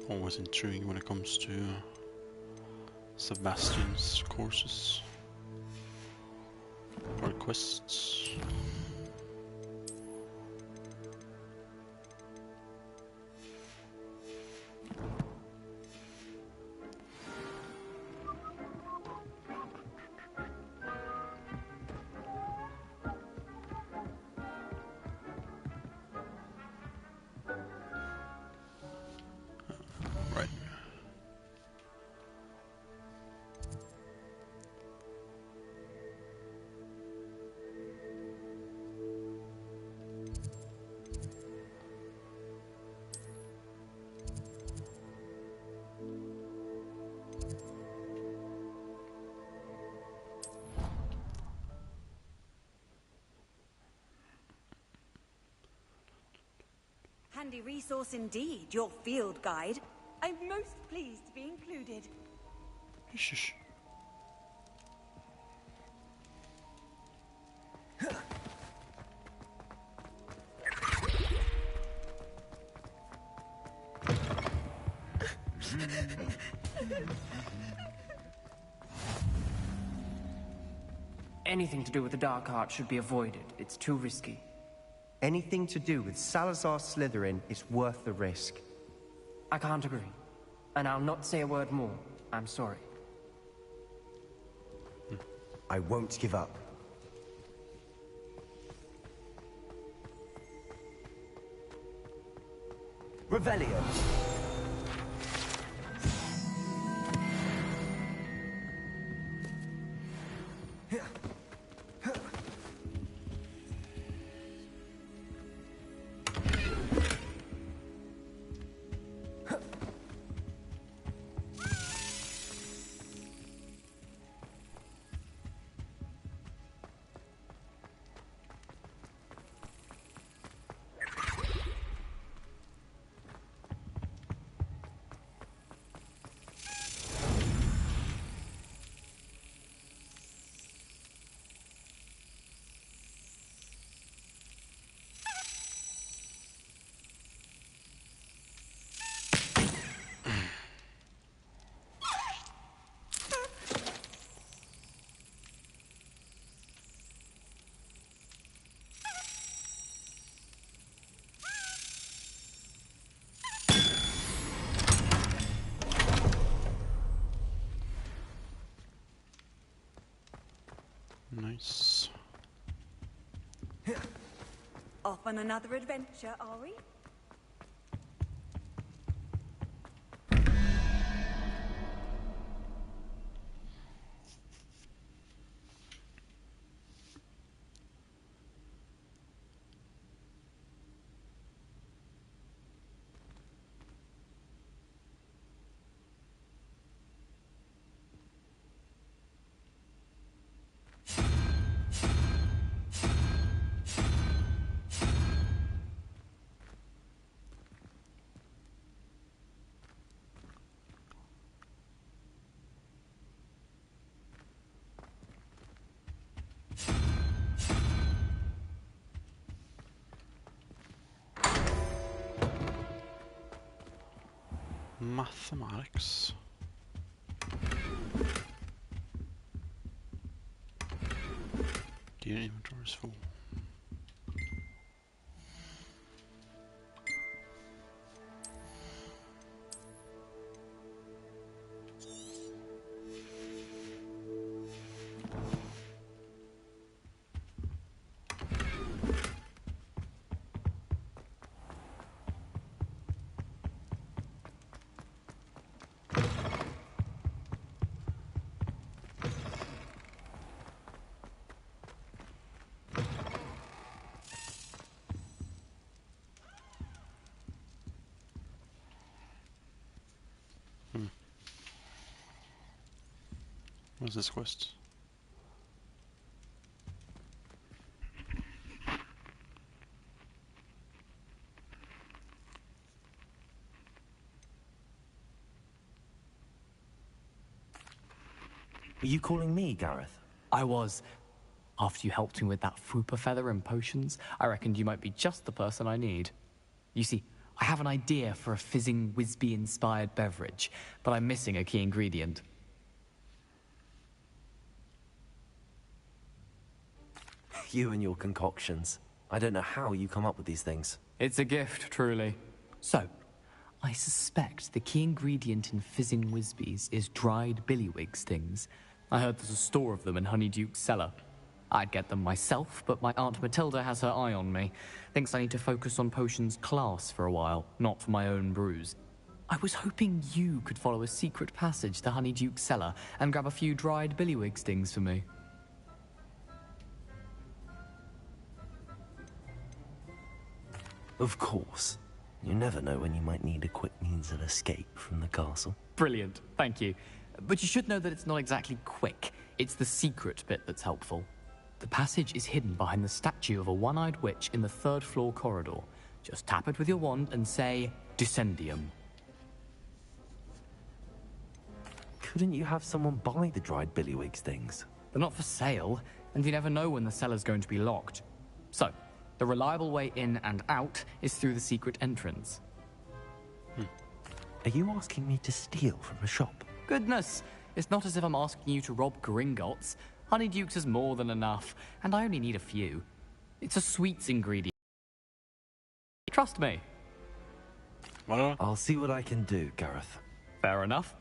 Always intriguing when it comes to Sebastian's courses or quests. Right. Handy resource indeed, your field guide. I'm most pleased to be included. Shush. Anything to do with the dark art should be avoided. It's too risky. Anything to do with Salazar Slytherin is worth the risk. I can't agree. And I'll not say a word more. I'm sorry. I won't give up. Revelio. Nice. Off on another adventure, are we? Mathematics. Gear inventory is full. What's this quest? Are you calling me, Gareth? I was. After you helped me with that Fupa feather and potions, I reckoned you might be just the person I need. You see, I have an idea for a fizzing Whizbee-inspired beverage, but I'm missing a key ingredient. You and your concoctions. I don't know how you come up with these things. It's a gift, truly. So, I suspect the key ingredient in fizzing Whizbees is dried billywig stings. I heard there's a store of them in Honeyduke's cellar. I'd get them myself, but my Aunt Matilda has her eye on me. Thinks I need to focus on potions class for a while, not for my own brews. I was hoping you could follow a secret passage to Honeyduke's cellar and grab a few dried billywig stings for me. Of course. You never know when you might need a quick means of escape from the castle. Brilliant, thank you. But you should know that it's not exactly quick. It's the secret bit that's helpful. The passage is hidden behind the statue of a one-eyed witch in the third-floor corridor. Just tap it with your wand and say, Descendium. Couldn't you have someone buy the dried billywig stings? They're not for sale, and you never know when the cellar's going to be locked. So, the reliable way in and out is through the secret entrance. Are you asking me to steal from a shop? Goodness, it's not as if I'm asking you to rob Gringotts. Honeyduke's has more than enough, and I only need a few. It's a sweets ingredient. Trust me. I'll see what I can do, Gareth. Fair enough.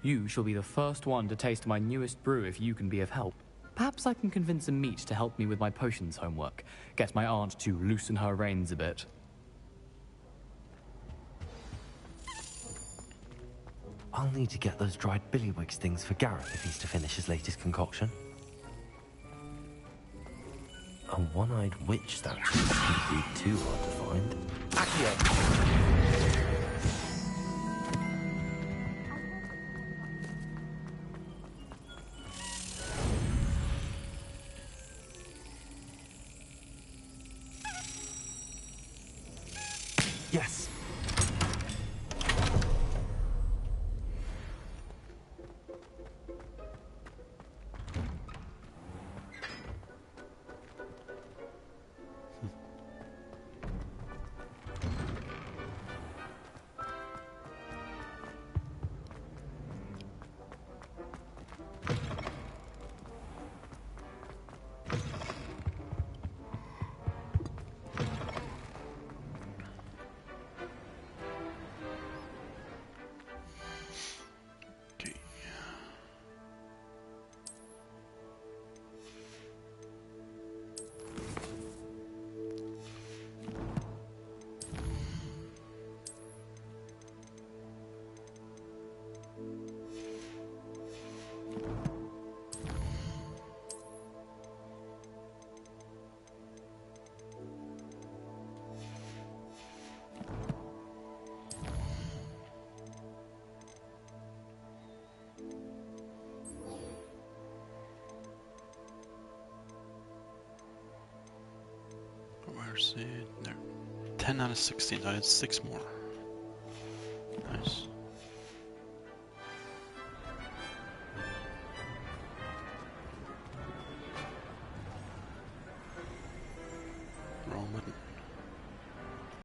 You shall be the first one to taste my newest brew if you can be of help. Perhaps I can convince a meat to help me with my potions homework. Get my aunt to loosen her reins a bit. I'll need to get those dried billywig stings for Gareth if he's to finish his latest concoction. A one-eyed witch statue shouldn't be too hard to find. Accio! Yes. Where's it? There. 10 out of 16. I had 6 more. Nice. Wrong button.